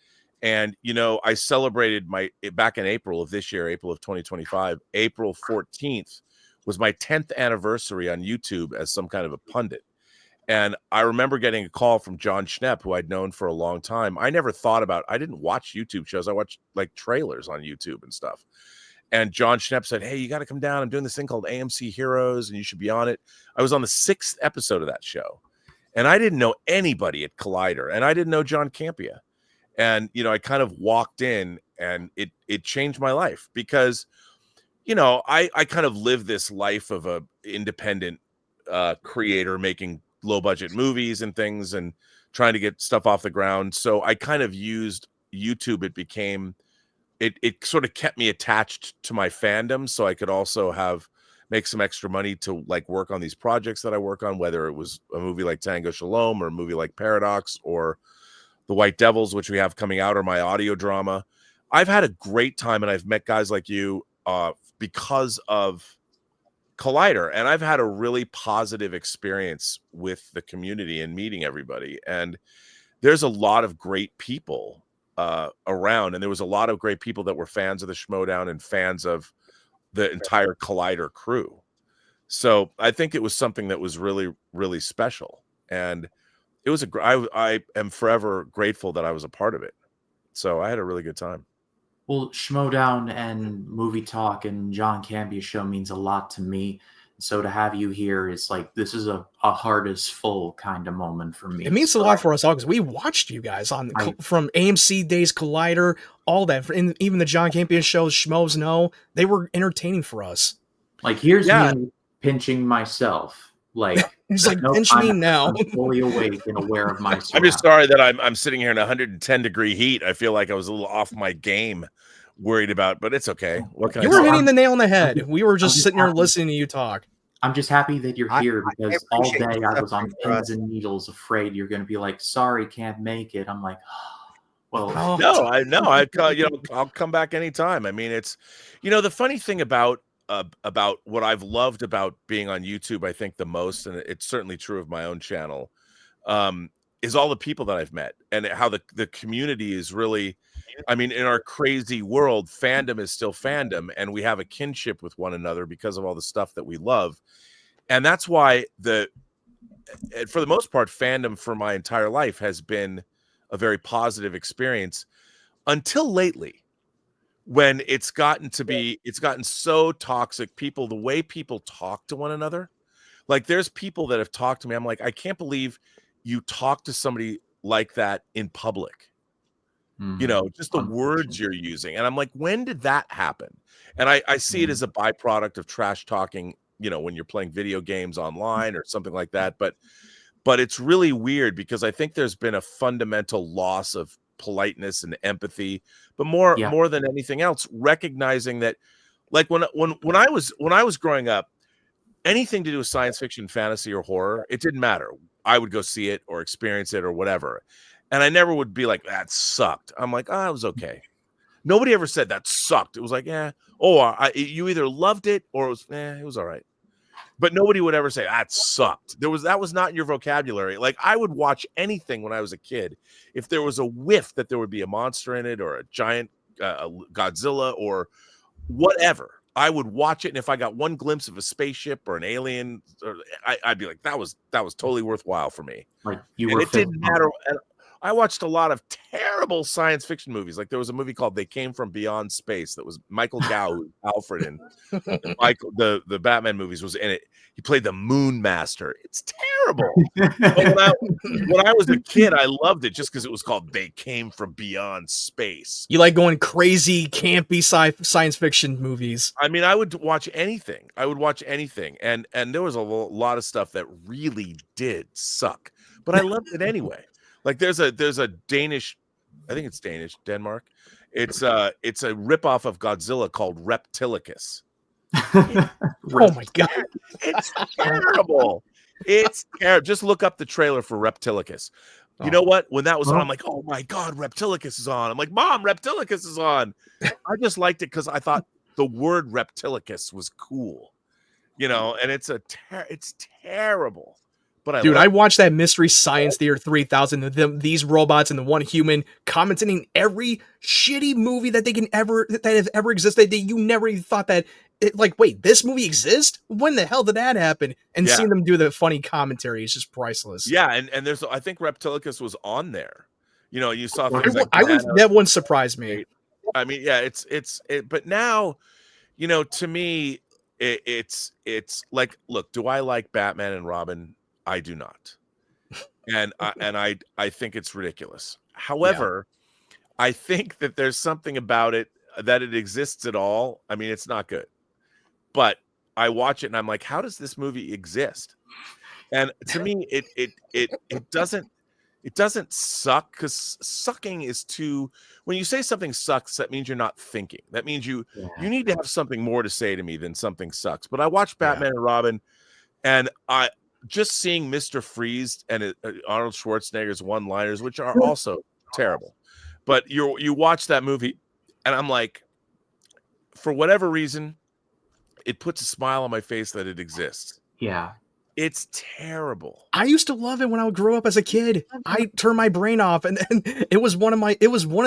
And, I celebrated back in April of this year, April of 2025, April 14th was my 10th anniversary on YouTube as some kind of a pundit. And I remember getting a call from John Schnepp, who I'd known for a long time. I didn't watch YouTube shows. I watched like trailers on YouTube and stuff. And John Schnepp said, hey, you got to come down. I'm doing this thing called AMC Heroes, and you should be on it. I was on the 6th episode of that show. And I didn't know anybody at Collider. And I didn't know John Campea. And, I kind of walked in, and it changed my life because, I kind of live this life of a independent creator making low-budget movies and things and trying to get stuff off the ground. So I kind of used YouTube. It sort of kept me attached to my fandom so I could also make some extra money to like work on these projects that I work on, whether it was a movie like Tango Shalom or a movie like Paradox or The White Devils, which we have coming out, or my audio drama. I've had a great time, and I've met guys like you because of Collider, and I've had a really positive experience with the community and meeting everybody. And there's a lot of great people around, and there was a lot of great people that were fans of the Schmodown and fans of the entire Collider crew. So I think it was something that was really, really special, and it was I am forever grateful that I was a part of it. So I had a really good time. Well, Schmodown and Movie Talk and John Campea's show means a lot to me. So to have you here is like, this is a heart is full kind of moment for me. It means a lot for us all because we watched you guys from AMC Days, Collider, all that. Even the John Campea shows, Schmoes Know, they were entertaining for us. Like, here's me pinching myself. Like, he's like, pinch me now. I'm fully awake and aware of my surroundings. I'm just sorry that I'm sitting here in 110-degree heat. I feel like I was a little off my game, worried about, but it's okay. What can you were hitting the nail on the head. We were just sitting here listening to you talk. I'm just happy that you're here because all day I was on pins and needles, afraid you're going to be like, sorry, can't make it. I'm like, well, no, I'll come back anytime. I mean, it's, the funny thing about what I've loved about being on YouTube, I think the most, and it's certainly true of my own channel, is all the people that I've met and how the community is really, I mean, in our crazy world, fandom is still fandom, and we have a kinship with one another because of all the stuff that we love. And that's why for the most part, fandom for my entire life has been a very positive experience until lately, when it's gotten so toxic. The way people talk to one another, like there's people that have talked to me. I'm like, I can't believe you talk to somebody like that in public. Just the words you're using. And I'm like, when did that happen? And I see it as a byproduct of trash talking, when you're playing video games online or something like that. But it's really weird because I think there's been a fundamental loss of politeness and empathy, but more than anything else, recognizing that, like when I was growing up, anything to do with science fiction, fantasy, or horror, it didn't matter. I would go see it or experience it or whatever. And I never would be like, that sucked. I'm like, it was okay. Nobody ever said that sucked. It was like, yeah. You either loved it or it was all right. but nobody would ever say that sucked. That was not in your vocabulary. Like I would watch anything when I was a kid if there was a whiff that there would be a monster in it or a giant Godzilla or whatever. I would watch it, and if I got one glimpse of a spaceship or an alien, I'd be like, that was totally worthwhile for me. Like you And were it didn't matter. And I watched a lot of terrible science fiction movies. Like there was a movie called They Came from Beyond Space that was Michael Gow, who was Alfred, and Michael, the Batman movies was in it. He played the Moon Master. It's terrible. But when I was a kid, I loved it just because it was called They Came from Beyond Space. You like going crazy, campy science fiction movies. I mean, I would watch anything. And there was a lot of stuff that really did suck, but I loved it anyway. Like there's a Danish, I think it's Danish, Denmark. It's a ripoff of Godzilla called Reptilicus. Oh my god, it's terrible. It's terrible. Just look up the trailer for Reptilicus. You know what? When that was on, I'm like, oh my god, Reptilicus is on. I'm like, Mom, Reptilicus is on. I just liked it because I thought the word Reptilicus was cool, and it's terrible. But I watched that Mystery Science Theater 3000. These robots and the one human commenting every shitty movie that have ever existed. That you never even thought that. Wait, this movie exists? When the hell did that happen? And seeing them do the funny commentary is just priceless. Yeah, and there's, I think Reptilicus was on there. You saw things like that one surprised me. I mean, yeah, but now, to me, it's like, look, do I like Batman and Robin? I do not, and I think it's ridiculous. However, I think that there's something about it that it exists at all. I mean, it's not good, but I watch it and I'm like, how does this movie exist? And to me, it doesn't suck, because sucking is too. When you say something sucks, that means you're not thinking. That means you need to have something more to say to me than something sucks. But I watched Batman and Robin, and just seeing Mr. Freeze and Arnold Schwarzenegger's one-liners, which are also terrible. But you watch that movie, and I'm like, for whatever reason, it puts a smile on my face that it exists. Yeah. It's terrible. I used to love it when I grew up as a kid. I turned my brain off, and it was one of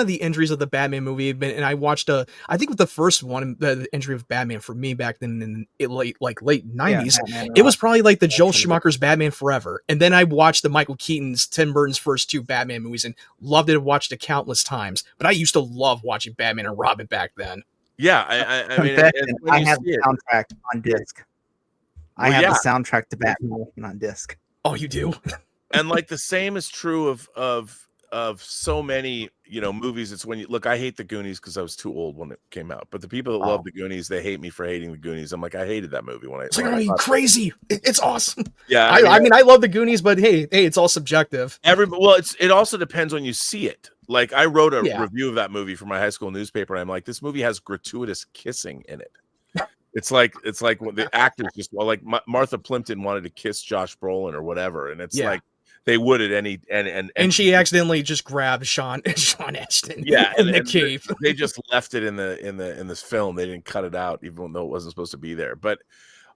the entries of the Batman movie. And I watched I think with the first one, the entry of Batman for me back then in late 90s. It was probably like the Joel Schumacher's Batman Forever. And then I watched the Michael Keaton's, Tim Burton's first two Batman movies and loved it and watched it countless times. But I used to love watching Batman and Robin back then. Yeah, I mean, I have the soundtrack on disc. I have the soundtrack to Batman on disc. Oh, you do? And like the same is true of so many, movies. It's when you look, I hate the Goonies because I was too old when it came out. But the people that love the Goonies, they hate me for hating the Goonies. I'm like, I hated that movie when I. It's like, are you crazy? It's awesome. Yeah, I mean, I love the Goonies, but hey, it's all subjective. It also depends when you see it. Like I wrote a review of that movie for my high school newspaper, and I'm like, this movie has gratuitous kissing in it. It's like when the actors just Martha Plimpton wanted to kiss Josh Brolin or whatever, and it's like they would at any and she accidentally just grabbed Sean Astin. Yeah, in the cave. They just left it in this film. They didn't cut it out, even though it wasn't supposed to be there. But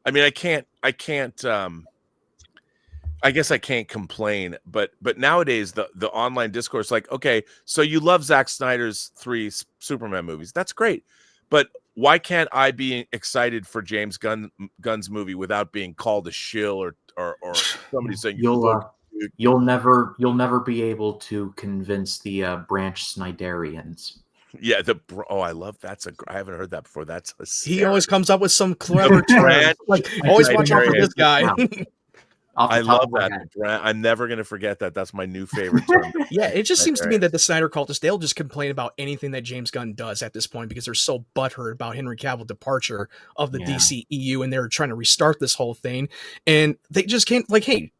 I mean, I can't. I guess I can't complain. But nowadays the online discourse, like, okay, so you love Zack Snyder's 3 Superman movies. That's great, but why can't I be excited for James Gunn's movie without being called a shill or somebody saying you'll never be able to convince the Branch Snyderians. Yeah, I love that's I haven't heard that before. That's he always comes up with some clever term. Like, always watch out for this guy. I love that. I'm never going to forget that. That's my new favorite term. Yeah, it just seems to me that the Snyder cultists, they'll just complain about anything that James Gunn does at this point because they're so butthurt about Henry Cavill's departure of the DCEU, and they're trying to restart this whole thing. And they just can't, hey,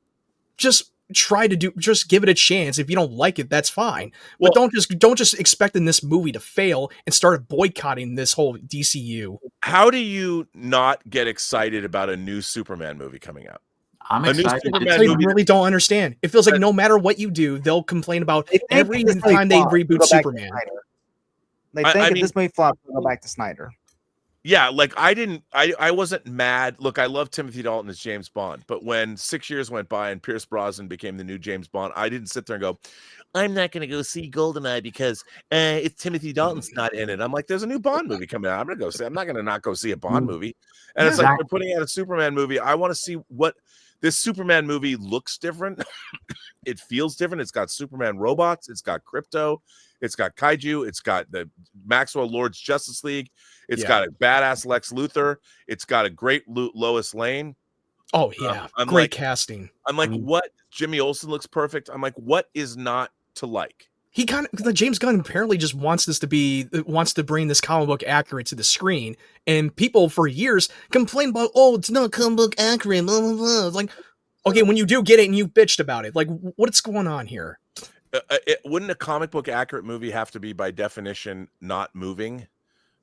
just give it a chance. If you don't like it, that's fine. But don't just expect in this movie to fail and start boycotting this whole DCU. How do you not get excited about a new Superman movie coming out? I'm excited. I really don't understand. It feels like no matter what you do, they'll complain about every time they reboot Superman. They think if this movie flops, they'll go back to Snyder. Yeah, like I wasn't mad. Look, I love Timothy Dalton as James Bond, but when 6 years went by and Pierce Brosnan became the new James Bond, I didn't sit there and go, I'm not going to go see GoldenEye because it's Timothy Dalton's not in it. I'm like, there's a new Bond movie coming out. I'm going to go see. I'm not going to not go see a Bond movie. And it's like they're putting out a Superman movie. I want to see what this Superman movie looks different. It feels different. It's got Superman robots. It's got crypto. It's got kaiju. It's got the Maxwell Lord's Justice League. It's got a badass Lex Luthor. It's got a great Lois Lane. Oh yeah, I'm great like, casting. I'm like, what? Jimmy Olsen looks perfect. I'm like, what is not to like? He kind of James Gunn apparently just wants to bring this comic book accurate to the screen, and people for years complain about, oh, it's not comic book accurate, blah blah blah. Like, okay, when you do get it and you bitched about it, like, what's going on here? Wouldn't a comic book accurate movie have to be by definition not moving?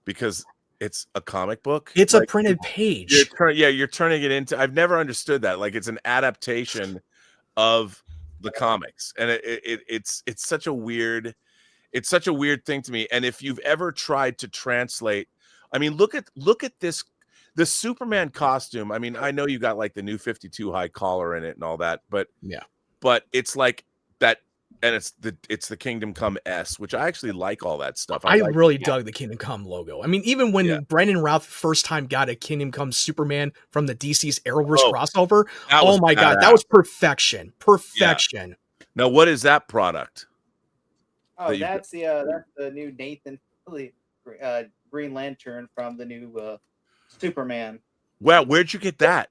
Because it's a comic book. It's like a printed page. You're turning it into. I've never understood that. Like, it's an adaptation of the comics, and it's such a weird thing to me. And if you've ever tried to translate, I mean, look at this, the Superman costume. I mean, I know you got like the new 52 high collar in it and all that, but it's like that. And it's the Kingdom Come S, which I actually like all that stuff. I really dug the Kingdom Come logo. I mean, even when Brandon Routh first time got a Kingdom Come Superman from the DC's Arrowverse crossover, oh my god, that was perfection. Perfection. Yeah. Now, what is that product? Oh, that's the new Nathan Green Lantern from the new Superman. Well, where'd you get that?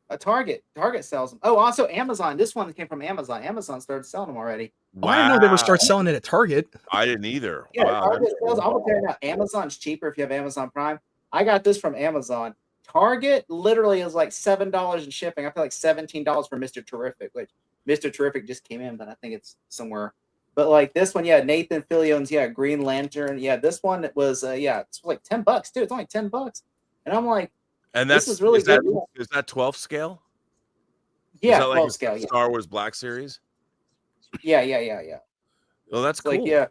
A Target sells them. Oh, also Amazon. This one came from Amazon. Amazon started selling them already. Wow. I didn't know they would start selling it at Target. I didn't either. Yeah, wow, Target sells. I'm gonna tell you now, Amazon's cheaper if you have Amazon Prime. I got this from Amazon. Target literally is like $7 in shipping. I feel like $17 for Mr. Terrific, which Mr. Terrific just came in, but I think it's somewhere. But like this one, Nathan Fillion's Green Lantern. This one was it's like $10 too. It's only $10, and I'm like. And this is really good. Is that 12 scale? Yeah, 12 like scale. Star Wars Black Series. Yeah. Well, that's cool. Like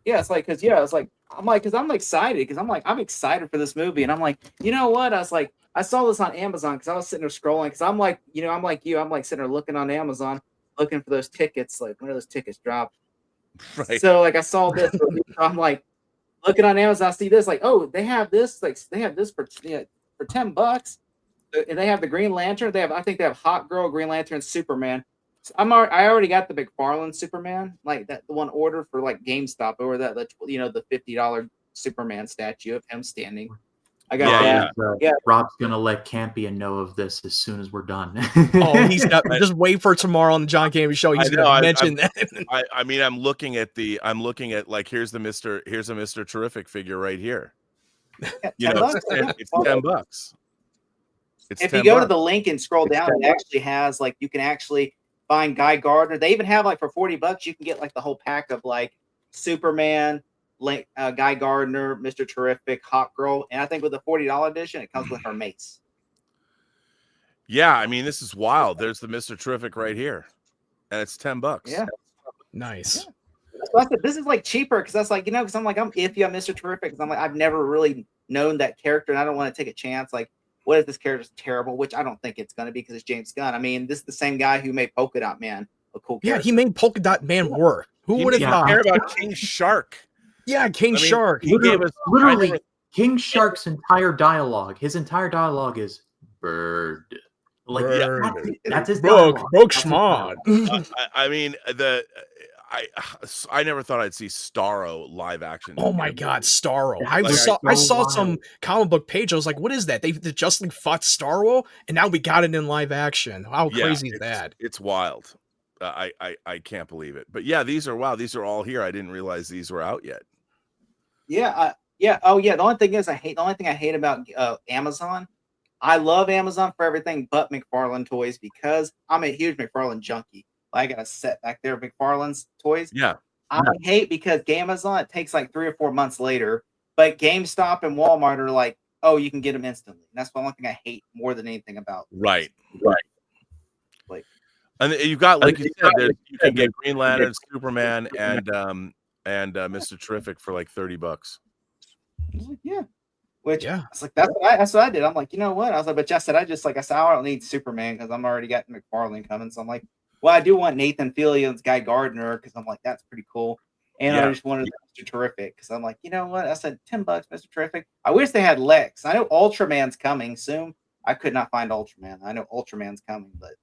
it's like because I'm excited because I'm excited for this movie, and I'm like, you know what? I was like, I saw this on Amazon because I was sitting there scrolling because I'm like, I'm like you, I'm like sitting there looking on Amazon, looking for those tickets. Like, when are those tickets drop? Right. So like I saw this, I'm like. Looking on Amazon, I see this like, oh, they have this for $10, and they have the Green Lantern. I think they have Hot Girl, Green Lantern, Superman. So I already got the McFarlane Superman, like that the one ordered for like GameStop over that the $50 Superman statue of him standing. I got that. Rob's gonna let Campion know of this as soon as we're done. Oh, he's got just wait for tomorrow on the John Campy show. He's gonna mention that. I mean, I'm looking at like here's a Mr. Terrific figure right here. It's $10. If you go to the link and scroll down, it actually has like you can actually find Guy Gardner. They even have like for $40 you can get like the whole pack of like Superman. Guy Gardner, Mr. Terrific, Hot Girl, and I think with the $40 edition, it comes with her mates. Yeah, I mean, this is wild. There's the Mr. Terrific right here, and it's $10. Yeah, nice. Yeah. So I said this is like cheaper because that's like because I'm iffy on Mr. Terrific because I'm like I've never really known that character and I don't want to take a chance. Like, what if this character's terrible? Which I don't think it's going to be because it's James Gunn. I mean, this is the same guy who made Polka Dot Man a cool character. Yeah, he made Polka Dot Man work. Who would have thought? Care about King Shark? Yeah, King Shark. He gave us literally King Shark's entire dialogue. His entire dialogue is bird. Like bird. That's his dialogue. Broke smart. I mean, I never thought I'd see Starro live action. Oh my god, Starro! I saw some comic book page. I was like, "What is that?" They just like fought Starro, and now we got it in live action. How crazy is that? It's wild. I can't believe it. But yeah, these are These are all here. I didn't realize these were out yet. Yeah. Oh yeah. The only thing I hate about Amazon. I love Amazon for everything but McFarlane toys because I'm a huge McFarlane junkie. I got a set back there of McFarlane's toys. Yeah. I hate because Amazon it takes like 3 or 4 months later, but GameStop and Walmart are like, oh, you can get them instantly. And that's the only thing I hate more than anything about. Right. Like, and you got like you said, you can get Green Lantern, Superman, and Mr. Terrific for like $30. I was like, yeah. Which Yeah. I was like, that's what I did. I'm like, you know what? I was like, but Jess said, I said, I don't need Superman because I'm already got McFarlane coming. So I'm like, well, I do want Nathan Fillion's Guy Gardner because I'm like, that's pretty cool. And I just wanted Mr. Terrific because I'm like, you know what? I said $10, Mr. Terrific. I wish they had Lex. I know Ultraman's coming soon. I could not find Ultraman. I know Ultraman's coming, but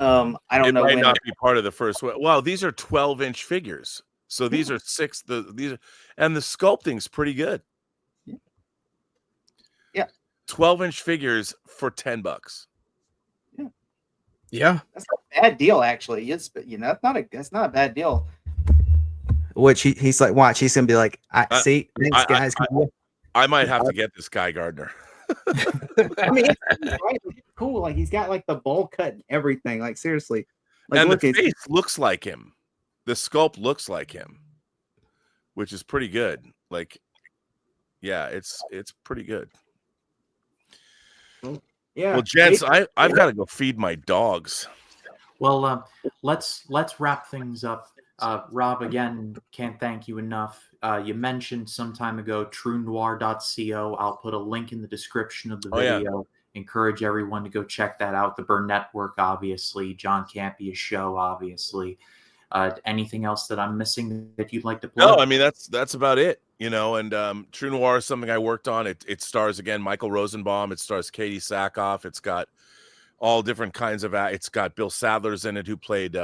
I don't It know might when. not be part of the first one. Wow, these are 12-inch figures. So these are and the sculpting's pretty good. Yeah. 12-inch figures for $10. Yeah. That's not a bad deal, actually. It's that's not a bad deal. Which he's like, watch, he's gonna be like, see, thanks guys. I might have to get this Guy Gardner. I mean, it's cool. Like he's got like the bowl cut and everything. Like seriously, like And look, the face looks like him. The sculpt looks like him, which is pretty good. Like, yeah, it's pretty good. yeah. Well, gents, I've got to go feed my dogs. Well, let's wrap things up. Rob, again, can't thank you enough. You mentioned some time ago truenoir.co. I'll put a link in the description of the video. Encourage everyone to go check that out. The Burnett work, obviously. John Campia's show, obviously. Anything else that I'm missing that you'd like to plug? No, I mean that's about it. You know, and True Noir is something I worked on. It stars again Michael Rosenbaum. It stars Katie Sackhoff. It's got all different kinds of. It's got Bill Sadler's in it, who played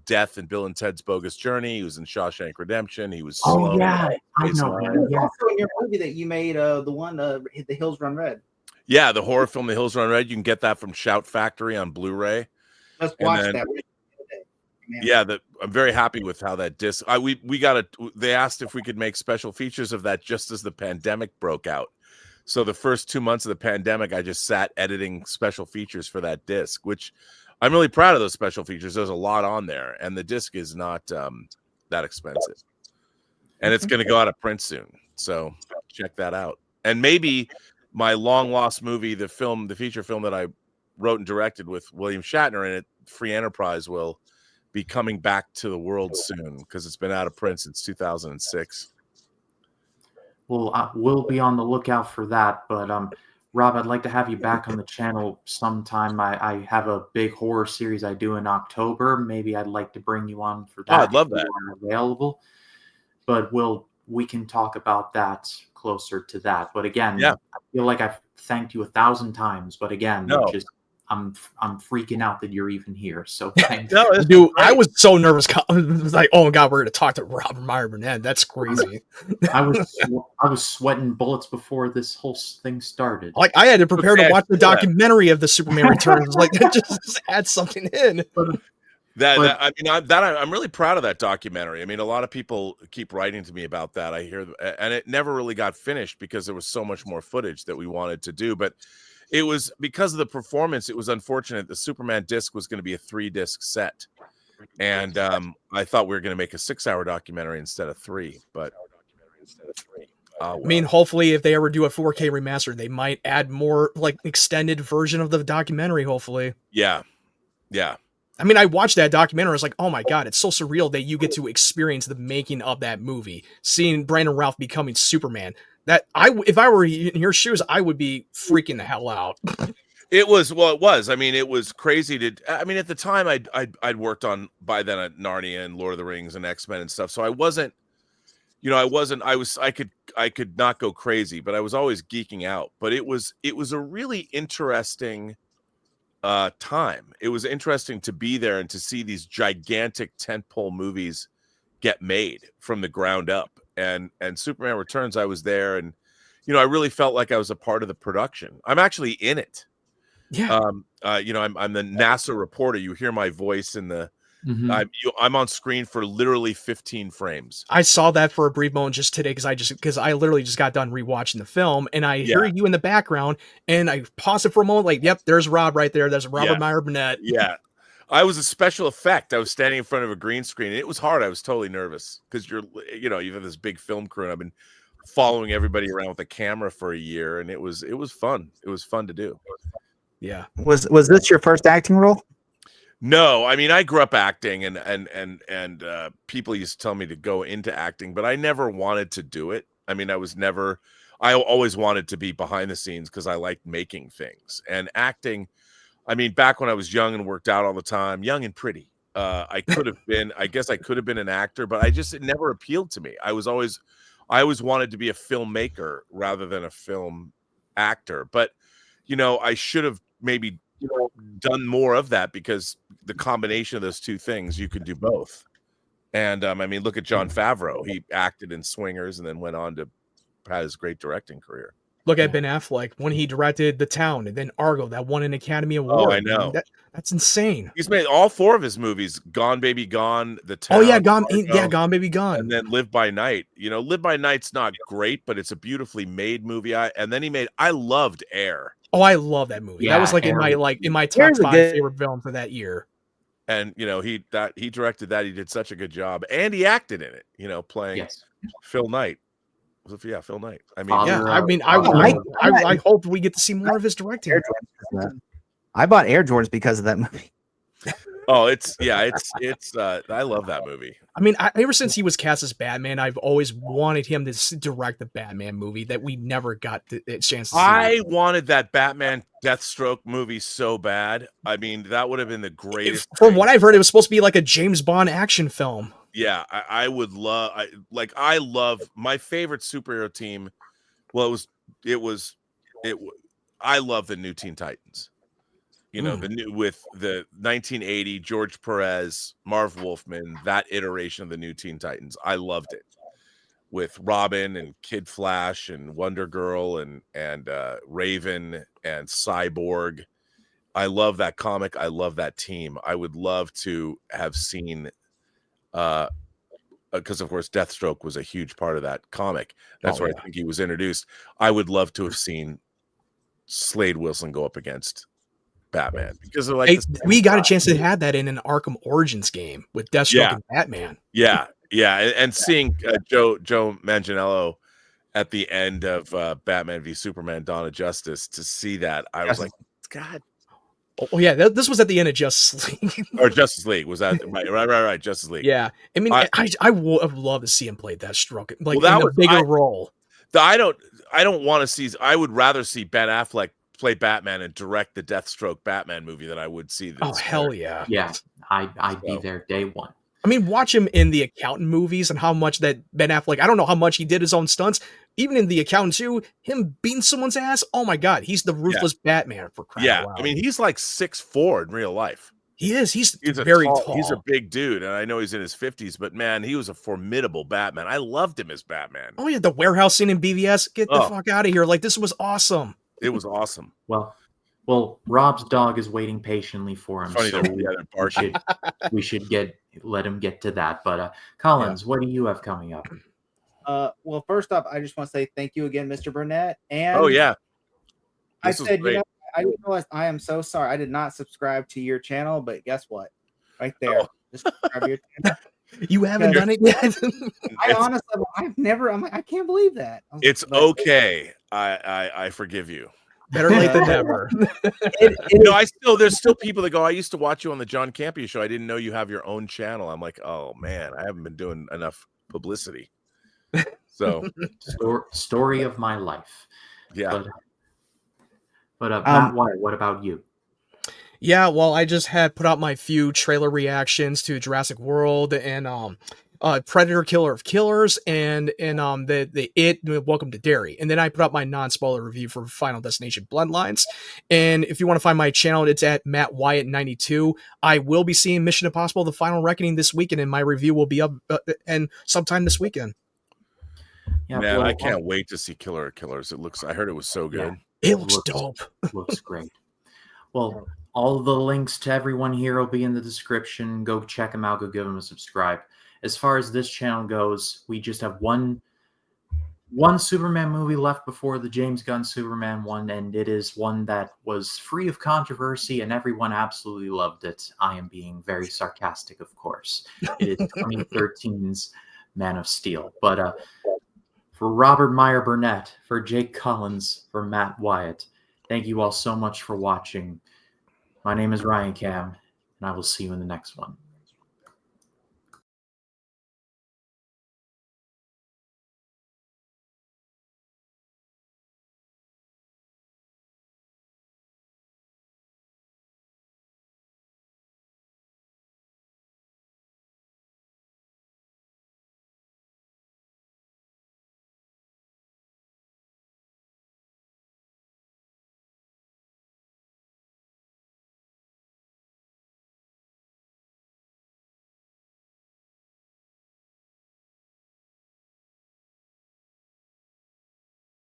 Death in Bill and Ted's Bogus Journey. He was in Shawshank Redemption. He was. Oh yeah, I know him. Yeah. Also in your movie that you made, the one The Hills Run Red. Yeah, the horror film The Hills Run Red. You can get that from Shout Factory on Blu-ray. Let's watch that. Yeah, I'm very happy with how that disc. They asked if we could make special features of that just as the pandemic broke out. So the first 2 months of the pandemic, I just sat editing special features for that disc, which I'm really proud of those special features. There's a lot on there, and the disc is not that expensive. And it's going to go out of print soon. So check that out. And maybe my long lost movie, the feature film that I wrote and directed with William Shatner in it, Free Enterprise, will be coming back to the world soon because it's been out of print since 2006. Well, we'll be on the lookout for that. But Rob, I'd like to have you back on the channel sometime. I have a big horror series I do in October. Maybe I'd like to bring you on for that. I'd love that. If you are available. But we can talk about that closer to that. But again, I feel like I've thanked you 1,000 times. But again, I'm freaking out that you're even here. So thanks. Dude, I was so nervous. I was like, oh my god, we're gonna talk to Robert Meyer Burnett. That's crazy. I was sweating bullets before this whole thing started. Like I had to prepare to watch the documentary of the Superman Returns. Like just add something in. I'm really proud of that documentary. I mean, a lot of people keep writing to me about that. I hear, and it never really got finished because there was so much more footage that we wanted to do, but. It was because of the performance. It was unfortunate. The Superman disc was going to be a 3-disc set. And I thought we were going to make a 6-hour documentary instead of 3. But I mean, hopefully if they ever do a 4K remaster, they might add more like extended version of the documentary, hopefully. Yeah. Yeah. I mean, I watched that documentary. I was like, oh my God, it's so surreal that you get to experience the making of that movie. Seeing Brandon Routh becoming Superman. That if I were in your shoes, I would be freaking the hell out. It was. I mean, it was crazy I mean, at the time I'd worked on by then at Narnia and Lord of the Rings and X-Men and stuff. So I wasn't, I could not go crazy, but I was always geeking out. But it was a really interesting time. It was interesting to be there and to see these gigantic tentpole movies get made from the ground up. And Superman Returns, I was there, and I really felt like I was a part of the production. I'm actually in it. Yeah. I'm the NASA reporter. You hear my voice in the. I'm on screen for literally 15 frames. I saw that for a brief moment just today because I literally just got done rewatching the film, and I hear you in the background, and I pause it for a moment, like, yep, there's Rob right there. There's Robert Meyer Burnett. Yeah. I was a special effect. I was standing in front of a green screen, and it was hard. I was totally nervous because you have this big film crew, and I've been following everybody around with a camera for a year, and it was fun. It was fun to do. Yeah. Was this your first acting role? No, I mean, I grew up acting, and people used to tell me to go into acting, but I never wanted to do it. I mean, I always wanted to be behind the scenes because I liked making things and acting. I mean, back when I was young and worked out all the time, young and pretty, I guess I could have been an actor, but it never appealed to me. I always wanted to be a filmmaker rather than a film actor. But, I should have maybe, done more of that, because the combination of those two things, you could do both. And I mean, look at Jon Favreau. He acted in Swingers and then went on to have his great directing career. Look at Ben Affleck when he directed The Town and then Argo, that won an Academy Award. Oh, I know. That's insane. He's made all 4 of his movies: Gone Baby Gone, The Town. Oh yeah, Gone Baby Gone, and then Live by Night. Live by Night's not great, but it's a beautifully made movie. I loved Air. Oh, I love that movie. Yeah, that was like in my top 5 favorite films of that year. And he directed that. He did such a good job, and he acted in it. Playing Phil Knight. Yeah, Phil Knight. I mean, I hope we get to see more of his directing. I bought Air Jordans because of that movie. Oh, it's I love that movie. I mean, ever since he was cast as Batman, I've always wanted him to direct the Batman movie that we never got the chance to see. I wanted that Batman Deathstroke movie so bad. I mean, that would have been the greatest. From what I've heard, it was supposed to be like a James Bond action film. Yeah, I would love. I love my favorite superhero team. Well, I love the new Teen Titans. The new with the 1980 George Perez, Marv Wolfman, that iteration of the new Teen Titans. I loved it, with Robin and Kid Flash and Wonder Girl and Raven and Cyborg. I love that comic. I love that team. I would love to have seen, because of course Deathstroke was a huge part of that comic. That's where I think he was introduced. I would love to have seen Slade Wilson go up against Batman, because we got a chance to have that in an Arkham Origins game with Deathstroke and Batman. Yeah, and seeing Joe Manganiello at the end of Batman v Superman: Dawn of Justice, to see that, I was like, God. Oh yeah, this was at the end of Justice League. Or Justice League, was that right? Justice League. Yeah, I mean, I would love to see him play Deathstroke, like that in a bigger role. I don't want to see. I would rather see Ben Affleck play Batman and direct the Deathstroke Batman movie than I would see this. Oh hell yeah! Yeah, I'd be there day one. I mean, watch him in the Accountant movies and how much that Ben Affleck, I don't know how much he did his own stunts. Even in the Accountant 2, him beating someone's ass. Oh my God, he's the ruthless Batman for crying out loud. I mean, he's like 6'4" in real life. He is. He's very tall. He's a big dude, and I know he's in his 50s, but man, he was a formidable Batman. I loved him as Batman. Oh yeah, the warehouse scene in BVS. Get the fuck out of here! Like, this was awesome. It was awesome. Well, Rob's dog is waiting patiently for him, so we should let him get to that. But Collins, what do you have coming up? Well, first off, I just want to say thank you again, Mr. Burnett. And I said, I didn't realize, I am so sorry. I did not subscribe to your channel, but guess what? Right there. Just subscribe to your channel. You haven't done it yet? I honestly, I'm like, I can't believe that. It's okay. I forgive you. Better late than never. There's still people that go, I used to watch you on the John Campea show. I didn't know you have your own channel. I'm like, oh man, I haven't been doing enough publicity. So story of my life. Yeah. But Matt Wyatt, what about you? Yeah, well, I just had put out my few trailer reactions to Jurassic World and Predator Killer of Killers and the Welcome to Derry. And then I put up my non-spoiler review for Final Destination Bloodlines. And if you want to find my channel, it's at Matt Wyatt 92. I will be seeing Mission Impossible: The Final Reckoning this weekend, and my review will be up and sometime this weekend. Yeah, man, I can't wait to see Killer of Killers. I heard it was so good. Yeah, it looks dope. Looks great. Well, all the links to everyone here will be in the description. Go check them out. Go give them a subscribe. As far as this channel goes, we just have one Superman movie left before the James Gunn Superman one, and it is one that was free of controversy and everyone absolutely loved it. I am being very sarcastic, of course. It is 2013's Man of Steel. But for Robert Meyer Burnett, for Jake Collins, for Matt Wyatt, thank you all so much for watching. My name is Ryan Cam, and I will see you in the next one.